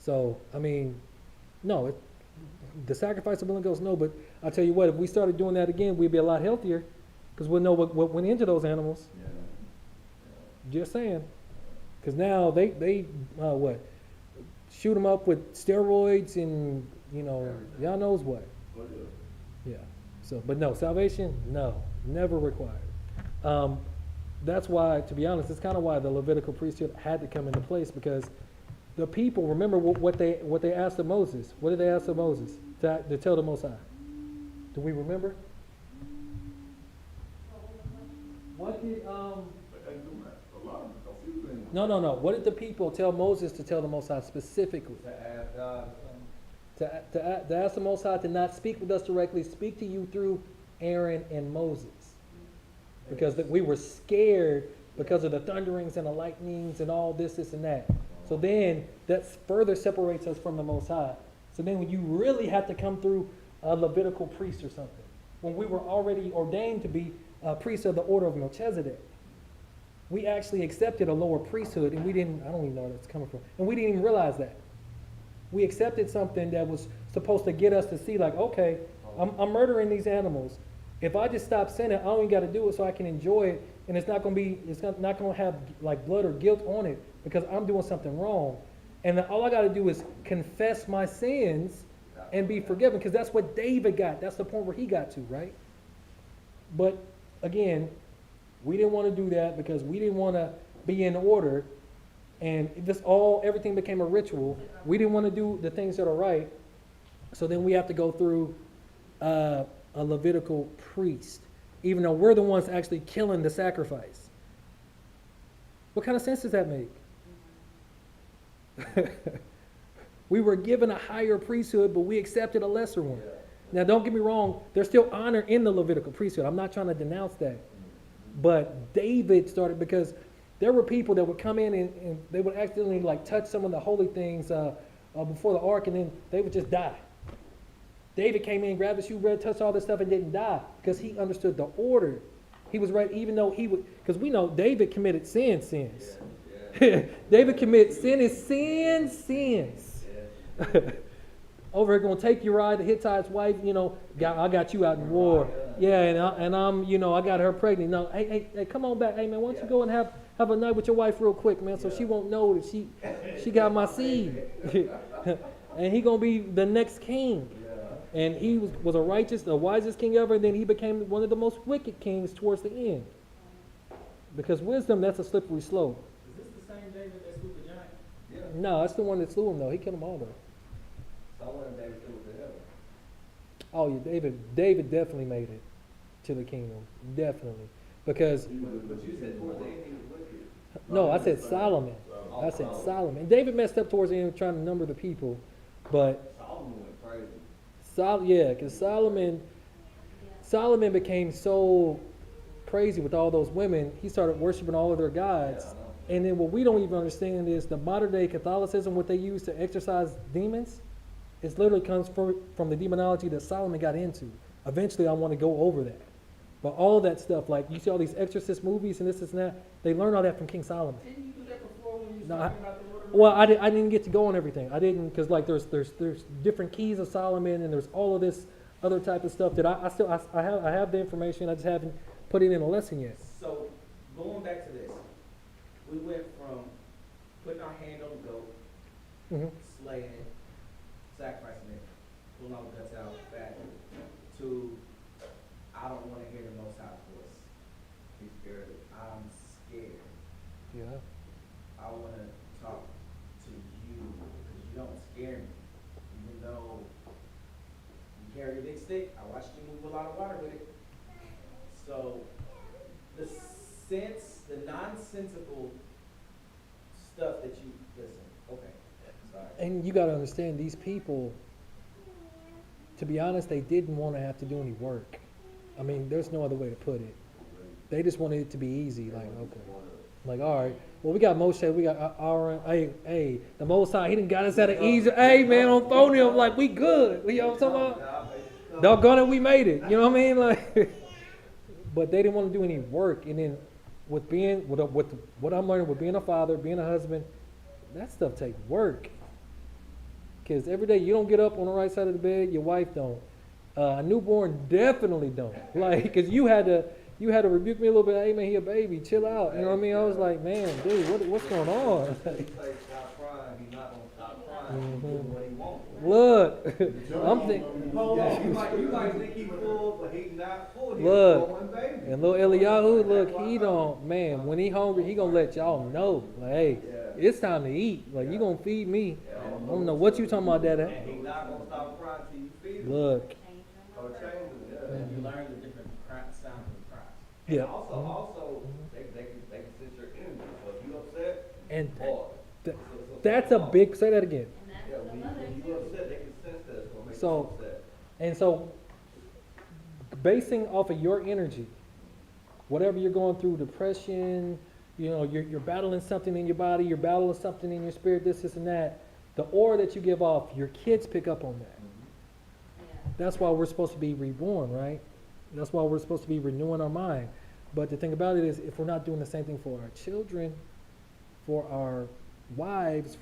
Speaker 1: So, I mean, no, the sacrifice of bull and goats, no, but I'll tell you what, if we started doing that again, we'd be a lot healthier, because we'll know what went into those animals. Just saying. Because now they shoot them up with steroids and, y'all knows what.
Speaker 5: Oh, yeah.
Speaker 1: Yeah. So, but no, salvation, no, never required. That's why, to be honest, it's kind of why the Levitical priesthood had to come into place, because the people, remember what they asked of Moses. What did they ask of Moses to tell the Most High? Do we remember? What did
Speaker 5: But they do that. A lot of, a few things.
Speaker 1: No. What did the people tell Moses to tell the Most High specifically?
Speaker 4: To ask God something.
Speaker 1: To ask the Most High to not speak with us directly, speak to you through Aaron and Moses. Because we were scared because of the thunderings and the lightnings and all this and that. So then that further separates us from the Most High. So then when you really have to come through a Levitical priest or something, when we were already ordained to be priests of the order of Melchizedek, we actually accepted a lower priesthood, and I don't even know where that's coming from, and we didn't even realize that. We accepted something that was supposed to get us to see, like, okay, I'm murdering these animals. If I just stop sinning, I only got to do it so I can enjoy it, and it's not going to have like blood or guilt on it because I'm doing something wrong. And then all I got to do is confess my sins and be forgiven, because that's what David got. That's the point where he got to, right? But again, we didn't want to do that because we didn't want to be in order. And everything became a ritual. We didn't want to do the things that are right. So then we have to go through a Levitical priest, even though we're the ones actually killing the sacrifice. What kind of sense does that make? We were given a higher priesthood, but we accepted a lesser one. Now, don't get me wrong, there's still honor in the Levitical priesthood. I'm not trying to denounce that. But David started because there were people that would come in and they would accidentally like touch some of the holy things before the ark, and then they would just die. David came in, grabbed his shoe, touched all this stuff, and didn't die because he understood the order. He was right, even though he would, because we know David committed sins. David committed sins. Over here going to take Uriah the Hittite's wife, I got you out in war. Yeah, and I'm, I got her pregnant. No, hey, come on back. Hey, man, why don't you go and have a night with your wife real quick, man, so she won't know that she got my seed. And he going to be the next king. And he was a righteous, the wisest king ever, and then he became one of the most wicked kings towards the end. Because wisdom, that's a slippery slope.
Speaker 2: Is this the same David that slew the giant?
Speaker 4: Yeah.
Speaker 1: No, that's the one that slew him, though. He killed them all, though.
Speaker 4: Someone in David still was in heaven.
Speaker 1: Oh, yeah, David definitely made it to the kingdom. Definitely. Because,
Speaker 4: But you said towards the end he was wicked.
Speaker 1: no, I said Solomon. I said Solomon. And David messed up towards the end trying to number the people. But,
Speaker 4: Solomon went crazy.
Speaker 1: because Solomon became so crazy with all those women, he started worshiping all of their gods.
Speaker 4: Yeah, I know.
Speaker 1: And then what we don't even understand is the modern day Catholicism, what they use to exorcise demons, it literally comes from the demonology that Solomon got into. Eventually, I want to go over that. But all of that stuff, like you see all these exorcist movies and this and that, they learn all that from King Solomon.
Speaker 2: Didn't you do that before when you was
Speaker 1: No,
Speaker 2: talking about the Lord of
Speaker 1: Well, I didn't get to go on everything. I didn't, because like there's different keys of Solomon, and there's all of this other type of stuff that I have the information. I just haven't put it in a lesson yet.
Speaker 2: So, going back to this, we went from putting our hand on the goat,
Speaker 1: Hmm.
Speaker 2: slaying it, sacrificing it, pulling all the guts out, fat, to I don't want to hear the Most High's voice.
Speaker 4: He's scared.
Speaker 2: I'm scared.
Speaker 1: Yeah.
Speaker 2: I want to talk to you because you don't scare me. Even though you carry a big stick, I watched you move a lot of water with it. So the nonsensical stuff that you listen. Okay, sorry.
Speaker 1: And you got to understand, these people, to be honest, they didn't want to have to do any work. I mean, there's no other way to put it. They just wanted it to be easy. Like, okay. Like, all right. Well, we got Moshe, we got Aaron. Hey, the Most High, he done got us out of Egypt. Hey, man, on phone him, like, we good. You know what I'm talking about? Doggone it, we made it. You know what I mean? Like, but they didn't want to do any work. And then with what I'm learning with being a father, being a husband, that stuff takes work. Because every day you don't get up on the right side of the bed, your wife don't. A newborn definitely don't. Like, because you had to rebuke me a little bit. Hey, man, he a baby. Chill out. You know what I mean? I was like, man, dude, what's going on?
Speaker 4: He say stop crying, he's not gonna stop crying. He's doing what he wants.
Speaker 1: Look, I'm thinking.
Speaker 4: Hold on, you might think he's full, but he's not full. He's
Speaker 1: Look,
Speaker 4: a growing baby.
Speaker 1: and little Eliyahu, look, he don't, man, when he hungry, he gonna let y'all know. Like, hey, it's time to eat. Like, you gonna feed me. I don't know what you talking about, Dad.
Speaker 4: And he's not gonna stop crying till you feed him.
Speaker 1: Look,
Speaker 4: Or change him, yeah.
Speaker 2: And you learn the different sounds of the cries.
Speaker 1: yeah.
Speaker 4: Also, they can sense your energy. So if you upset,
Speaker 1: And
Speaker 4: boy.
Speaker 1: that's a big, say that again.
Speaker 3: And
Speaker 4: Yeah,
Speaker 3: that's
Speaker 4: when
Speaker 3: another
Speaker 4: you upset, they can sense that. It's gonna make
Speaker 1: So-
Speaker 4: you upset.
Speaker 1: And so, basing off of your energy, whatever you're going through, depression, you're battling something in your body, you're battling something in your spirit, this and that, the aura that you give off, your kids pick up on that.
Speaker 3: Yeah.
Speaker 1: That's why we're supposed to be reborn, right? That's why we're supposed to be renewing our mind. But the thing about it is, if we're not doing the same thing for our children, for our wives,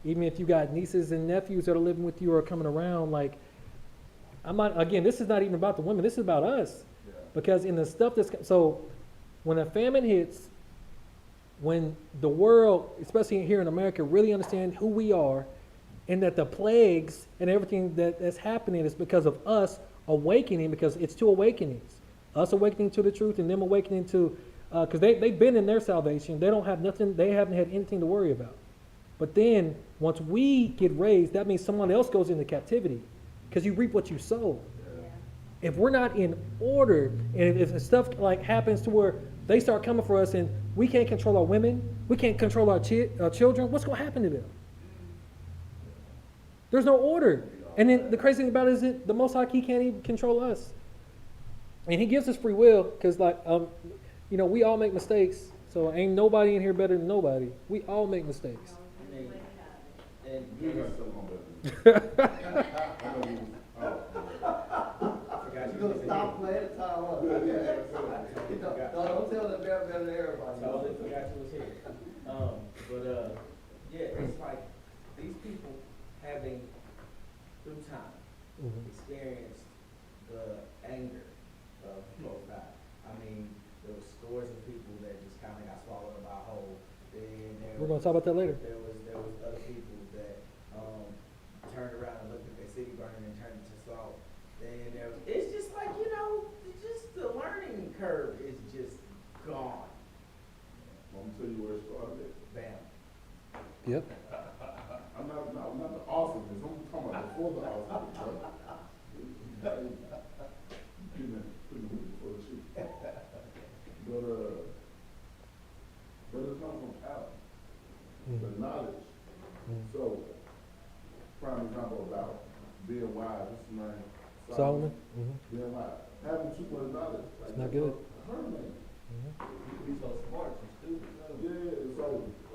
Speaker 1: even if you got nieces and nephews that are living with you or coming around, like, again, this is not even about the women, this is about us.
Speaker 4: Yeah.
Speaker 1: Because in the stuff so when a famine hits, when the world, especially here in America, really understand who we are, and that the plagues and everything that's happening is because of us awakening, because it's two awakenings. Us awakening to the truth and them awakening to because they've been in their salvation. They don't have nothing, they haven't had anything to worry about. But then, once we get raised, that means someone else goes into captivity, because you reap what you sow.
Speaker 3: Yeah.
Speaker 1: If we're not in order, and if stuff like happens to where they start coming for us and we can't control our women, we can't control our children, what's going to happen to them? There's no order. And then the crazy thing about it is that the Most High, He can't even control us. And He gives us free will, because you know, we all make mistakes. So ain't nobody in here better than nobody. We all make mistakes.
Speaker 4: And
Speaker 5: You
Speaker 4: yes,
Speaker 5: got something on that. I know you was- oh,
Speaker 4: I forgot
Speaker 6: You
Speaker 4: you
Speaker 6: gonna
Speaker 4: was in
Speaker 6: stop
Speaker 4: here.
Speaker 6: playing the time up.
Speaker 5: yeah, yeah.
Speaker 6: Don't tell them better than everybody.
Speaker 4: Totally forgot you was here. Yeah, it's like these people having, through time,
Speaker 1: Mhm.
Speaker 4: experienced the anger of Most High. I mean, there was scores of people that just kind of got swallowed up by a whole. Then there
Speaker 1: We're going to
Speaker 4: was-
Speaker 1: talk about that later.
Speaker 4: There was other people that turned around and looked at their city burning and turned it to salt. Then there was, it's just like, you know, it's just the learning curve is just gone.
Speaker 5: I'm gonna tell you where it started at.
Speaker 4: Bam.
Speaker 1: Yep.
Speaker 5: I'm not the awesomeness, I'm talking about before the awesomeness. Putting it before the shoot. But it comes from out, the
Speaker 1: Mhm.
Speaker 5: knowledge.
Speaker 1: Mhm.
Speaker 5: So, prime example about being wise, what's his name?
Speaker 1: Solomon? Mhm.
Speaker 5: Being wise, having too much knowledge.
Speaker 1: It's not good.
Speaker 5: Her man.
Speaker 1: Mhm.
Speaker 4: You be so smart, you stupid.
Speaker 5: Yeah, and so,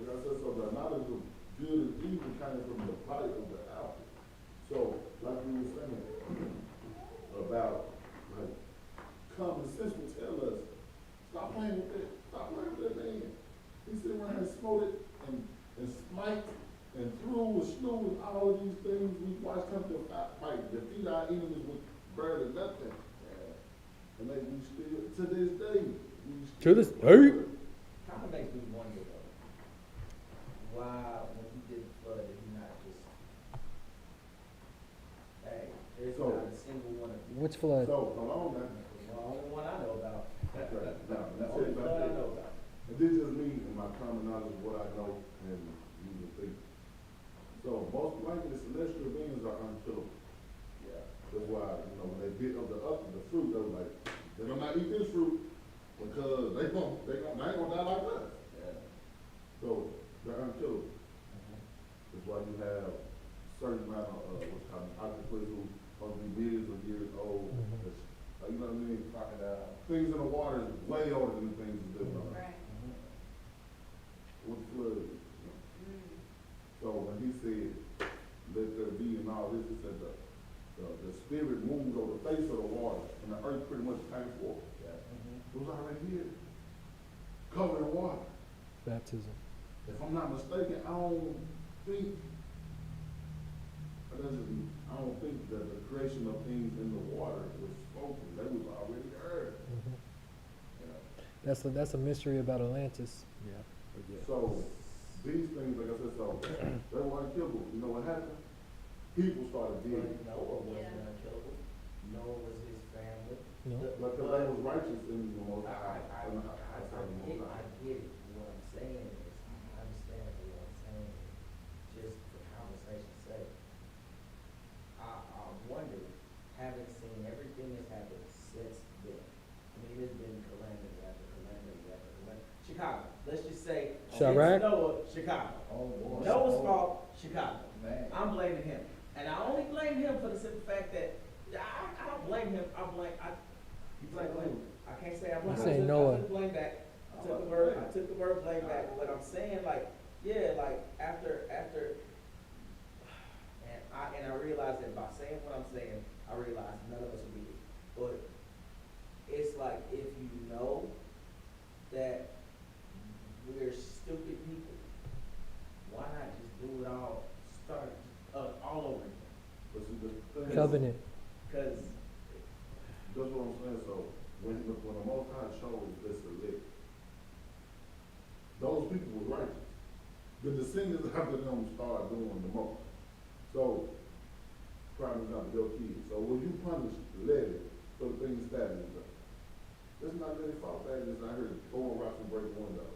Speaker 5: like I said, so the knowledge of good and evil came from the plight of the apple. So, like we were saying, about, like, common sense will tell us, stop playing with that, stop playing with that man. He sit around and smote it, and smite, and threw and slew and all of these things we watch come to fight, defeat our enemies with barely nothing. And they, we still, to this day, we
Speaker 1: To
Speaker 5: still.
Speaker 1: this day?
Speaker 4: Kind of makes me wonder though, why when he did the flood did he not just, hey, there's
Speaker 5: So-
Speaker 4: not a single one of you.
Speaker 1: Which flood?
Speaker 5: So, hold on now.
Speaker 4: The only one I know about.
Speaker 5: Okay, now,
Speaker 4: The
Speaker 5: let's
Speaker 4: only
Speaker 5: say about
Speaker 4: flood I
Speaker 5: this.
Speaker 4: know about.
Speaker 5: And this is me and my common knowledge of what I know and you would think. So most likely celestial beings are unkillable.
Speaker 4: Yeah.
Speaker 5: That's why, you know, when they bit of the fruit, they were like, they don't not eat this fruit because they ain't gonna die like us.
Speaker 4: Yeah.
Speaker 5: So they're unkillable. That's why you have certain amount of, what's called octopus who must be millions of years old.
Speaker 1: Mhm.
Speaker 5: That's, you know what I mean?
Speaker 4: Crocodile.
Speaker 5: Things in the water is way older than the things that live on.
Speaker 3: Right.
Speaker 5: With flood.
Speaker 3: Mm.
Speaker 5: So when he said, let there be and all this, he said the spirit moves over the face of the water and the earth pretty much came forth.
Speaker 4: Yeah.
Speaker 5: It was already here, covered in water.
Speaker 1: Baptism.
Speaker 5: If I'm not mistaken, I don't think that the creation of things in the water was spoken. They was already heard.
Speaker 1: Mhm.
Speaker 5: You know?
Speaker 1: That's a mystery about Atlantis. Yeah.
Speaker 5: So these things, like I said, so they were unkillable. You know what happened? People started digging.
Speaker 4: But Noah wasn't
Speaker 3: Yeah.
Speaker 4: unkillable. Noah was his family.
Speaker 1: No.
Speaker 5: But because they was righteous in the most
Speaker 4: I
Speaker 5: high.
Speaker 4: get it. What I'm saying is, I understand what I'm saying. Just for conversation's sake. I wonder, having seen everything that's happened since then. I mean, there's been calamity after calamity after calamity. Chicago, let's just say.
Speaker 1: Chirac?
Speaker 4: Since Noah, Chicago.
Speaker 6: Oh, boy.
Speaker 4: Noah's fault, Chicago.
Speaker 6: Man.
Speaker 4: I'm blaming him. And I only blame him for the simple fact that, I don't blame him, you blame who? I can't say I blame.
Speaker 1: You say
Speaker 4: I
Speaker 1: Noah.
Speaker 4: took blame back. I took the word blame back, but I'm saying like, yeah, like after, and I realize that by saying what I'm saying, I realize none of us will be here. But it's like, if you know that we're stupid people, why not just do it all, start all over again?
Speaker 5: But see, the thing is,
Speaker 1: Covenant.
Speaker 4: Cause,
Speaker 5: that's what I'm saying. So when the Most High chose this elect, those people were righteous. The descendants after them started doing the most. So, prime example, your kids. So when you punish Levi for the things that is done, let's not let it fall back, let's not hurt it, throw a rock and break one window.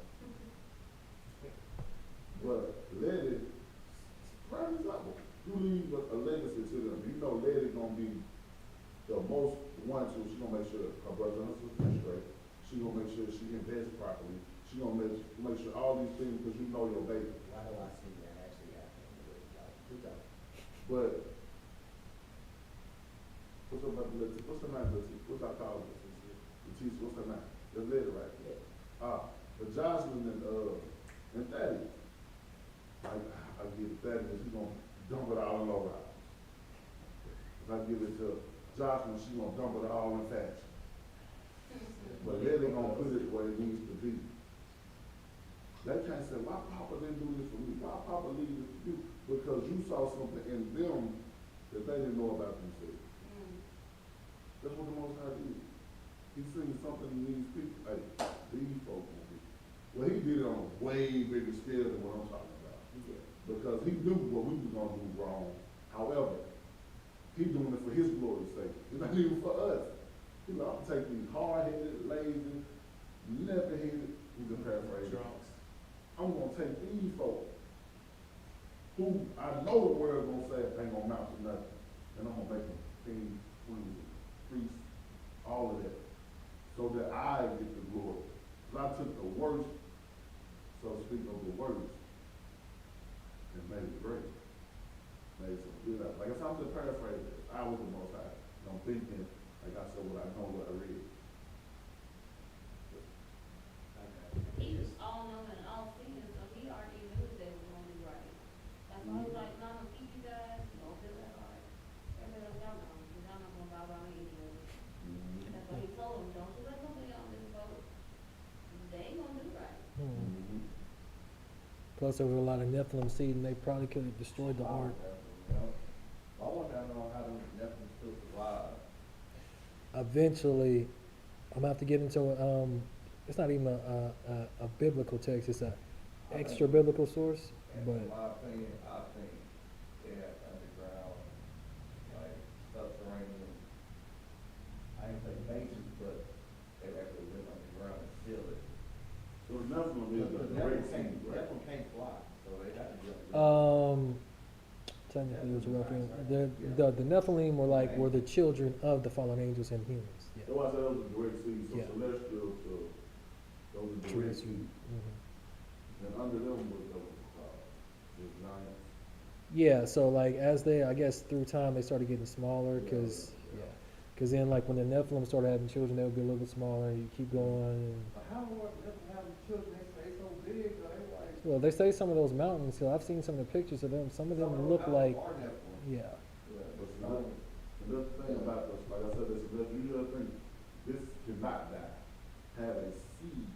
Speaker 5: But let it, prime example, you leave a legacy to them, you know Letty gonna be the most one to, she gonna make sure her brother and her sister is straight, she gonna make sure she invests properly, she gonna make sure all these things, because you know your baby.
Speaker 2: Why do I see that actually happening with like 2000?
Speaker 5: But, what's her name, what's her call it? Leticia, what's her name? The lady right there. But Jocelyn and Thaddeus, I give Thaddeus, he gonna dump it all in low rise. If I give it to Jocelyn, she gonna dump it all in fashion. But Letty gonna put it where it needs to be. They can't say, why Papa didn't do this for me? Why Papa leave this for you? Because you saw something in them that they didn't know about themselves. That's what the Most High did. He seen something in these people, like, these folks gonna be. Well, he did it on a way bigger scale than what I'm talking about. Because he knew what we was gonna do wrong. However, he doing it for his glory's sake. It's not even for us. He like, I'm gonna take these hard-headed, lazy, never-headed, you can paraphrase it. I'm gonna take these folks who I know the world gonna say ain't gonna amount to nothing, and I'm gonna make them kings, queens, priests, all of that, so that I get the glory. So I took the worst, so to speak, of the worst, and made it great. Made some good out. Like I said, I'm just paraphrasing it. I was the Most High, and I'm thinking, like I said, what I know, what I read.
Speaker 3: He was all knowing and all seeing, so he already knew that they were gonna do right. That's why he was like, no, I'm gonna keep you guys, don't feel that hard. Everybody else y'all know, because y'all not gonna bow down anyway. That's why he told them, don't you let nobody on this boat. They ain't gonna do right.
Speaker 1: Plus, there was a lot of Nephilim seed, and they probably could have destroyed the ark.
Speaker 4: I want to know how them Nephilim still survive.
Speaker 1: Eventually, I'm gonna have to get into it's not even a biblical text, it's a extra biblical source,
Speaker 4: And
Speaker 1: but
Speaker 4: in my opinion, I think they have underground, like subterranean, I ain't say bases, but they actually went underground and seal it.
Speaker 5: So the Nephilim is the great sea, right?
Speaker 4: Nephilim can't fly, so they have to be underground.
Speaker 1: technically it was a rough the Nephilim were the children of the fallen angels and humans. Yeah.
Speaker 5: So I said those are the great seas, so
Speaker 1: Yeah.
Speaker 5: celestial to those are the
Speaker 1: True,
Speaker 5: great
Speaker 1: that's
Speaker 5: seas.
Speaker 1: Mhm.
Speaker 5: And under them was the giants.
Speaker 1: Yeah, so like as they, I guess through time they started getting smaller, cause then like when the Nephilim started having children, they would be a little bit smaller. You keep going. And,
Speaker 6: But how long Nephilim having children, they so big, though, they like.
Speaker 1: well, they say some of those mountains. So I've seen some of the pictures of them. Some of them look like,
Speaker 6: Are Nephilim.
Speaker 1: yeah.
Speaker 5: But another thing about this, like I said, this you gotta think, this cannot die. Have a seed.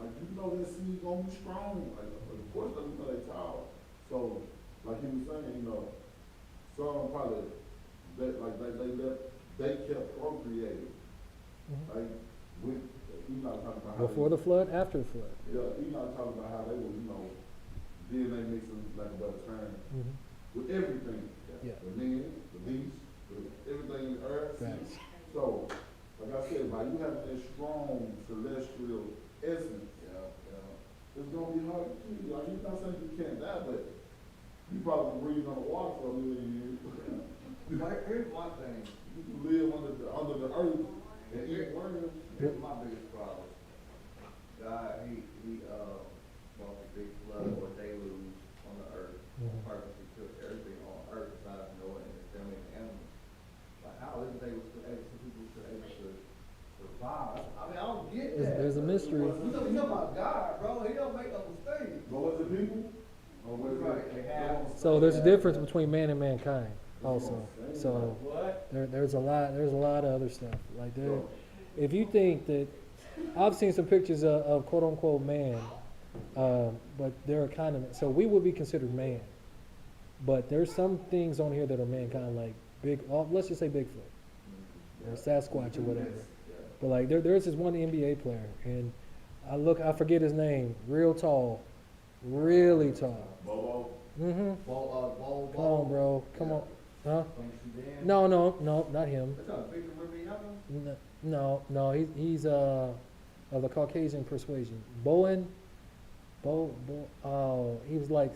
Speaker 5: Like you know that seed gonna be strong. Like of course you know they tall. So like he was saying, you know, some probably they kept procreating.
Speaker 1: Mhm.
Speaker 5: Like with you not talking about how
Speaker 1: Before the flood, after the flood.
Speaker 5: yeah, you not talking about how they were, you know, DNA mixing like a better term
Speaker 1: Mm-hmm.
Speaker 5: with everything.
Speaker 1: Yeah.
Speaker 5: The men, the beasts, with everything in the earth.
Speaker 1: Facts.
Speaker 5: So, like I said, by you having this strong celestial essence, it's gonna be hard to kill you. Like, you're not saying you can't die, but you probably can breathe on the water for a million years.
Speaker 6: Like, here's one thing,
Speaker 5: You can live under the earth and eat worms.
Speaker 4: Here's my biggest problem. God, he brought the big flood, what they lose on the earth, on
Speaker 1: Mhm.
Speaker 4: purpose, he took everything on earth besides Noah and his family and animals. Like, how is it they were still able, some people still able to survive? I mean, I don't get that.
Speaker 1: There's a mystery.
Speaker 6: you know about God, bro, he don't make no mistakes.
Speaker 5: But was it people? Or was
Speaker 4: Right, they have.
Speaker 1: So there's a difference between man and mankind, also. So
Speaker 4: What?
Speaker 1: there's a lot of other stuff like there. If you think that, I've seen some pictures of quote unquote man, but they're kind of, so we would be considered man, but there's some things on here that are mankind, like let's just say Bigfoot or Sasquatch or whatever. But like there's this one NBA player, and I forget his name, real tall, really tall.
Speaker 5: Bobo?
Speaker 1: Mm-hmm.
Speaker 6: Ball,
Speaker 1: Come on, bro. Come on. Huh?
Speaker 2: From Sudan.
Speaker 1: No, not him.
Speaker 2: That's a Victor Rubiano?
Speaker 1: No, he's of the Caucasian persuasion. Bowen, he's like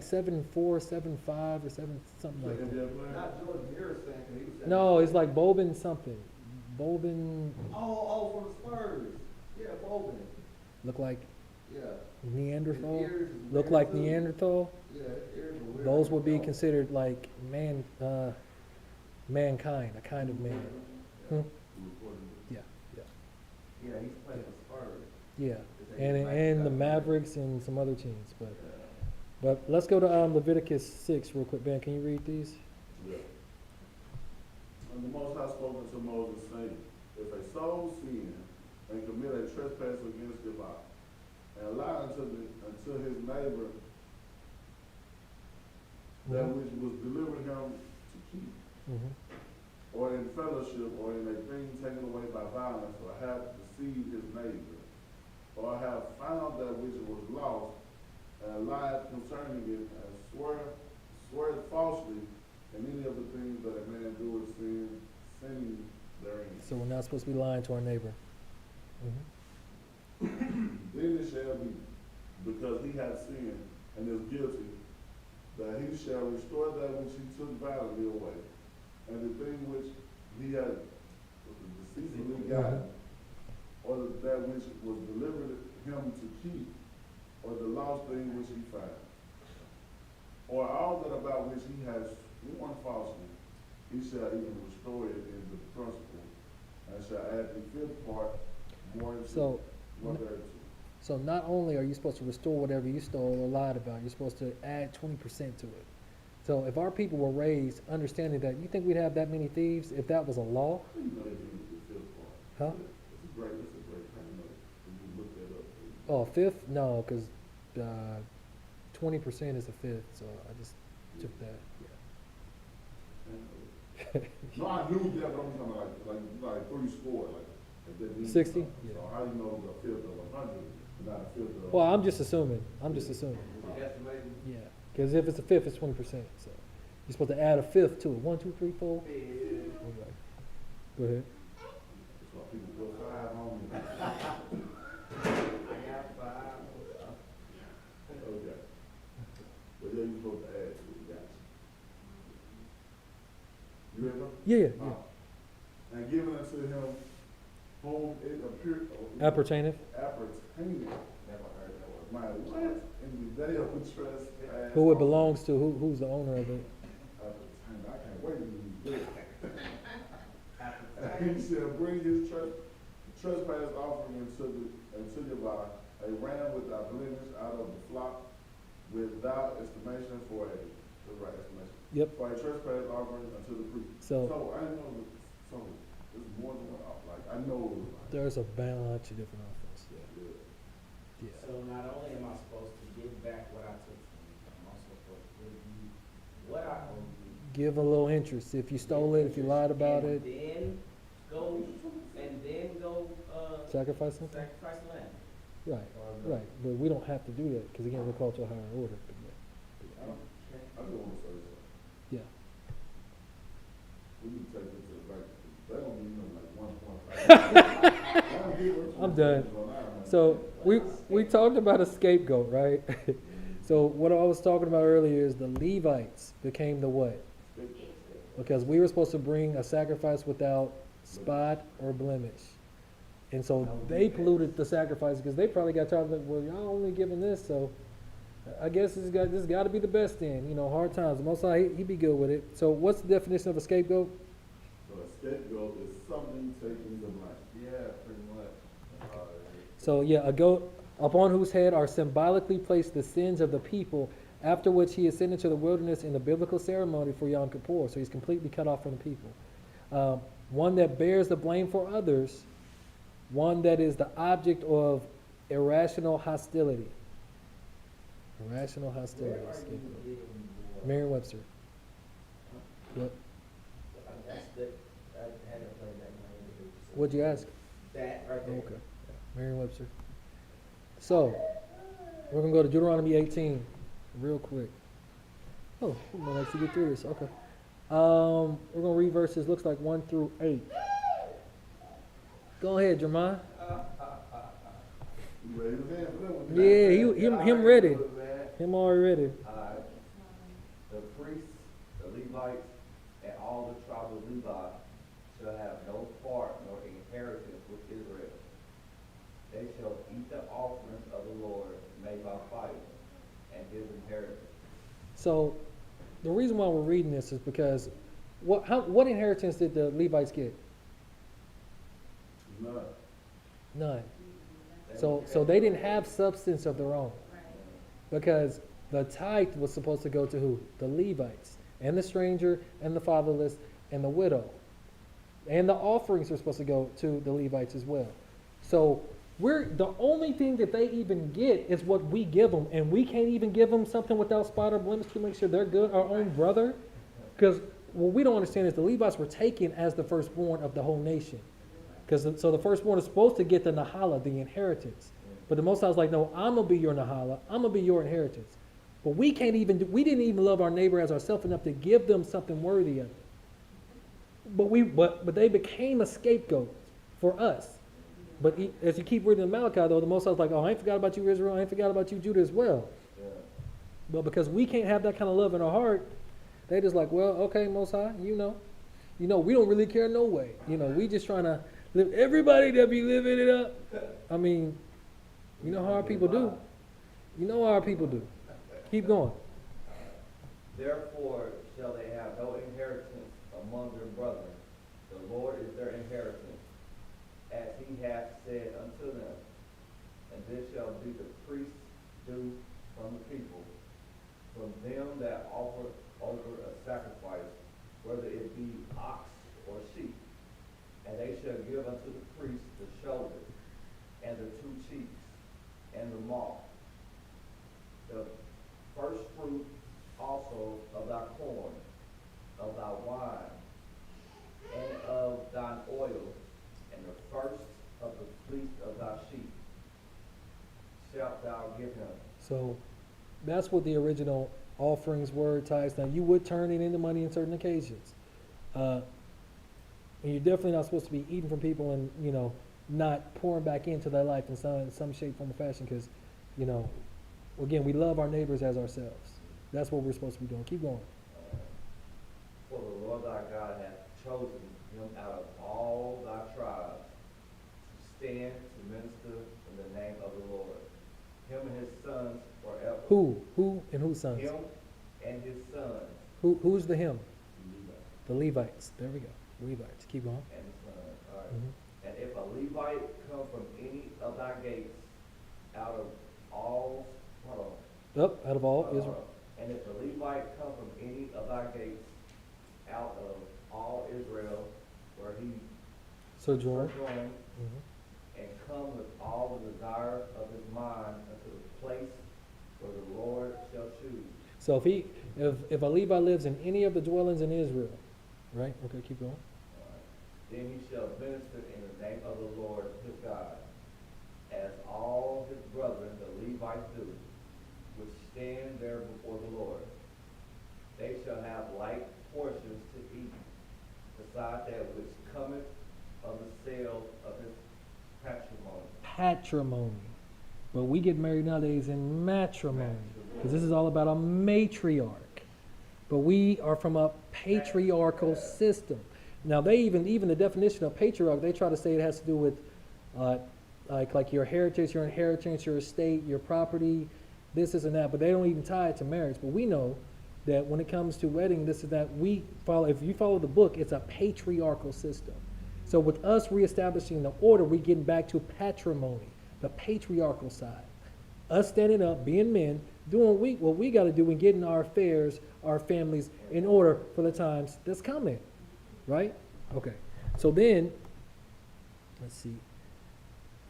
Speaker 1: 7'4", 7'5", or something like that.
Speaker 5: NBA player?
Speaker 2: Not Jordan Harris saying, 'cause he was saying.
Speaker 1: No, it's like Bobin something. Bobin
Speaker 2: Oh, for the Spurs. Yeah, Bobin.
Speaker 1: look like
Speaker 2: Yeah.
Speaker 1: Neanderthal.
Speaker 2: His ears is
Speaker 1: Look
Speaker 2: weird,
Speaker 1: like
Speaker 2: too.
Speaker 1: Neanderthal.
Speaker 2: Yeah, his ears were weird.
Speaker 1: Those would be
Speaker 2: Oh.
Speaker 1: considered like mankind, a kind of man. Hmm? Yeah,
Speaker 4: Yeah, he's playing for Spurs.
Speaker 1: yeah.
Speaker 4: They
Speaker 1: And
Speaker 4: like
Speaker 1: and the
Speaker 4: that.
Speaker 1: Mavericks and some other teams,
Speaker 4: Yeah.
Speaker 1: but let's go to Leviticus 6 real quick. Ben, can you read these?
Speaker 5: Yeah. And the Most High spoke unto Moses, saying, if a soul sin and commit a trespass against Yahweh, and lie unto his neighbor that which was delivered him to keep,
Speaker 1: Mm-hmm.
Speaker 5: or in fellowship, or in a thing taken away by violence, or have deceived his neighbor, or have found that which was lost, and lied concerning it, and swear falsely in any of the things that a man doeth sinning therein.
Speaker 1: So we're not supposed to be lying to our neighbor.
Speaker 5: Then it shall be, because he hath sinned and is guilty, that he shall restore that which he took violently away, and the thing which he had deceitfully gotten, or that which was delivered him to keep, or the lost thing which he found, or all that about which he has sworn falsely, he shall even restore it in the principle, and shall add the fifth part more into
Speaker 1: So,
Speaker 5: one thereto.
Speaker 1: so not only are you supposed to restore whatever you stole or lied about, you're supposed to add 20% to it. So if our people were raised understanding that, you think we'd have that many thieves if that was a law?
Speaker 5: You know they do the fifth
Speaker 1: Huh?
Speaker 5: part. It's a great thing, you know, when you look that up.
Speaker 1: Oh, a fifth? No, because 20% is a fifth, so I just took that.
Speaker 5: No, I knew that, but I'm talking like 3 score, like, if that means
Speaker 1: 60?
Speaker 5: something.
Speaker 1: Yeah.
Speaker 5: So how you know the fifth of 100, and not a fifth of?
Speaker 1: Well, I'm just assuming.
Speaker 4: Estimating.
Speaker 1: Yeah, because if it's a fifth, it's 20%. So you're supposed to add a fifth to it. 1, 2, 3, 4. Anyway, go ahead.
Speaker 5: That's why people go 5 on me.
Speaker 2: I got 5.
Speaker 5: Okay. But yeah, you're supposed to add to it, gotcha. You ready?
Speaker 1: Yeah.
Speaker 5: And given unto him whom it appeared.
Speaker 1: Appertaineth.
Speaker 5: Appertaineth.
Speaker 2: Never heard that word.
Speaker 5: My what? In the day of trespass.
Speaker 1: Who it belongs to? Who's the owner of it?
Speaker 5: Appertaineth. I can't wait to use this. He shall bring his trespass offering unto Yahweh, a ram without blemish out of the flock, without estimation for the right estimation.
Speaker 1: Yep.
Speaker 5: For a trespass offering unto the priest.
Speaker 1: So
Speaker 5: I know that, so there's more than one, like, I know.
Speaker 1: there's a bunch of different offers.
Speaker 5: Yeah.
Speaker 1: Yeah.
Speaker 2: So not only am I supposed to give back what I took from you, I'm also supposed to give you what I owe you.
Speaker 1: Give a little interest. If you stole it, if you lied about it,
Speaker 2: And then go,
Speaker 1: sacrifice something.
Speaker 2: sacrifice land.
Speaker 1: Right. Right. But we don't have to do that because again, we're called to a higher order. But
Speaker 5: I just want to say something.
Speaker 1: yeah.
Speaker 5: We need to take this to the bank. That don't mean nothing like 1.5.
Speaker 1: I'm done. So we talked about a scapegoat, right? So what I was talking about earlier is the Levites became the what? Because we were supposed to bring a sacrifice without spot or blemish. And so they polluted the sacrifice because they probably got tired of it. Well, y'all only giving this, so I guess this got to be the best then. You know, hard times. Most High, he be good with it. So what's the definition of a scapegoat?
Speaker 5: So a scapegoat is something taking the blame.
Speaker 2: Yeah, pretty much.
Speaker 1: So yeah, a goat upon whose head are symbolically placed the sins of the people, after which he is sent into the wilderness in the biblical ceremony for Yom Kippur. So he's completely cut off from the people. One that bears the blame for others, one that is the object of irrational hostility. Irrational hostility.
Speaker 2: Where are you
Speaker 1: Scapegoat.
Speaker 2: getting your?
Speaker 1: Merriam-Webster. Yep.
Speaker 2: That's the, I haven't played that game.
Speaker 1: What'd you ask?
Speaker 2: That right there.
Speaker 1: Okay. Merriam-Webster. So, we're going to go to Deuteronomy 18 real quick. Oh, we might actually get through this. Okay. We're gonna read verses, looks like 1 through 8. Go ahead, Jeremiah.
Speaker 5: You raise his hand for that one.
Speaker 1: Yeah, him ready.
Speaker 4: Man.
Speaker 1: Him already ready.
Speaker 4: Alright, the priests, the Levites, and all the tribes of Levi shall have no part nor inheritance with Israel. They shall eat the offerings of the Lord made by fire, and his inheritance.
Speaker 1: So, the reason why we're reading this is because what inheritance did the Levites get?
Speaker 5: None.
Speaker 1: None. So they didn't have substance of their own.
Speaker 3: Right.
Speaker 1: Because the tithe was supposed to go to who? The Levites, and the stranger, and the fatherless, and the widow. And the offerings are supposed to go to the Levites as well. So the only thing that they even get is what we give them, and we can't even give them something without spot or blemish to make sure they're good, our own brother. Because what we don't understand is the Levites were taken as the firstborn of the whole nation. So the firstborn is supposed to get the Nahala, the inheritance. But the Most High was like, no, I'm going to be your Nahala. I'm going to be your inheritance. But we didn't even love our neighbor as ourselves enough to give them something worthy of it. But they became a scapegoat for us. But as you keep reading Malachi, though, the Most High was like, oh, I ain't forgot about you, Israel. I ain't forgot about you, Judah, as well.
Speaker 4: Yeah.
Speaker 1: But because we can't have that kind of love in our heart, they just like, well, okay, Most High, you know, we don't really care no way. We just trying to live. Everybody that be living it up. I mean, you know how our people do. You know how our people do. Keep going.
Speaker 4: Therefore shall they have no inheritance among their brethren. The Lord is their inheritance, as he hath said unto them. And this shall be the priests due from the people, from them that offer over a sacrifice, whether it be ox or sheep. And they shall give unto the priest the shoulder, and the 2 cheeks, and the maw, the first fruit also of thy corn, of thy wine, and of thine oil, and the first of the fleece of thy sheep shalt thou give him.
Speaker 1: So that's what the original offerings were, tithes. Now you would turn it into money in certain occasions. And you're definitely not supposed to be eating from people and, not pouring back into their life in some shape, form, or fashion because, again, we love our neighbors as ourselves. That's what we're supposed to be doing. Keep going.
Speaker 4: For the Lord thy God hath chosen him out of all thy tribes to stand to minister in the name of the Lord. Him and his sons forever.
Speaker 1: Who and whose sons?
Speaker 4: Him and his sons.
Speaker 1: Who's the him? The Levites. There we go. Levites. Keep going.
Speaker 4: And his sons. All right.
Speaker 1: Mhm.
Speaker 4: And if a Levite come from any of thy gates out of all, hold on.
Speaker 1: Up out of all Israel.
Speaker 4: And if a Levite come from any of thy gates out of all Israel, where he
Speaker 1: Sojourn.
Speaker 4: sojourned,
Speaker 1: Mhm.
Speaker 4: and come with all the desire of his mind unto the place where the Lord shall choose.
Speaker 1: So if a Levite lives in any of the dwellings in Israel, right? Okay, keep going.
Speaker 4: Then he shall minister in the name of the Lord his God, as all his brethren the Levites do, which stand there before the Lord. They shall have like portions to eat, beside that which cometh of the sale of his patrimony.
Speaker 1: Patrimony. But we get married nowadays in matrimony. Because this is all about a matriarch. But we are from a patriarchal system. Now they even the definition of patriarch, they try to say it has to do with like your heritage, your inheritance, your estate, your property, this and that, but they don't even tie it to marriage. But we know that when it comes to wedding, this is that if you follow the book, it's a patriarchal system. So with us reestablishing the order, we're getting back to patrimony, the patriarchal side. Us standing up, being men, doing what we got to do and getting our affairs, our families in order for the times that's coming. Right? Okay. So then, let's see.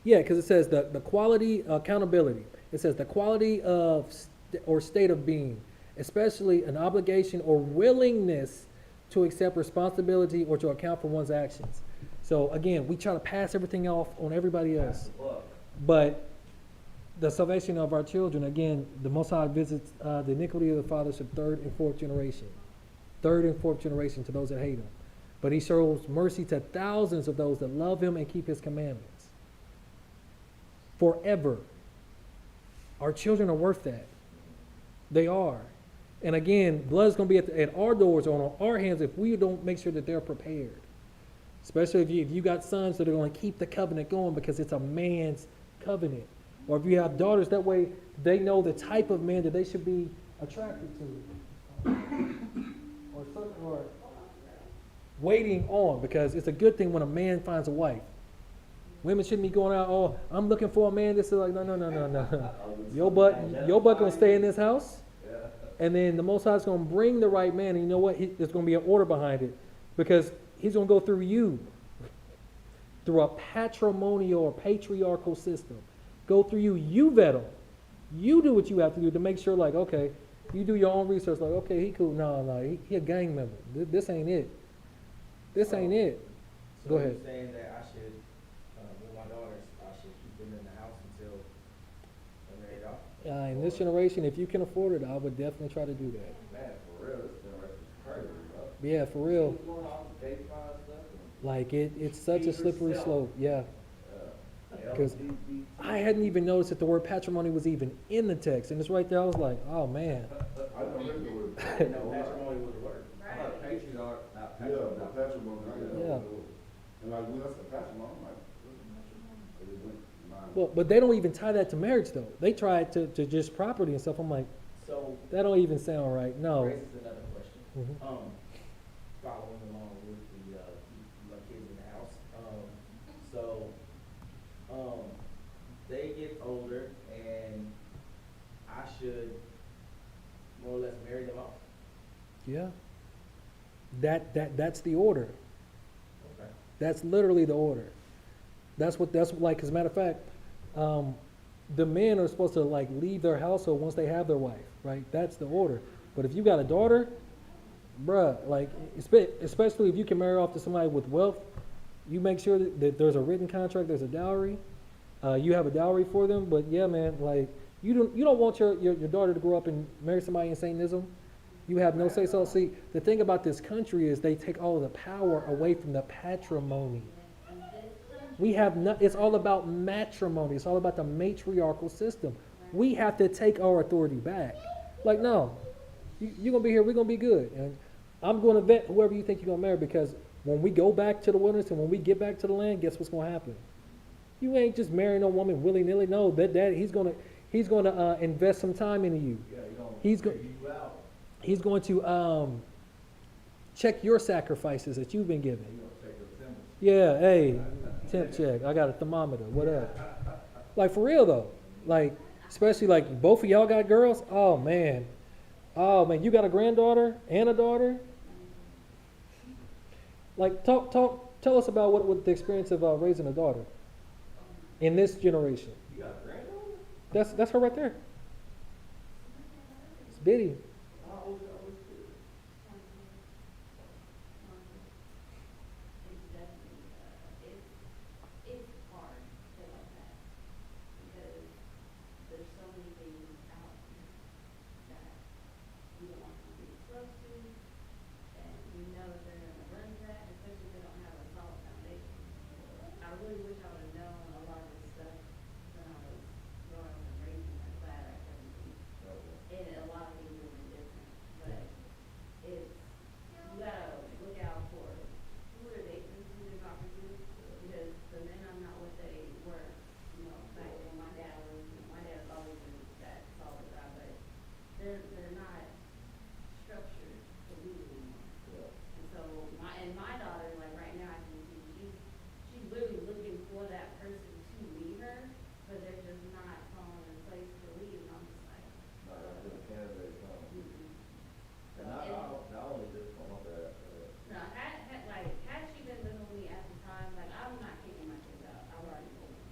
Speaker 1: Yeah, because it says the quality, accountability. It says the quality of or state of being, especially an obligation or willingness to accept responsibility or to account for one's actions. So again, we try to pass everything off on everybody else. But the salvation of our children, again, the Most High visits the iniquity of the fathers to 3rd and 4th generation. third and fourth generation to those that hate him. But he shows mercy to thousands of those that love him and keep his commandments. Forever. Our children are worth that. They are. And again, blood's going to be at our doors or on our hands if we don't make sure that they're prepared. Especially if you got sons that are going to keep the covenant going because it's a man's covenant. Or if you have daughters, that way they know the type of man that they should be attracted to. or waiting on, because it's a good thing when a man finds a wife. Women shouldn't be going out, oh, I'm looking for a man. This is like, no. Your butt gonna stay in this house. And then the Most High is going to bring the right man, and you know what? There's going to be an order behind it, because he's going to go through you, through a patrimonial or patriarchal system. Go through you. You vet him. You do what you have to do to make sure, like, okay, you do your own research, like, okay, he cool. No, he a gang member. This ain't it. This ain't it.
Speaker 2: So
Speaker 1: Go ahead.
Speaker 2: you're saying that I should, with my daughters, I should keep them in the house until they're married off?
Speaker 1: In this generation, if you can afford it, I would definitely try to do that.
Speaker 4: Man, for real, this generation is crazy, bro.
Speaker 1: Yeah, for real.
Speaker 4: What's going on with gay pride stuff?
Speaker 1: Like, it's such a slippery slope. Yeah. Because
Speaker 4: LGBT.
Speaker 1: I hadn't even noticed that the word patrimony was even in the text. And it's right there. I was like, oh, man.
Speaker 5: I don't think it was.
Speaker 2: No, matrimony was a word.
Speaker 4: I'm not a patriarch, not
Speaker 5: Yeah,
Speaker 4: patriarch.
Speaker 5: the patrimony, I didn't
Speaker 1: Yeah.
Speaker 5: know. And like, when I said patrimony, I'm like, what's matrimony? It went mine.
Speaker 1: Well, but they don't even tie that to marriage, though. They try it to just property and stuff. I'm like,
Speaker 2: So,
Speaker 1: that don't even sound right. No.
Speaker 2: raises another question.
Speaker 1: Mhm.
Speaker 2: Following along with the, my kids in the house. So, they get older and I should more or less marry them off.
Speaker 1: Yeah. That's the order.
Speaker 2: Okay.
Speaker 1: That's literally the order. That's like, as a matter of fact, the men are supposed to like leave their household once they have their wife, right? That's the order. But if you got a daughter, bruh, like, especially if you can marry off to somebody with wealth, you make sure that there's a written contract, there's a dowry, you have a dowry for them. But yeah, man, like, you don't want your daughter to grow up and marry somebody in Satanism. You have no say so. See, the thing about this country is they take all of the power away from the patrimony. We have not, it's all about matrimony. It's all about the matriarchal system. We have to take our authority back. Like, no, you're going to be here, we're going to be good. And I'm going to vet whoever you think you're going to marry, because when we go back to the wilderness and when we get back to the land, guess what's going to happen? You ain't just marrying a woman willy-nilly. No, that he's going to invest some time into you.
Speaker 4: Yeah, you don't
Speaker 1: He's go-
Speaker 4: figure you out.
Speaker 1: He's going to check your sacrifices that you've been given.
Speaker 4: You don't check your symbols.
Speaker 1: Yeah, hey, temp check. I got a thermometer. What up? Like, for real though. Like, especially like both of y'all got girls. Oh man, you got a granddaughter and a daughter. Like, tell us about what the experience of raising a daughter in this generation.
Speaker 4: You got a granddaughter?
Speaker 1: That's her right there. It's Biddy.
Speaker 4: How old is your kid?
Speaker 3: It's definitely, it's hard to say like that, because there's so many things out here that we don't want to be exposed to, and we know that they're gonna run to that, especially if they don't have a solid foundation. I really wish I would've known a lot of this stuff when I was growing up and raising my glad at 17. And a lot of things would have been different, but it's, you gotta look out for who are they who they're talking to, because the men are not what they were, back when my dad was, my dad's always been that solid guy, but they're not structured to lead anymore. And so my daughter, like right now, I can see she's literally looking for that person to lead her, but they're just not falling in place to lead, and I'm just like,
Speaker 4: No, that's been a candidate,
Speaker 3: mm-mm. So,
Speaker 4: not
Speaker 3: and-
Speaker 4: only this one, my bad.
Speaker 3: No, had she been living with me at the time, like, I'm not kicking my kids out. I've already told them.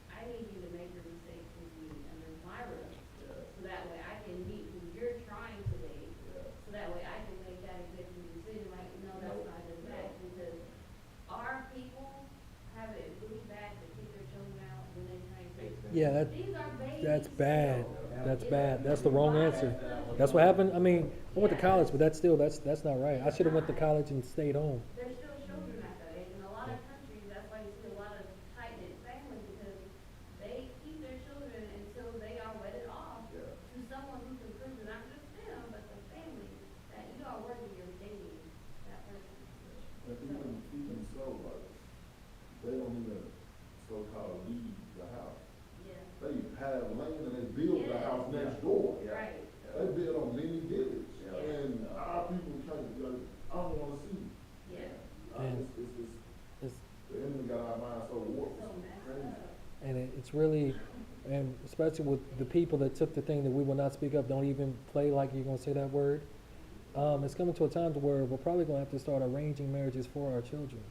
Speaker 3: I need you to make your mistakes with me under my roof,
Speaker 4: Yeah,
Speaker 3: so that way I can meet who you're trying to date,
Speaker 4: yeah.
Speaker 3: so that way I can make that executive decision, like, no, that's not just that, because our people have it really bad to kick their children out when they try to.
Speaker 1: Yeah,
Speaker 3: These are babies.
Speaker 1: that's bad.
Speaker 3: still.
Speaker 1: That's bad. That's the wrong answer.
Speaker 3: It's
Speaker 1: That's what happened. I mean, I went to college, but that's not right. I should have went to college and stayed home.
Speaker 3: There's still children at that age, and a lot of countries, that's why you see a lot of tight-knit families, because they keep their children until they are wedded off
Speaker 5: Yeah.
Speaker 3: to someone who can prove to not just them, but the family, that you are worthy of dating that person.
Speaker 5: And even so, like, they don't even so-called leave the house.
Speaker 3: Yeah.
Speaker 5: They have land and they build the
Speaker 3: Yeah.
Speaker 5: house next door.
Speaker 4: Yeah.
Speaker 3: Right.
Speaker 5: They build on many villages,
Speaker 4: Yeah.
Speaker 5: and our people can't, like, I don't wanna see.
Speaker 3: Yeah.
Speaker 1: And
Speaker 5: It's,
Speaker 1: It's,
Speaker 5: the enemy got our minds so warped.
Speaker 3: So
Speaker 5: It's
Speaker 3: messed
Speaker 5: crazy.
Speaker 3: up.
Speaker 1: and it's really, and especially with the people that took the thing that we will not speak up, don't even play like you're gonna say that word. It's coming to a time to where we're probably gonna have to start arranging marriages for our children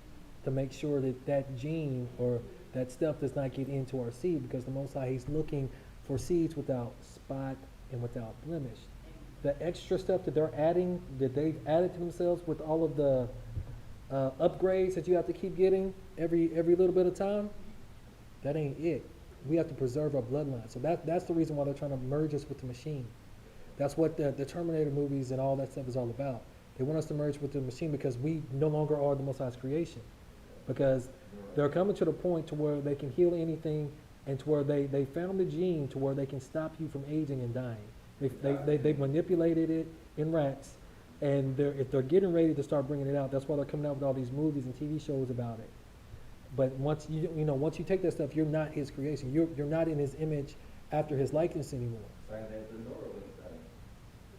Speaker 1: to make sure that that gene or that stuff does not get into our seed, because the Most High, He's looking for seeds without spot and without blemish. The extra stuff that they're adding, that they've added to themselves with all of the upgrades that you have to keep getting every little bit of time, that ain't it. We have to preserve our bloodline. So that's the reason why they're trying to merge us with the machine. That's what the Terminator movies and all that stuff is all about. They want us to merge with the machine because we no longer are the Most High's creation. Because they're coming to the point to where they can heal anything, and to where they found the gene to where they can stop you from aging and dying. They've manipulated it in rats, and if they're getting ready to start bringing it out, that's why they're coming out with all these movies and TV shows about it. But once you take that stuff, you're not His creation. You're not in His image after His likeness anymore.
Speaker 4: Same thing with the Neuralink thing.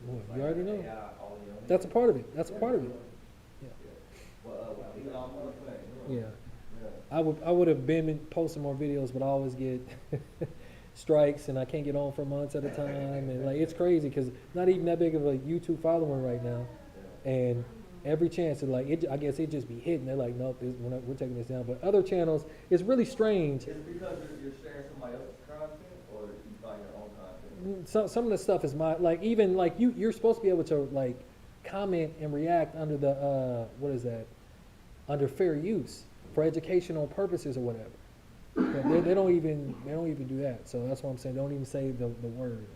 Speaker 1: Boy,
Speaker 4: Like
Speaker 1: you already know.
Speaker 4: AI, all the other-
Speaker 1: That's a part of it. That's a part of it.
Speaker 4: Yeah. Well, even on one thing.
Speaker 1: Yeah.
Speaker 4: Yeah.
Speaker 1: I would have been posting more videos, but I always get strikes, and I can't get on for months at a time, and like it's crazy because not even that big of a YouTube following right now, and every chance it I guess it just be hitting. They're like, nope, we're taking this down. But other channels, it's really strange.
Speaker 4: Is it because you're sharing somebody else's content, or you find your own content?
Speaker 1: Some of the stuff is even like you're supposed to be able to like comment and react under the what is that? Under fair use for educational purposes or whatever. But they don't even do that. So that's why I'm saying don't even say the word.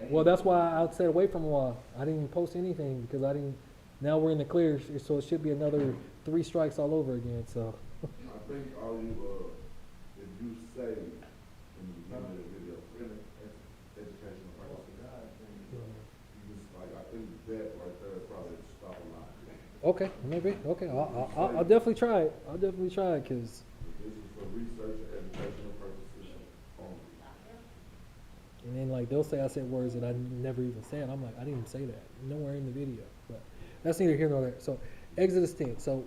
Speaker 1: Well, that's why I stayed away from a while. I didn't even post anything because I didn't. Now we're in the clear, so it should be another 3 strikes all over again. So.
Speaker 5: I think all you, if you say in the beginning of the video, really, educational purposes, you just like, I think that right there probably stop a lot.
Speaker 1: Okay, maybe. Okay, I'll definitely try it. I'll definitely try it because.
Speaker 5: This is for research and educational purposes only.
Speaker 1: And then like they'll say I said words that I never even said. I'm like, I didn't even say that. Nowhere in the video. But that's neither here nor there. So Exodus 10. So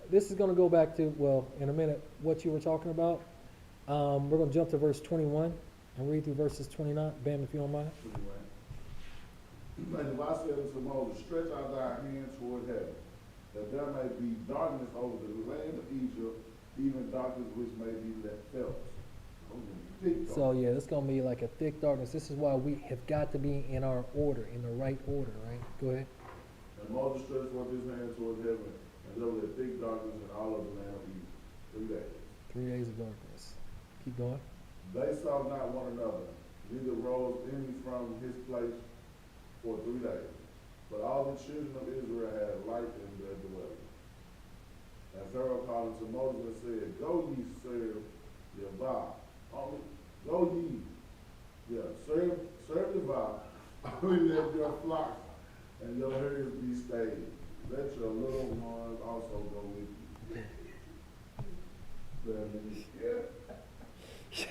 Speaker 1: this is gonna go back to, well, in a minute, what you were talking about. We're gonna jump to verse 21 and read through verses 29. Bam, if you don't mind.
Speaker 5: And I said unto Moses, stretch out thy hand toward heaven, that there may be darkness over the land of Egypt, even darkness which may be felt.
Speaker 1: So yeah, it's gonna be like a thick darkness. This is why we have got to be in our order, in the right order, right? Go ahead.
Speaker 5: And Moses stretched forth his hand toward heaven, and there was a thick darkness in all of the land of Egypt 3 days.
Speaker 1: 3 days of darkness. Keep going.
Speaker 5: They saw not one another, neither rose any from his place for 3 days. But all the children of Israel had light in their dwelling. And Pharaoh called unto Moses and said, go ye serve Yahweh. Go ye, serve Yahweh, only let your flocks and your herds be stayed. Let your little ones also go with you.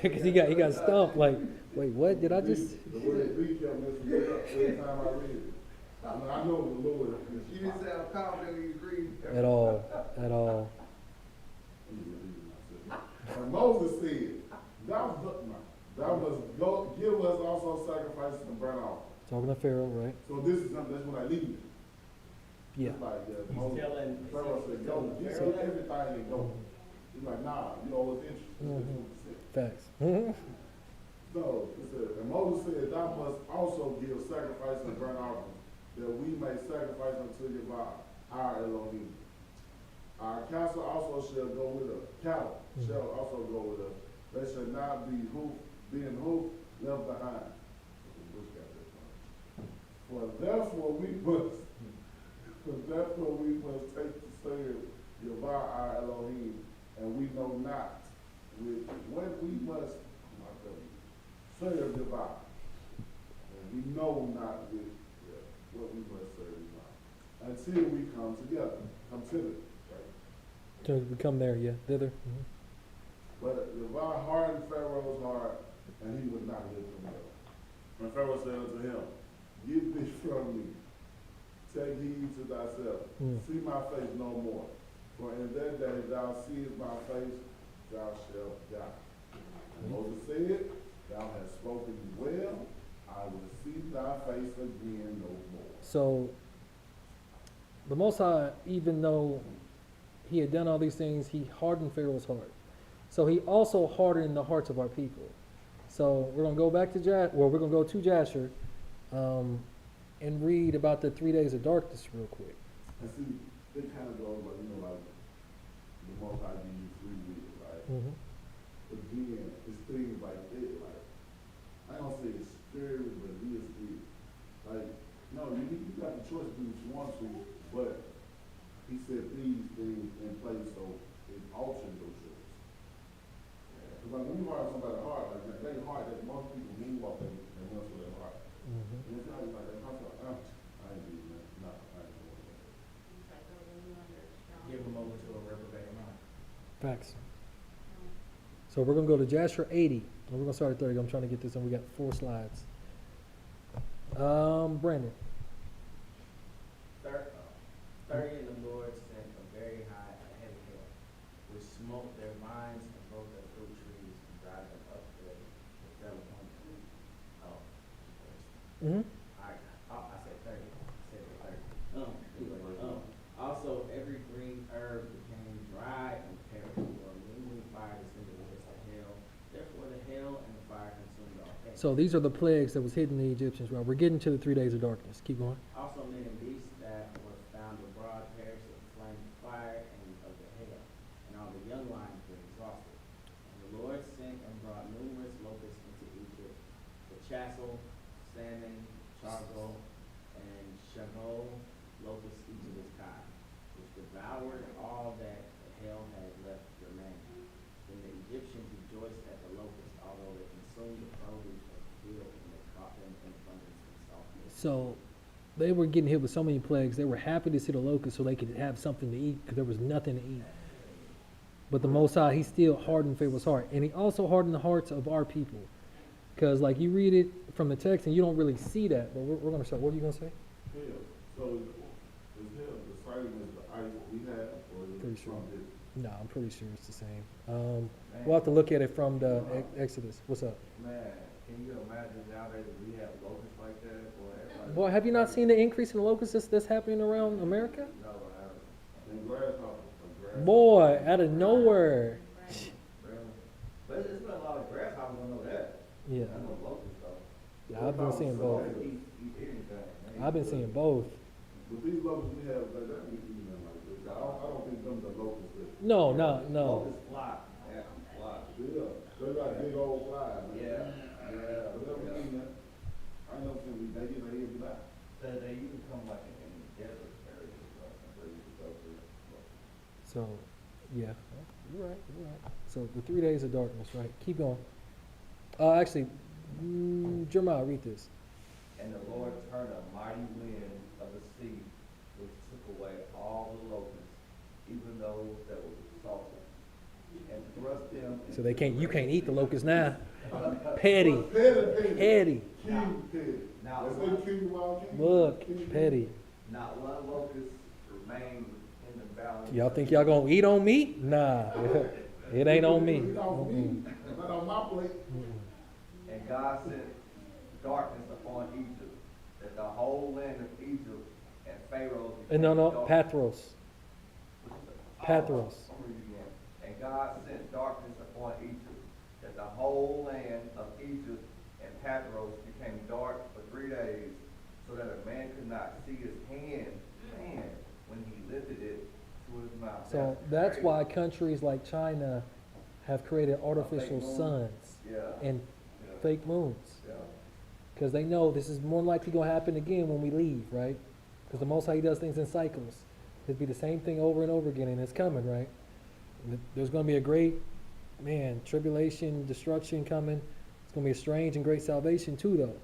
Speaker 1: Because he got stumped. Like, wait, what did I just?
Speaker 5: The word be kept messing me up every time I read it. I know the Lord.
Speaker 6: You didn't sound confident you agreed.
Speaker 1: At all.
Speaker 5: And Moses said, thou must go give us also sacrifices and burnt offering.
Speaker 1: Talking to Pharaoh, right?
Speaker 5: So this is something that's when I leave.
Speaker 1: Yeah.
Speaker 5: It's like
Speaker 4: He's
Speaker 5: Moses,
Speaker 4: telling-
Speaker 5: Pharaoh said, go,
Speaker 4: he's
Speaker 5: give
Speaker 4: telling
Speaker 5: me everything and go. He's like, nah, you know what's interesting? This is what he said.
Speaker 1: Facts.
Speaker 5: So it said, and Moses said, thou must also give sacrifices and burnt offerings, that we may sacrifice unto Yahweh, our Elohim. Our counsel also shall go with us. Cattle shall also go with us. They shall not be being left behind. therefore we must take to serve Yahweh our Elohim, and we know not with what we must serve Yahweh. And we know not with what we must serve Yahweh. Until we come together, come to it, right?
Speaker 1: So we come there, yeah, thither. Mhm.
Speaker 5: But Yahweh hardened Pharaoh's heart, and he would not hear from him. And Pharaoh said unto him, Get thee from me, take heed to thyself, see my face no more. For in that day thou seest my face, thou shalt die. And Moses said, Thou hast spoken well, I will see thy face again no more.
Speaker 1: So the Most High, even though he had done all these things, he hardened Pharaoh's heart. So he also hardened the hearts of our people. So we're going to go back to we're going to go to Jasher and read about the 3 days of darkness real quick.
Speaker 5: And see, it kind of goes like, like the Most High give you free will, right?
Speaker 1: Mm-hmm.
Speaker 5: But again, it's things like it, like, I don't say it's scary, but it is scary. Like, no, you got the choice to do what you want to, but he said these things in place so it alters your choice. Because like when you harden somebody's heart, like their heart, that most people move off they mess with their heart.
Speaker 1: Mm-hmm.
Speaker 5: And it's not like that. I ain't doing that. No, I ain't doing that.
Speaker 3: It's like when you under strong.
Speaker 2: Give them over to a reprobate mind.
Speaker 1: Facts. So we're going to go to Jasher 80. And we're going to start at 30. I'm trying to get this and we got 4 slides. Brandon.
Speaker 2: 30 and the Lord sent a very high and heavy hail, which smote their vines and broke their fruit trees and dried them up that they fell upon them. Oh,
Speaker 1: Mm-hmm.
Speaker 2: I said 30. I said 30. Anyway, also every green herb became dry and perished, for a lingering fire descended against the hail. Therefore the hail and the fire consumed all things.
Speaker 1: So these are the plagues that was hitting the Egyptians. Well, we're getting to the 3 days of darkness. Keep going.
Speaker 2: Also men and beasts that were found abroad perished of the flame of fire and of the hail, and all the young lions were exhausted. And the Lord sent and brought numerous locusts into Egypt, the chassel, salmon, charcoal, and shagol, locusts each of its kind, which devoured all that the hail had left remaining. Then the Egyptians rejoiced at the locusts, although they consumed the produce of the field, and they caught them in abundance and salted.
Speaker 1: So they were getting hit with so many plagues. They were happy to see the locusts so they could have something to eat because there was nothing to eat. But the Most High, he still hardened Pharaoh's heart. And he also hardened the hearts of our people. Because like you read it from the text and you don't really see that. But we're going to start. What are you going to say?
Speaker 5: Hell. So is hell the same as the ice we have, or is
Speaker 1: Pretty
Speaker 5: it
Speaker 1: sure.
Speaker 5: something?
Speaker 1: No, I'm pretty sure it's the same. We'll have to look at it from the Exodus. What's up?
Speaker 4: Man, can you imagine nowadays if we have locusts like that? Boy, everybody-
Speaker 1: Boy, have you not seen the increase in the locusts that's happening around America?
Speaker 4: No, I haven't.
Speaker 5: And grasshoppers.
Speaker 1: Boy, out of nowhere.
Speaker 4: Really? But it's been a lot of grasshoppers, I know that.
Speaker 1: Yeah,
Speaker 4: I know locusts though.
Speaker 1: yeah, I've been seeing both.
Speaker 4: They eat anything. They
Speaker 1: I've been
Speaker 4: eat
Speaker 1: seeing
Speaker 4: good.
Speaker 1: both.
Speaker 5: But these locusts we have, like, that we eating them like this. I don't think them the locusts that.
Speaker 1: No.
Speaker 4: Locusts fly. Yeah, fly.
Speaker 5: Yeah, they got big old flies. Man.
Speaker 4: Yeah.
Speaker 5: Yeah, but never seen that. I know some they get their heads now.
Speaker 4: They usually come like in the desert areas, where you can go through.
Speaker 1: So, yeah, you're right. So the 3 days of darkness, right? Keep going. Actually, Jeremiah, read this.
Speaker 4: And the Lord turned a mighty wind of the sea, which took away all the locusts, even those that were salted, and thrust them.
Speaker 1: So they can't. You can't eat the locusts now. Petty.
Speaker 5: King petty.
Speaker 4: Now,
Speaker 5: Let's say king wild king.
Speaker 1: Look,
Speaker 5: King
Speaker 1: petty.
Speaker 4: not one locust remained in the valley.
Speaker 1: Y'all think y'all gonna eat on me? Nah, it ain't on me.
Speaker 5: Eat off me. Not on my plate.
Speaker 4: And God sent darkness upon Egypt, that the whole land of Egypt and Pharaoh.
Speaker 1: No,
Speaker 4: dark.
Speaker 1: Pathros. Pathros.
Speaker 4: I'm reading again. And God sent darkness upon Egypt, that the whole land of Egypt and Pathros became dark for 3 days, so that a man could not see his hand, when he lifted it to his mouth.
Speaker 1: So that's why countries like China have created artificial
Speaker 4: moon.
Speaker 1: suns
Speaker 4: Yeah.
Speaker 1: and
Speaker 4: Yeah.
Speaker 1: fake moons.
Speaker 4: Yeah.
Speaker 1: because they know this is more likely going to happen again when we leave, right? Because the Most High, He does things in cycles. It'd be the same thing over and over again, and it's coming, right? There's going to be a great, tribulation, destruction coming. It's going to be a strange and great salvation too, though.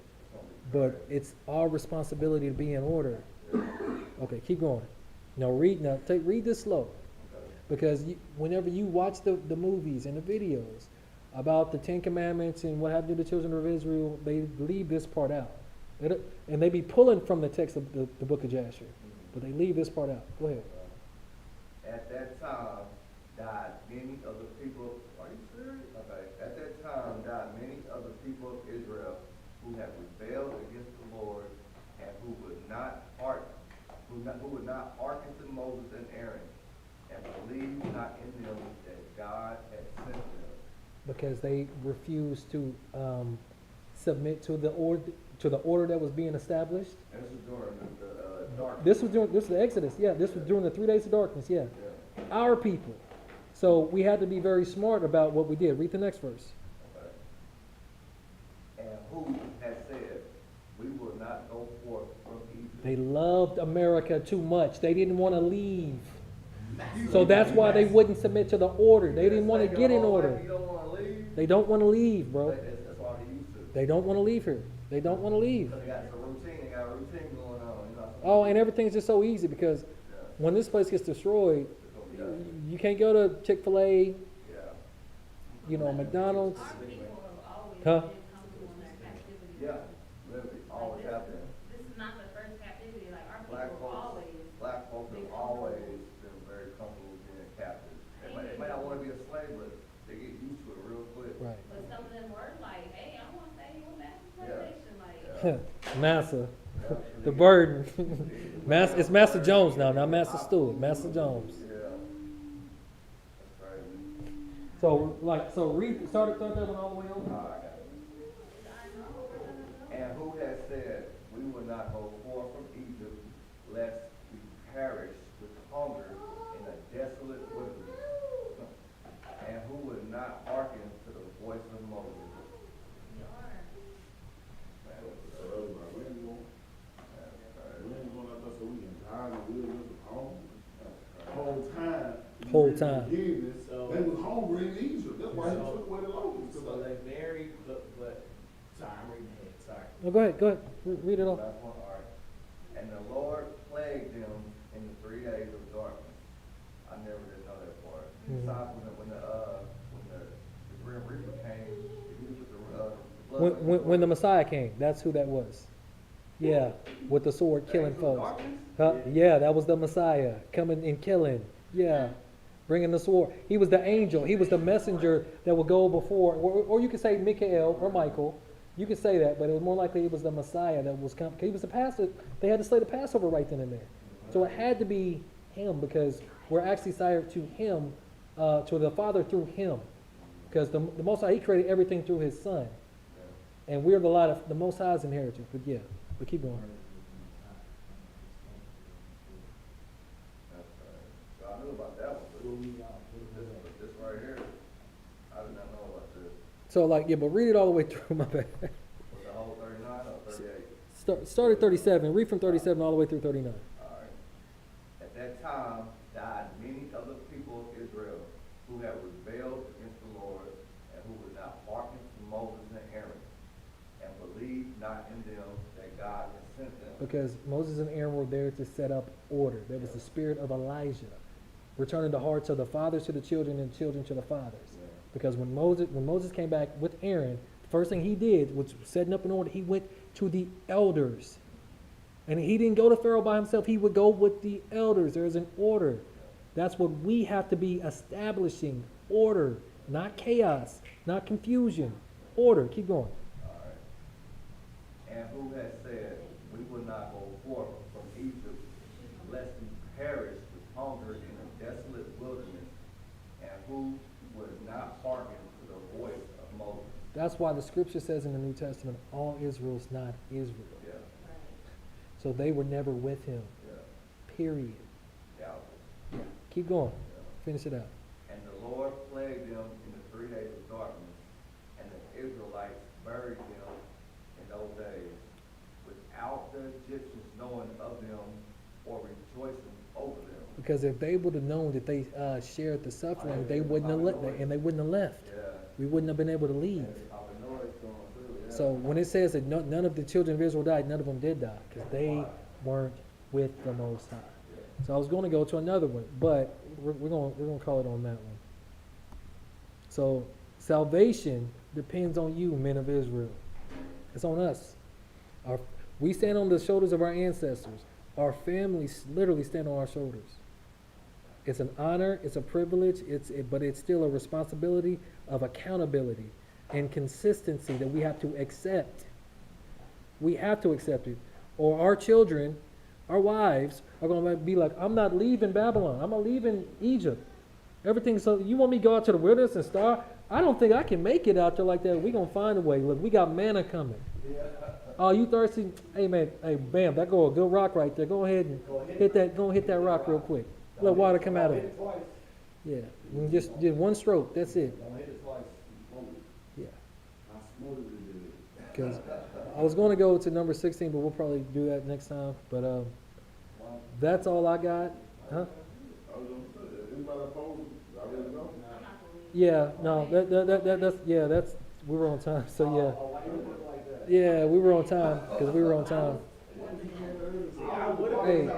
Speaker 1: But it's our responsibility to be in order. Okay, keep going. Read this slow. Because whenever you watch the movies and the videos about the Ten Commandments and what happened to the children of Israel, they leave this part out. And they be pulling from the text of the book of Jasher. But they leave this part out. Go ahead.
Speaker 4: At that time died many of the people. Are you serious? Okay. At that time died many of the people of Israel who had rebelled against the Lord and who would not hearken to Moses and Aaron, and believed not in them that God had sent them. Because
Speaker 1: they refused to submit to the order that was being established.
Speaker 4: And this was during the dark.
Speaker 1: This was the Exodus. Yeah, this was during the 3 days of darkness. Yeah. Our people. So we had to be very smart about what we did. Read the next verse.
Speaker 4: Okay. And who has said, we will not go forth from Egypt?
Speaker 1: They loved America too much. They didn't want to leave. So that's why they wouldn't submit to the order. They didn't want to get in order.
Speaker 4: You don't want to leave?
Speaker 1: They don't want to leave, bro.
Speaker 4: That's all they used to.
Speaker 1: They don't want to leave here. They don't want to leave.
Speaker 4: Because they got some routine. They got a routine going on. You know?
Speaker 1: Oh, and everything's just so easy because when this place gets destroyed, you can't go to Chick-fil-A, McDonald's.
Speaker 3: Our people have always
Speaker 1: Huh?
Speaker 3: been comfortable in their captivity.
Speaker 4: Yeah, literally, always
Speaker 3: Like,
Speaker 4: happened.
Speaker 3: This is not the first captivity, like our
Speaker 4: Black
Speaker 3: people have
Speaker 4: folks,
Speaker 3: always.
Speaker 4: black folks have always been very comfortable being captive. They might not want to be a slave, but they get used to it real quick.
Speaker 1: Right.
Speaker 3: But some of them were like, hey, I want to stay here with Master
Speaker 4: Yeah.
Speaker 3: Plantation, like.
Speaker 1: Massa. The burden. It's Master Jones now, not Master Stewart. Master Jones.
Speaker 4: Yeah. That's crazy.
Speaker 1: So start that one all the way over.
Speaker 4: I got it. And who has said, we will not go forth from Egypt, lest we perish with hunger in a desolate wilderness? And who would not hearken to the voice of Moses?
Speaker 5: So everybody, we ain't going out there so we can die in the wilderness of home.
Speaker 1: Whole time.
Speaker 5: They was hungry in Egypt. That's why he took away the locusts.
Speaker 2: So they married, but, sorry, I'm reading ahead, sorry.
Speaker 1: No, go ahead. Read it all.
Speaker 4: Last one, all right. And the Lord plagued them in the 3 days of darkness. I never did know that part.
Speaker 1: Mhm.
Speaker 4: Besides, when the Grim Reaper came, he was with the blood.
Speaker 1: When the Messiah came, that's who that was. Yeah, with the sword killing
Speaker 4: Angel of
Speaker 1: folks.
Speaker 4: darkness?
Speaker 1: Huh? Yeah, that was the Messiah coming and killing. Yeah, bringing the sword. He was the angel. He was the messenger that would go before. Or you could say Michael or Michael. You could say that, but it was more likely it was the Messiah that was coming. He was the Passover. They had to slay the Passover right then and there. So it had to be him because we're actually sired to him, to the Father through him. Because the Most High, He created everything through His Son. And we're the Most High's inheritance. But yeah, but keep going.
Speaker 4: That's right. So I knew about that one, but this right here, I did not know about this.
Speaker 1: So but read it all the way through, my bad.
Speaker 4: Was the whole 39 or 38?
Speaker 1: Start at 37. Read from 37 all the way through 39.
Speaker 4: All right. At that time died many of the people of Israel who had rebelled against the Lord and who would not hearken to Moses and Aaron and believed not in them that God had sent them.
Speaker 1: Because Moses and Aaron were there to set up order. There was the spirit of Elijah, returning the hearts of the fathers to the children and children to the fathers.
Speaker 4: Yeah.
Speaker 1: Because when Moses came back with Aaron, the first thing he did was setting up an order. He went to the elders. And he didn't go to Pharaoh by himself. He would go with the elders. There's an order. That's what we have to be establishing. Order, not chaos, not confusion. Order. Keep going.
Speaker 4: All right. And who has said, we will not go forth from Egypt, lest we perish with hunger in a desolate wilderness, and who would not hearken to the voice of Moses?
Speaker 1: That's why the scripture says in the New Testament, all Israel's not Israel.
Speaker 4: Yeah,
Speaker 1: So they were never with him.
Speaker 4: yeah,
Speaker 1: Period.
Speaker 4: yeah.
Speaker 1: Yeah. Keep going.
Speaker 4: Yeah.
Speaker 1: Finish it out.
Speaker 4: And the Lord plagued them in the 3 days of darkness, and the Israelites buried them in those days the Egyptians knowing of them or rejoicing over them.
Speaker 1: Because if they would have known that they shared the suffering, they wouldn't have and they wouldn't have left.
Speaker 4: Yeah.
Speaker 1: We wouldn't have been able to leave.
Speaker 4: I know it's going through, yeah.
Speaker 1: So when it says that none of the children of Israel died, none of them did die, because they weren't with the Most High. So I was going to go to another one, but we're going to call it on that one. So salvation depends on you, men of Israel. It's on us. We stand on the shoulders of our ancestors. Our families literally stand on our shoulders. It's an honor, it's a privilege, but it's still a responsibility of accountability and consistency that we have to accept. We have to accept it. Or our children, our wives, are going to be like, I'm not leaving Babylon. I'm not leaving Egypt. Everything, so you want me to go out to the wilderness and starve? I don't think I can make it out there like that. We're going to find a way. Look, we got manna coming. Oh, you thirsty? Hey, man, hey, bam, that go a good rock right there. Go ahead and hit that rock real quick. Let water come out of it. Yeah, you just did one stroke. That's it. Yeah. Because I was going to go to number 16, but we'll probably do that next time. But that's all I got. Huh?
Speaker 5: Anybody opposed? I already know.
Speaker 1: Yeah, no, that's we were on time. So yeah, we were on time because we were on time. Hey,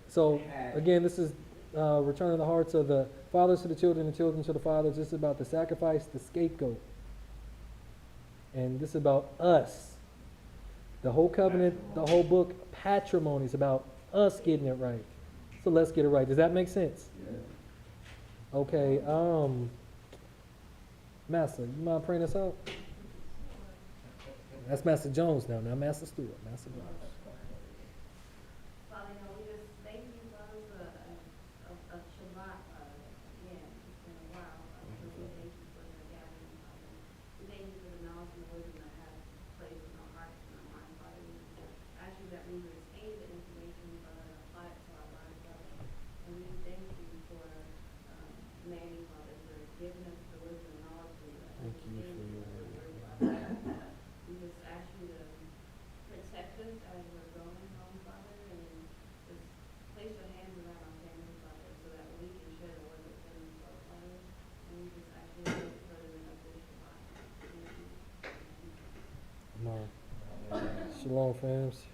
Speaker 1: so again, this is returning the hearts of the fathers to the children, and children to the fathers. This is about the sacrifice, the scapegoat, and this is about us. The whole covenant, the whole book, patrimony is about us getting it right. So let's get it right. Does that make sense? Okay, Master, you mind praying us out? That's Master Jones now, not Master Stewart, Master Jones.
Speaker 3: Father, we just thank you, Father, for a Shabbat, again, it's been a while, so we thank you for the gathering, Father. We thank you for the knowledge and the wisdom that has placed in our hearts and our minds, Father. We ask you that we retain the information, Father, and apply it to our lives, Father. And we thank you for Manny, Father, for giving us the wisdom and knowledge and the
Speaker 1: Thank you for your word.
Speaker 3: Father. We just ask you to protect us as we're going home, Father, and just place your hands around our families, Father, so that we can share the word with them as well, Father. And we just ask you to bless the furtherance of this Shabbat. Thank you.
Speaker 1: Shalom, fams.